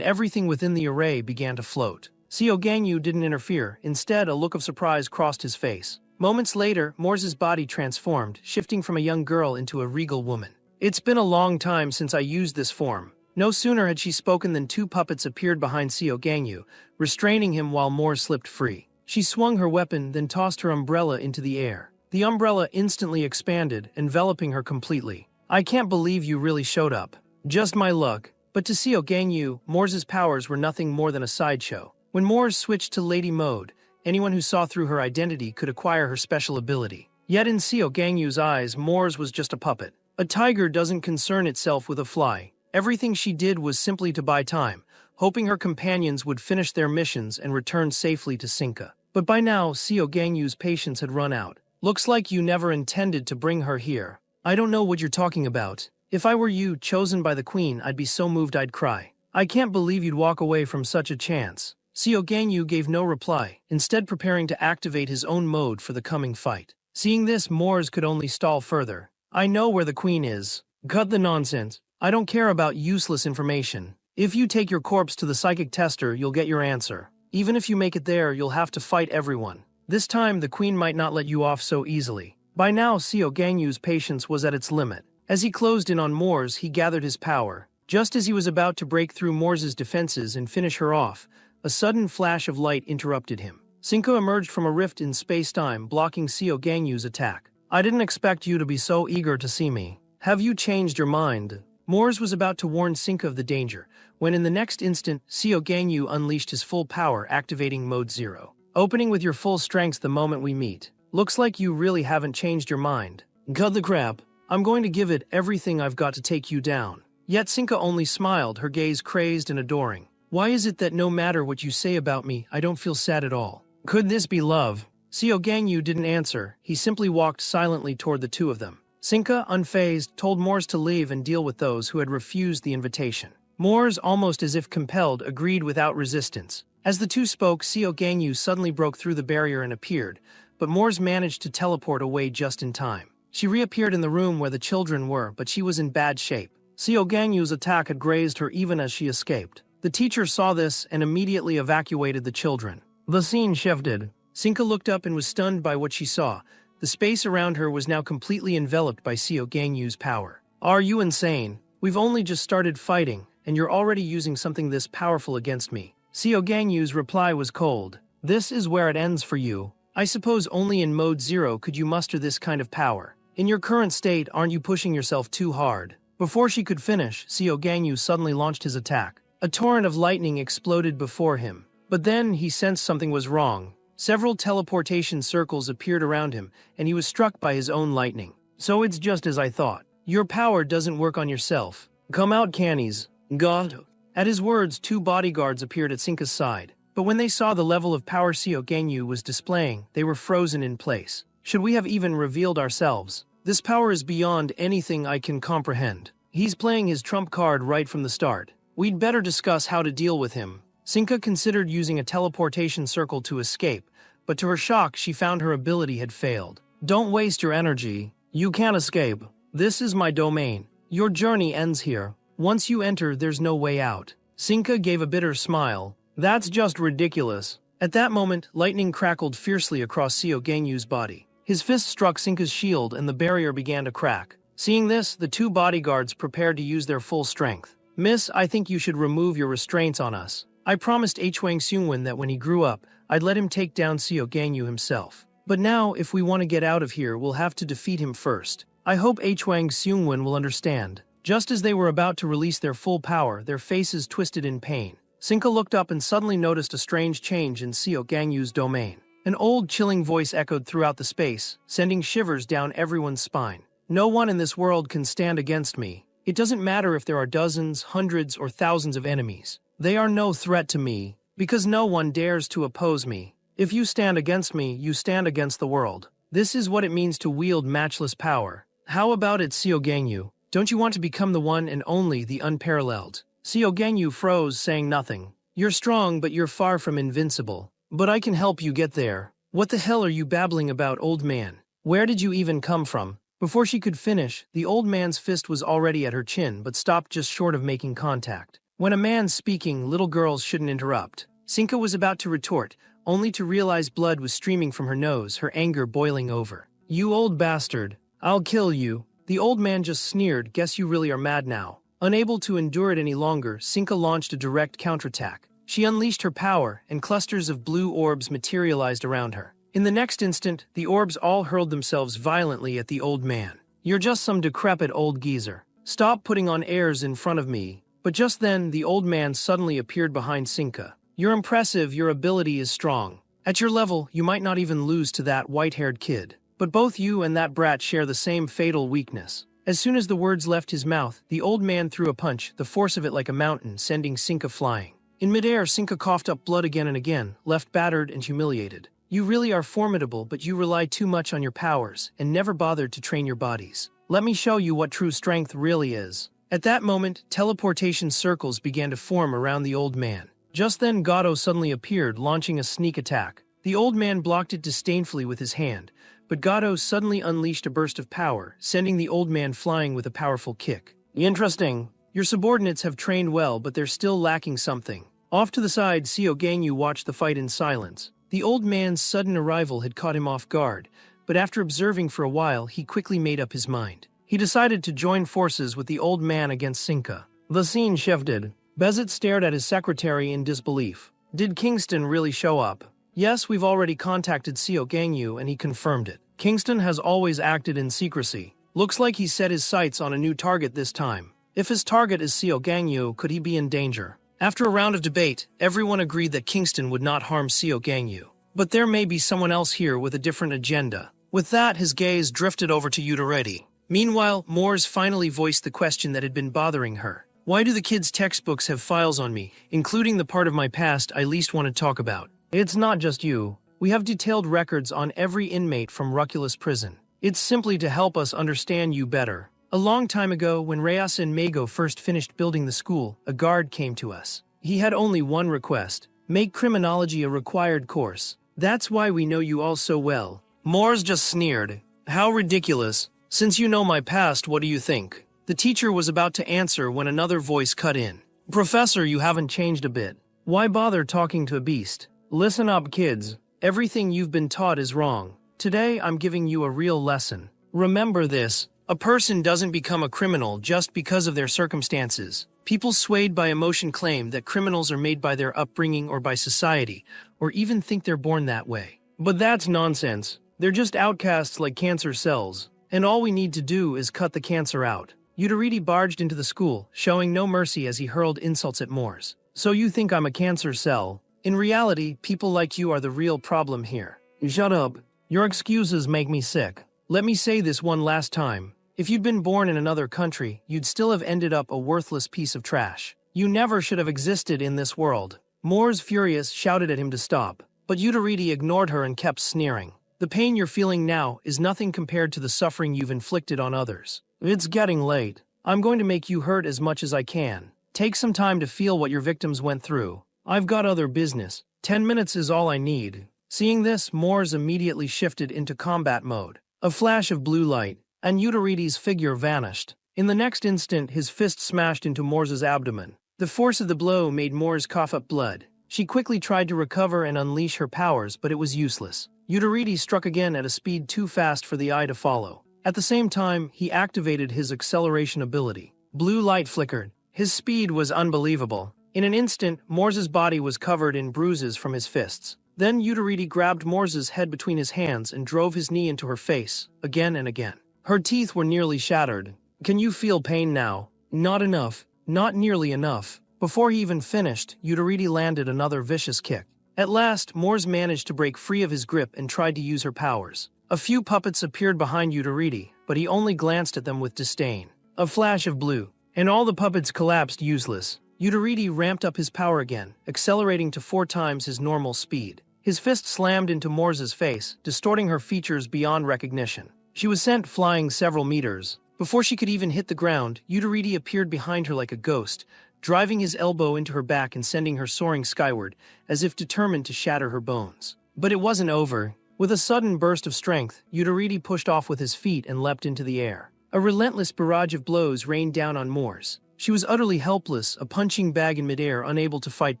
everything within the array began to float. Seo Gangyu didn't interfere. Instead, a look of surprise crossed his face. Moments later, Moors's body transformed, shifting from a young girl into a regal woman. It's been a long time since I used this form. No sooner had she spoken than two puppets appeared behind Seo Gangyu, restraining him while Moors slipped free. She swung her weapon, then tossed her umbrella into the air. The umbrella instantly expanded, enveloping her completely. I can't believe you really showed up. Just my luck. But to Seo Gangyu, Moors's powers were nothing more than a sideshow. When Moors switched to Lady Mode, anyone who saw through her identity could acquire her special ability. Yet in Seo Gangyu's eyes, Moors was just a puppet. A tiger doesn't concern itself with a fly. Everything she did was simply to buy time, hoping her companions would finish their missions and return safely to Sinka. But by now, Seo Gangyu's patience had run out. Looks like you never intended to bring her here. I don't know what you're talking about. If I were you, chosen by the queen, I'd be so moved I'd cry. I can't believe you'd walk away from such a chance. Seo Gangyu gave no reply, instead preparing to activate his own mode for the coming fight. Seeing this, Moors could only stall further. I know where the queen is. Cut the nonsense. I don't care about useless information. If you take your corpse to the psychic tester, you'll get your answer. Even if you make it there, you'll have to fight everyone. This time, the queen might not let you off so easily. By now, Seo Gangyu's patience was at its limit. As he closed in on Moors, he gathered his power. Just as he was about to break through Moors's defenses and finish her off, a sudden flash of light interrupted him. Cinco emerged from a rift in space-time, blocking Seo Gangyu's attack. I didn't expect you to be so eager to see me. Have you changed your mind? Moors was about to warn Cinco of the danger, when in the next instant, Seo Gangyu unleashed his full power, activating Mode 0. Opening with your full strength the moment we meet. Looks like you really haven't changed your mind. Cut the crap. I'm going to give it everything I've got to take you down. Yet Cinco only smiled, her gaze crazed and adoring. Why is it that no matter what you say about me, I don't feel sad at all? Could this be love? Seo Gangyu didn't answer. He simply walked silently toward the two of them. Cinco, unfazed, told Moors to leave and deal with those who had refused the invitation. Moors, almost as if compelled, agreed without resistance. As the two spoke, Seo Gangyu suddenly broke through the barrier and appeared, but Moors managed to teleport away just in time. She reappeared in the room where the children were, but she was in bad shape. Seo Gangyu's attack had grazed her even as she escaped. The teacher saw this and immediately evacuated the children. The scene shifted. Sinka looked up and was stunned by what she saw. The space around her was now completely enveloped by Seo Gangyu's power. Are you insane? We've only just started fighting, and you're already using something this powerful against me. Seo Gangyu's reply was cold. This is where it ends for you. I suppose only in Mode 0 could you muster this kind of power. In your current state, aren't you pushing yourself too hard? Before she could finish, Seo Gangyu suddenly launched his attack. A torrent of lightning exploded before him. But then he sensed something was wrong. Several teleportation circles appeared around him, and he was struck by his own lightning. So it's just as I thought. Your power doesn't work on yourself. Come out, cannies. God. At his words, two bodyguards appeared at Sinka's side. But when they saw the level of power Seo Gangyu was displaying, they were frozen in place. Should we have even revealed ourselves? This power is beyond anything I can comprehend. He's playing his trump card right from the start. We'd better discuss how to deal with him. Sinka considered using a teleportation circle to escape, but to her shock, she found her ability had failed. Don't waste your energy. You can't escape. This is my domain. Your journey ends here. Once you enter, there's no way out. Sinka gave a bitter smile. That's just ridiculous. At that moment, lightning crackled fiercely across Seo Gangyu's body. His fist struck Sinka's shield and the barrier began to crack. Seeing this, the two bodyguards prepared to use their full strength. Miss, I think you should remove your restraints on us. I promised Hwang Seungwon that when he grew up, I'd let him take down Seo Gangyu himself. But now, if we want to get out of here, we'll have to defeat him first. I hope Hwang Seungwon will understand. Just as they were about to release their full power, their faces twisted in pain. Sinka looked up and suddenly noticed a strange change in Seo Gangyu's domain. An old, chilling voice echoed throughout the space, sending shivers down everyone's spine. No one in this world can stand against me. It doesn't matter if there are dozens, hundreds, or thousands of enemies. They are no threat to me, because no one dares to oppose me. If you stand against me, you stand against the world. This is what it means to wield matchless power. How about it, Seo Gangyu? Don't you want to become the one and only, the unparalleled? Seo Gangyu froze, saying nothing. You're strong, but you're far from invincible. But I can help you get there. What the hell are you babbling about, old man? Where did you even come from? Before she could finish, the old man's fist was already at her chin but stopped just short of making contact. When a man's speaking, little girls shouldn't interrupt. Sinka was about to retort, only to realize blood was streaming from her nose, her anger boiling over. You old bastard. I'll kill you. The old man just sneered. Guess you really are mad now. Unable to endure it any longer, Sinka launched a direct counterattack. She unleashed her power, and clusters of blue orbs materialized around her. In the next instant, the orbs all hurled themselves violently at the old man. You're just some decrepit old geezer. Stop putting on airs in front of me. But just then, the old man suddenly appeared behind Sinka. You're impressive, your ability is strong. At your level, you might not even lose to that white-haired kid. But both you and that brat share the same fatal weakness. As soon as the words left his mouth, the old man threw a punch, the force of it like a mountain, sending Sinka flying. In midair, Sinka coughed up blood again and again, left battered and humiliated. You really are formidable, but you rely too much on your powers, and never bothered to train your bodies. Let me show you what true strength really is. At that moment, teleportation circles began to form around the old man. Just then, Gato suddenly appeared, launching a sneak attack. The old man blocked it disdainfully with his hand, but Gato suddenly unleashed a burst of power, sending the old man flying with a powerful kick. Interesting. Your subordinates have trained well, but they're still lacking something. Off to the side, Seo Gangyu watched the fight in silence. The old man's sudden arrival had caught him off guard, but after observing for a while, he quickly made up his mind. He decided to join forces with the old man against Sinka. The scene shifted. Bezit stared at his secretary in disbelief. Did Kingston really show up? Yes, we've already contacted Seo Gangyu and he confirmed it. Kingston has always acted in secrecy. Looks like he set his sights on a new target this time. If his target is Seo Gangyu, could he be in danger? After a round of debate, everyone agreed that Kingston would not harm Seo Gangyu. But there may be someone else here with a different agenda. With that, his gaze drifted over to Yudareti. Meanwhile, Moores finally voiced the question that had been bothering her. Why do the kids' textbooks have files on me, including the part of my past I least want to talk about? It's not just you. We have detailed records on every inmate from Ruculus prison. It's simply to help us understand you better. A long time ago, when Reyes and Mago first finished building the school, a guard came to us. He had only one request: make criminology a required course. That's why we know you all so well. Moores just sneered. How ridiculous. Since you know my past, what do you think? The teacher was about to answer when another voice cut in. Professor, you haven't changed a bit. Why bother talking to a beast? Listen up, kids. Everything you've been taught is wrong. Today, I'm giving you a real lesson. Remember this: a person doesn't become a criminal just because of their circumstances. People swayed by emotion claim that criminals are made by their upbringing or by society, or even think they're born that way. But that's nonsense. They're just outcasts like cancer cells, and all we need to do is cut the cancer out. Uteridi barged into the school, showing no mercy as he hurled insults at Moores. So you think I'm a cancer cell? In reality, people like you are the real problem here. Shut up. Your excuses make me sick. Let me say this one last time. If you'd been born in another country, you'd still have ended up a worthless piece of trash. You never should have existed in this world. Moores, furious, shouted at him to stop, but Uteridi ignored her and kept sneering. The pain you're feeling now is nothing compared to the suffering you've inflicted on others. It's getting late. I'm going to make you hurt as much as I can. Take some time to feel what your victims went through. I've got other business. 10 minutes is all I need. Seeing this, Moores immediately shifted into combat mode. A flash of blue light, and Uteridi's figure vanished. In the next instant, his fist smashed into Moore's abdomen. The force of the blow made Moores cough up blood. She quickly tried to recover and unleash her powers, but it was useless. Uteridi struck again at a speed too fast for the eye to follow. At the same time, he activated his acceleration ability. Blue light flickered. His speed was unbelievable. In an instant, Moore's body was covered in bruises from his fists. Then Uteridi grabbed Moore's head between his hands and drove his knee into her face, again and again. Her teeth were nearly shattered. Can you feel pain now? Not enough. Not nearly enough. Before he even finished, Uteridi landed another vicious kick. At last, Moores managed to break free of his grip and tried to use her powers. A few puppets appeared behind Uteridi, but he only glanced at them with disdain. A flash of blue, and all the puppets collapsed useless. Uteridi ramped up his power again, accelerating to 4 times his normal speed. His fist slammed into Moore's face, distorting her features beyond recognition. She was sent flying several meters. Before she could even hit the ground, Uteridi appeared behind her like a ghost, driving his elbow into her back and sending her soaring skyward, as if determined to shatter her bones. But it wasn't over. With a sudden burst of strength, Uteridi pushed off with his feet and leapt into the air. A relentless barrage of blows rained down on Moores. She was utterly helpless, a punching bag in midair, unable to fight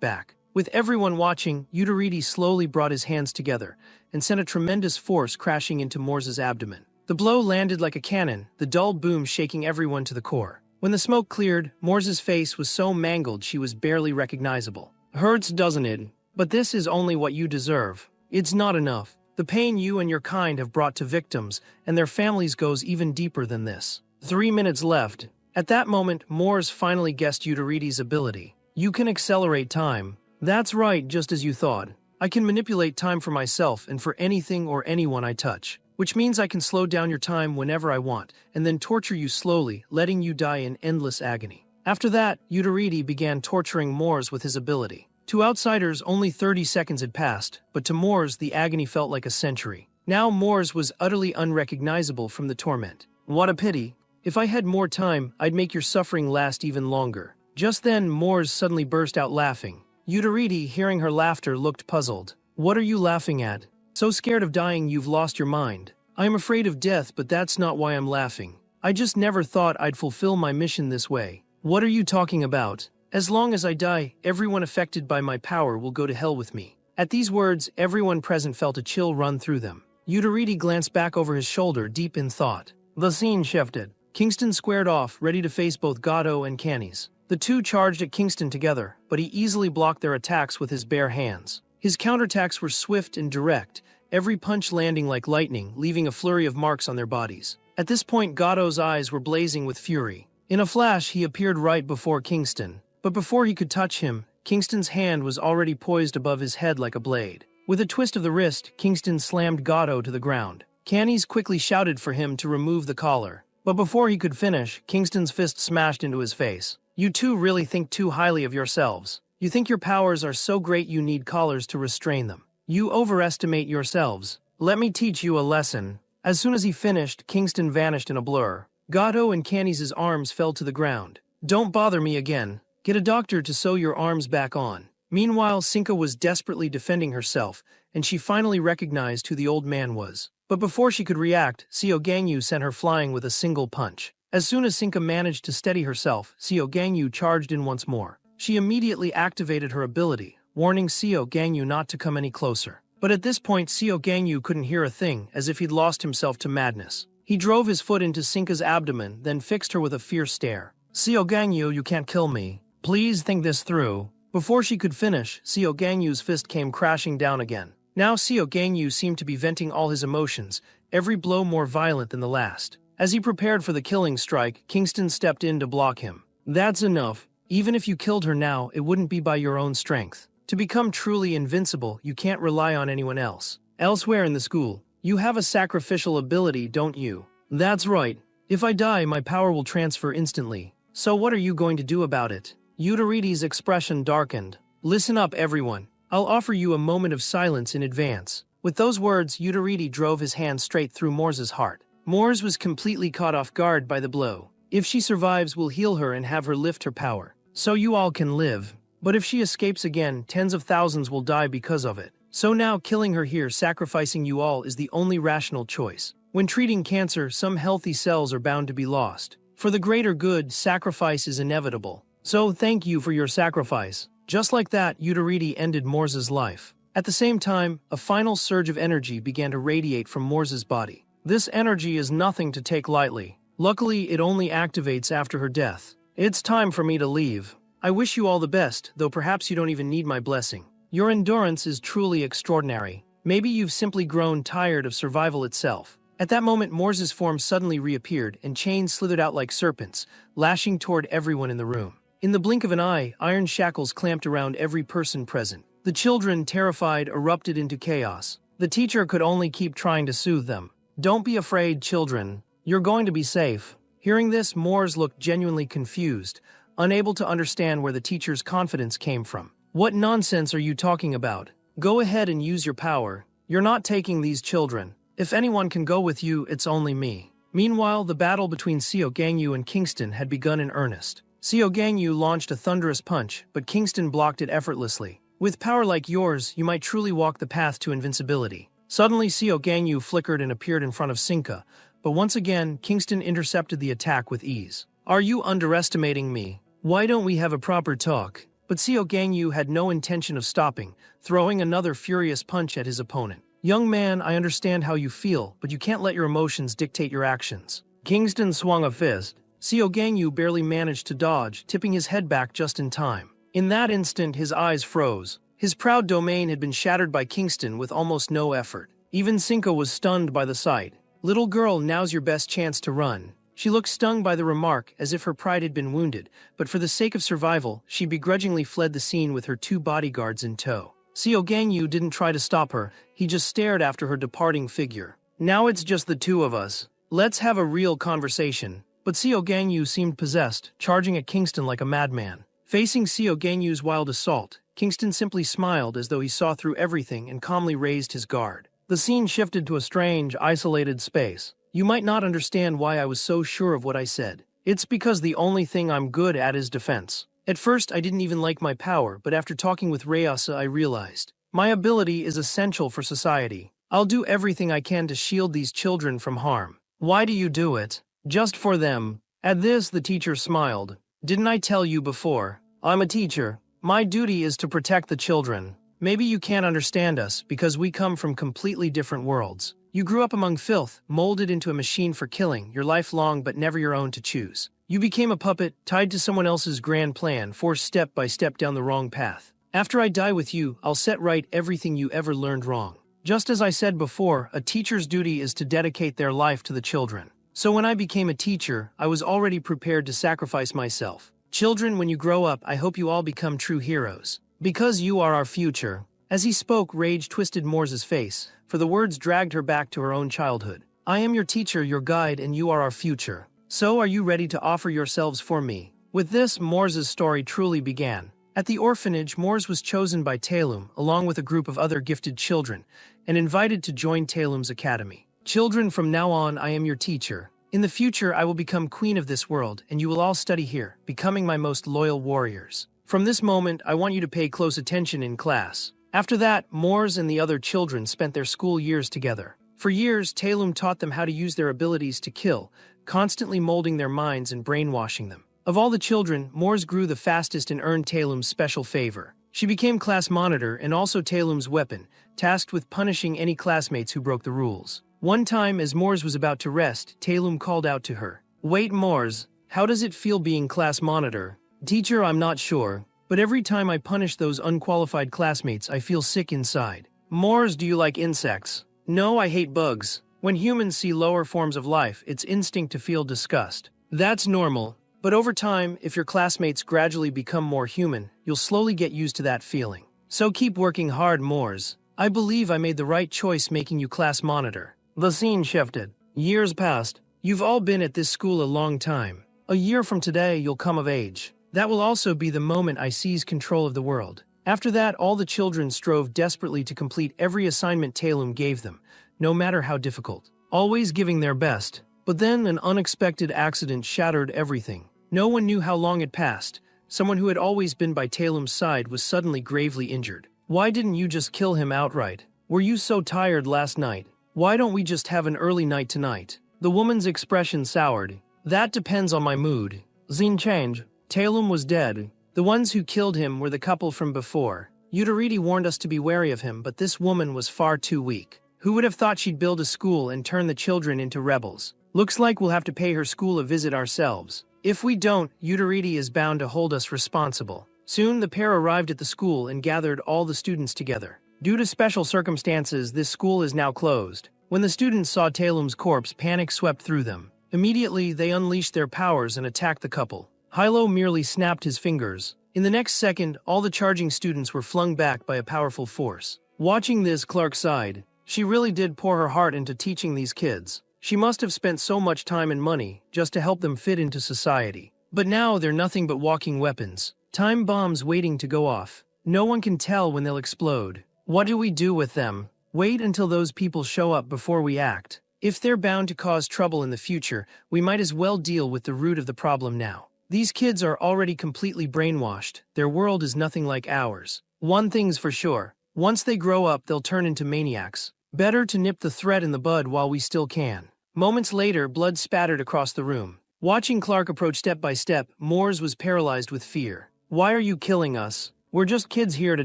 back. With everyone watching, Uteridi slowly brought his hands together and sent a tremendous force crashing into Moore's abdomen. The blow landed like a cannon, the dull boom shaking everyone to the core. When the smoke cleared, Moore's face was so mangled she was barely recognizable. Hurts, doesn't it? But this is only what you deserve. It's not enough. The pain you and your kind have brought to victims and their families goes even deeper than this. 3 minutes left. At that moment, Moores finally guessed Uteridi's ability. You can accelerate time. That's right, just as you thought. I can manipulate time for myself and for anything or anyone I touch. Which means I can slow down your time whenever I want, and then torture you slowly, letting you die in endless agony. After that, Uteridi began torturing Moores with his ability. To outsiders, only 30 seconds had passed, but to Moores, the agony felt like a century. Now Moores was utterly unrecognizable from the torment. What a pity. If I had more time, I'd make your suffering last even longer. Just then, Moores suddenly burst out laughing. Uteridi, hearing her laughter, looked puzzled. What are you laughing at? So scared of dying you've lost your mind. I am afraid of death, but that's not why I'm laughing. I just never thought I'd fulfill my mission this way. What are you talking about? As long as I die, everyone affected by my power will go to hell with me. At these words, everyone present felt a chill run through them. Uteridi glanced back over his shoulder, deep in thought. The scene shifted. Kingston squared off, ready to face both Gatto and Canis. The two charged at Kingston together, but he easily blocked their attacks with his bare hands. His counterattacks were swift and direct, every punch landing like lightning, leaving a flurry of marks on their bodies. At this point, Gatto's eyes were blazing with fury. In a flash, he appeared right before Kingston. But before he could touch him, Kingston's hand was already poised above his head like a blade. With a twist of the wrist, Kingston slammed Gatto to the ground. Canis quickly shouted for him to remove the collar. But before he could finish, Kingston's fist smashed into his face. You two really think too highly of yourselves. You think your powers are so great you need collars to restrain them. You overestimate yourselves. Let me teach you a lesson. As soon as he finished, Kingston vanished in a blur. Gato and Canny's arms fell to the ground. Don't bother me again. Get a doctor to sew your arms back on. Meanwhile, Sinka was desperately defending herself, and she finally recognized who the old man was. But before she could react, Seo Gangyu sent her flying with a single punch. As soon as Sinka managed to steady herself, Seo Gangyu charged in once more. She immediately activated her ability, warning Seo Gangyu not to come any closer. But at this point, Seo Gangyu couldn't hear a thing, as if he'd lost himself to madness. He drove his foot into Sinka's abdomen, then fixed her with a fierce stare. Seo Gangyu, you can't kill me. Please think this through. Before she could finish, Seo Gangyu's fist came crashing down again. Now Seo Gangyu seemed to be venting all his emotions, every blow more violent than the last. As he prepared for the killing strike, Kingston stepped in to block him. That's enough. Even if you killed her now, it wouldn't be by your own strength. To become truly invincible, you can't rely on anyone else. Elsewhere in the school, you have a sacrificial ability, don't you? That's right. If I die, my power will transfer instantly. So what are you going to do about it? Yudaridi's expression darkened. Listen up, everyone. I'll offer you a moment of silence in advance. With those words, Yudaridi drove his hand straight through Moore's heart. Moors was completely caught off guard by the blow. If she survives, we'll heal her and have her lift her power, so you all can live. But if she escapes again, tens of thousands will die because of it. So now killing her here, sacrificing you all, is the only rational choice. When treating cancer, some healthy cells are bound to be lost. For the greater good, sacrifice is inevitable. So thank you for your sacrifice. Just like that, Yudaridi ended Moore's life. At the same time, a final surge of energy began to radiate from Moore's body. This energy is nothing to take lightly. Luckily, it only activates after her death. It's time for me to leave. I wish you all the best, though perhaps you don't even need my blessing. Your endurance is truly extraordinary. Maybe you've simply grown tired of survival itself. At that moment, Moore's form suddenly reappeared, and chains slithered out like serpents, lashing toward everyone in the room. In the blink of an eye, iron shackles clamped around every person present. The children, terrified, erupted into chaos. The teacher could only keep trying to soothe them. Don't be afraid, children. You're going to be safe. Hearing this, Moores looked genuinely confused, unable to understand where the teacher's confidence came from. What nonsense are you talking about? Go ahead and use your power. You're not taking these children. If anyone can go with you, it's only me. Meanwhile, the battle between Seo Gangyu and Kingston had begun in earnest. Seo Gangyu launched a thunderous punch, but Kingston blocked it effortlessly. With power like yours, you might truly walk the path to invincibility. Suddenly, Seo Gangyu flickered and appeared in front of Sinka, but once again, Kingston intercepted the attack with ease. Are you underestimating me? Why don't we have a proper talk? But Seo Gangyu had no intention of stopping, throwing another furious punch at his opponent. Young man, I understand how you feel, but you can't let your emotions dictate your actions. Kingston swung a fist. Seo Gangyu barely managed to dodge, tipping his head back just in time. In that instant, his eyes froze. His proud domain had been shattered by Kingston with almost no effort. Even Sinka was stunned by the sight. Little girl, now's your best chance to run. She looked stung by the remark, as if her pride had been wounded, but for the sake of survival, she begrudgingly fled the scene with her two bodyguards in tow. Seo Gangyu didn't try to stop her, he just stared after her departing figure. Now it's just the two of us. Let's have a real conversation. But Seo Gangyu seemed possessed, charging at Kingston like a madman. Facing Seo Gangyu's wild assault, Kingston simply smiled as though he saw through everything and calmly raised his guard. The scene shifted to a strange, isolated space. You might not understand why I was so sure of what I said. It's because the only thing I'm good at is defense. At first, I didn't even like my power, but after talking with Rayasa, I realized my ability is essential for society. I'll do everything I can to shield these children from harm. Why do you do it? Just for them. At this, the teacher smiled. Didn't I tell you before? I'm a teacher. My duty is to protect the children. Maybe you can't understand us because we come from completely different worlds. You grew up among filth, molded into a machine for killing, your life long but never your own to choose. You became a puppet, tied to someone else's grand plan, forced step by step down the wrong path. After I die with you, I'll set right everything you ever learned wrong. Just as I said before, a teacher's duty is to dedicate their life to the children. So when I became a teacher, I was already prepared to sacrifice myself. Children, when you grow up, I hope you all become true heroes. Because you are our future. As he spoke, rage twisted Moore's face, for the words dragged her back to her own childhood. I am your teacher, your guide, and you are our future. So are you ready to offer yourselves for me? With this, Moore's story truly began. At the orphanage, Moores was chosen by Taelum, along with a group of other gifted children, and invited to join Taelum's academy. Children, from now on, I am your teacher. In the future, I will become queen of this world, and you will all study here, becoming my most loyal warriors. From this moment, I want you to pay close attention in class." After that, Mors and the other children spent their school years together. For years, Talum taught them how to use their abilities to kill, constantly molding their minds and brainwashing them. Of all the children, Mors grew the fastest and earned Talum's special favor. She became class monitor and also Talum's weapon, tasked with punishing any classmates who broke the rules. One time, as Mors was about to rest, Talum called out to her, "Wait, Mors, how does it feel being class monitor?" "Teacher, I'm not sure, but every time I punish those unqualified classmates, I feel sick inside." "Mors, do you like insects?" "No, I hate bugs. When humans see lower forms of life, it's instinct to feel disgust." "That's normal. But over time, if your classmates gradually become more human, you'll slowly get used to that feeling. So keep working hard, Mors. I believe I made the right choice making you class monitor." The scene shifted. Years passed. You've all been at this school a long time. A year from today, you'll come of age. That will also be the moment I seize control of the world. After that, all the children strove desperately to complete every assignment Talum gave them, no matter how difficult, always giving their best. But then an unexpected accident shattered everything. No one knew how long had passed. Someone who had always been by Talum's side was suddenly gravely injured. "Why didn't you just kill him outright? Were you so tired last night? Why don't we just have an early night tonight?" The woman's expression soured. "That depends on my mood." Scene change. Talum was dead. The ones who killed him were the couple from before. Udariti warned us to be wary of him, but this woman was far too weak. Who would have thought she'd build a school and turn the children into rebels? Looks like we'll have to pay her school a visit ourselves. If we don't, Udariti is bound to hold us responsible. Soon the pair arrived at the school and gathered all the students together. Due to special circumstances, this school is now closed. When the students saw Talum's corpse, panic swept through them. Immediately, they unleashed their powers and attacked the couple. Hilo merely snapped his fingers. In the next second, all the charging students were flung back by a powerful force. Watching this, Clark sighed. She really did pour her heart into teaching these kids. She must have spent so much time and money just to help them fit into society. But now they're nothing but walking weapons. Time bombs waiting to go off. No one can tell when they'll explode. What do we do with them? Wait until those people show up before we act. If they're bound to cause trouble in the future, we might as well deal with the root of the problem now. These kids are already completely brainwashed. Their world is nothing like ours. One thing's for sure. Once they grow up, they'll turn into maniacs. Better to nip the threat in the bud while we still can. Moments later, blood spattered across the room. Watching Clark approach step by step, Mors was paralyzed with fear. "Why are you killing us? We're just kids here to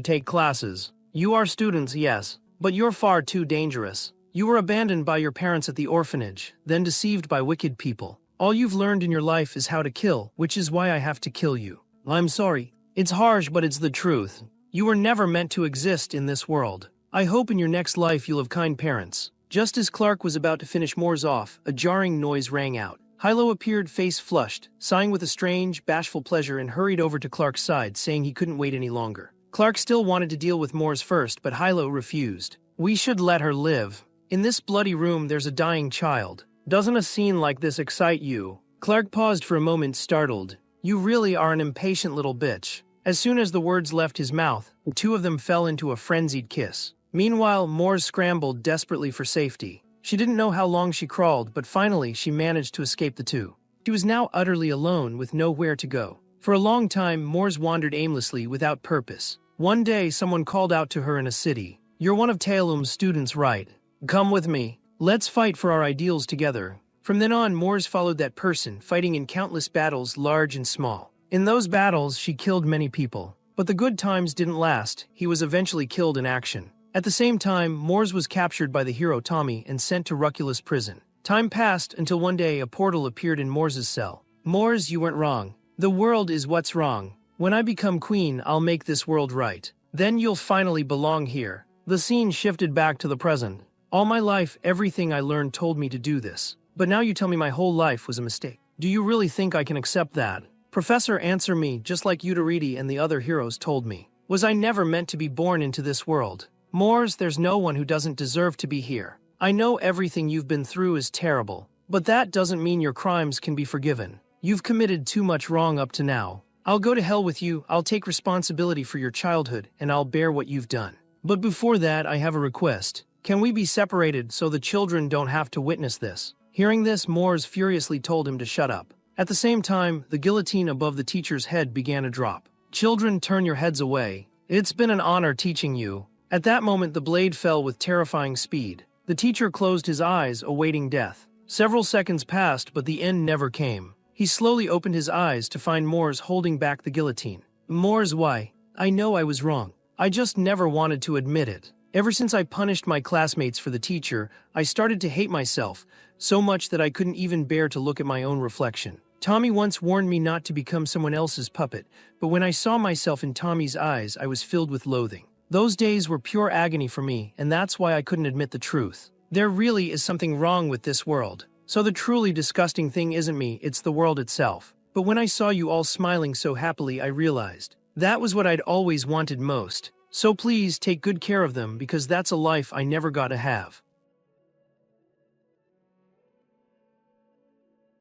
take classes." "You are students, yes, but you're far too dangerous. You were abandoned by your parents at the orphanage, then deceived by wicked people. All you've learned in your life is how to kill, which is why I have to kill you." "I'm sorry. It's harsh, but it's the truth. You were never meant to exist in this world. I hope in your next life you'll have kind parents." Just as Clark was about to finish Mors off, a jarring noise rang out. Hilo appeared face flushed, sighing with a strange, bashful pleasure and hurried over to Clark's side, saying he couldn't wait any longer. Clark still wanted to deal with Mors first, but Hilo refused. "We should let her live. In this bloody room there's a dying child. Doesn't a scene like this excite you?" Clark paused for a moment, startled. "You really are an impatient little bitch." As soon as the words left his mouth, the two of them fell into a frenzied kiss. Meanwhile, Mors scrambled desperately for safety. She didn't know how long she crawled, but finally she managed to escape the two. She was now utterly alone with nowhere to go. For a long time, Mors wandered aimlessly without purpose. One day, someone called out to her in a city. "You're one of Talum's students, right? Come with me. Let's fight for our ideals together." From then on, Mors followed that person, fighting in countless battles, large and small. In those battles, she killed many people. But the good times didn't last. He was eventually killed in action. At the same time, Mors was captured by the hero Tommy and sent to Ruculus prison. Time passed until one day a portal appeared in Mors's cell. "Mors, you weren't wrong. The world is what's wrong. When I become queen, I'll make this world right. Then you'll finally belong here." The scene shifted back to the present. "All my life, everything I learned told me to do this. But now you tell me my whole life was a mistake. Do you really think I can accept that? Professor, answer me, just like Udariti and the other heroes told me. Was I never meant to be born into this world? Mors, there's no one who doesn't deserve to be here. I know everything you've been through is terrible, but that doesn't mean your crimes can be forgiven. You've committed too much wrong up to now. I'll go to hell with you, I'll take responsibility for your childhood, and I'll bear what you've done. But before that, I have a request. Can we be separated so the children don't have to witness this?" Hearing this, Moores furiously told him to shut up. At the same time, the guillotine above the teacher's head began to drop. "Children, turn your heads away. It's been an honor teaching you." At that moment, the blade fell with terrifying speed. The teacher closed his eyes, awaiting death. Several seconds passed, but the end never came. He slowly opened his eyes to find Moores holding back the guillotine. "Moores, why? I know I was wrong. I just never wanted to admit it. Ever since I punished my classmates for the teacher, I started to hate myself, so much that I couldn't even bear to look at my own reflection. Tommy once warned me not to become someone else's puppet, but when I saw myself in Tommy's eyes, I was filled with loathing. Those days were pure agony for me, and that's why I couldn't admit the truth. There really is something wrong with this world. So the truly disgusting thing isn't me, it's the world itself. But when I saw you all smiling so happily, I realized that was what I'd always wanted most. So please take good care of them, because that's a life I never got to have."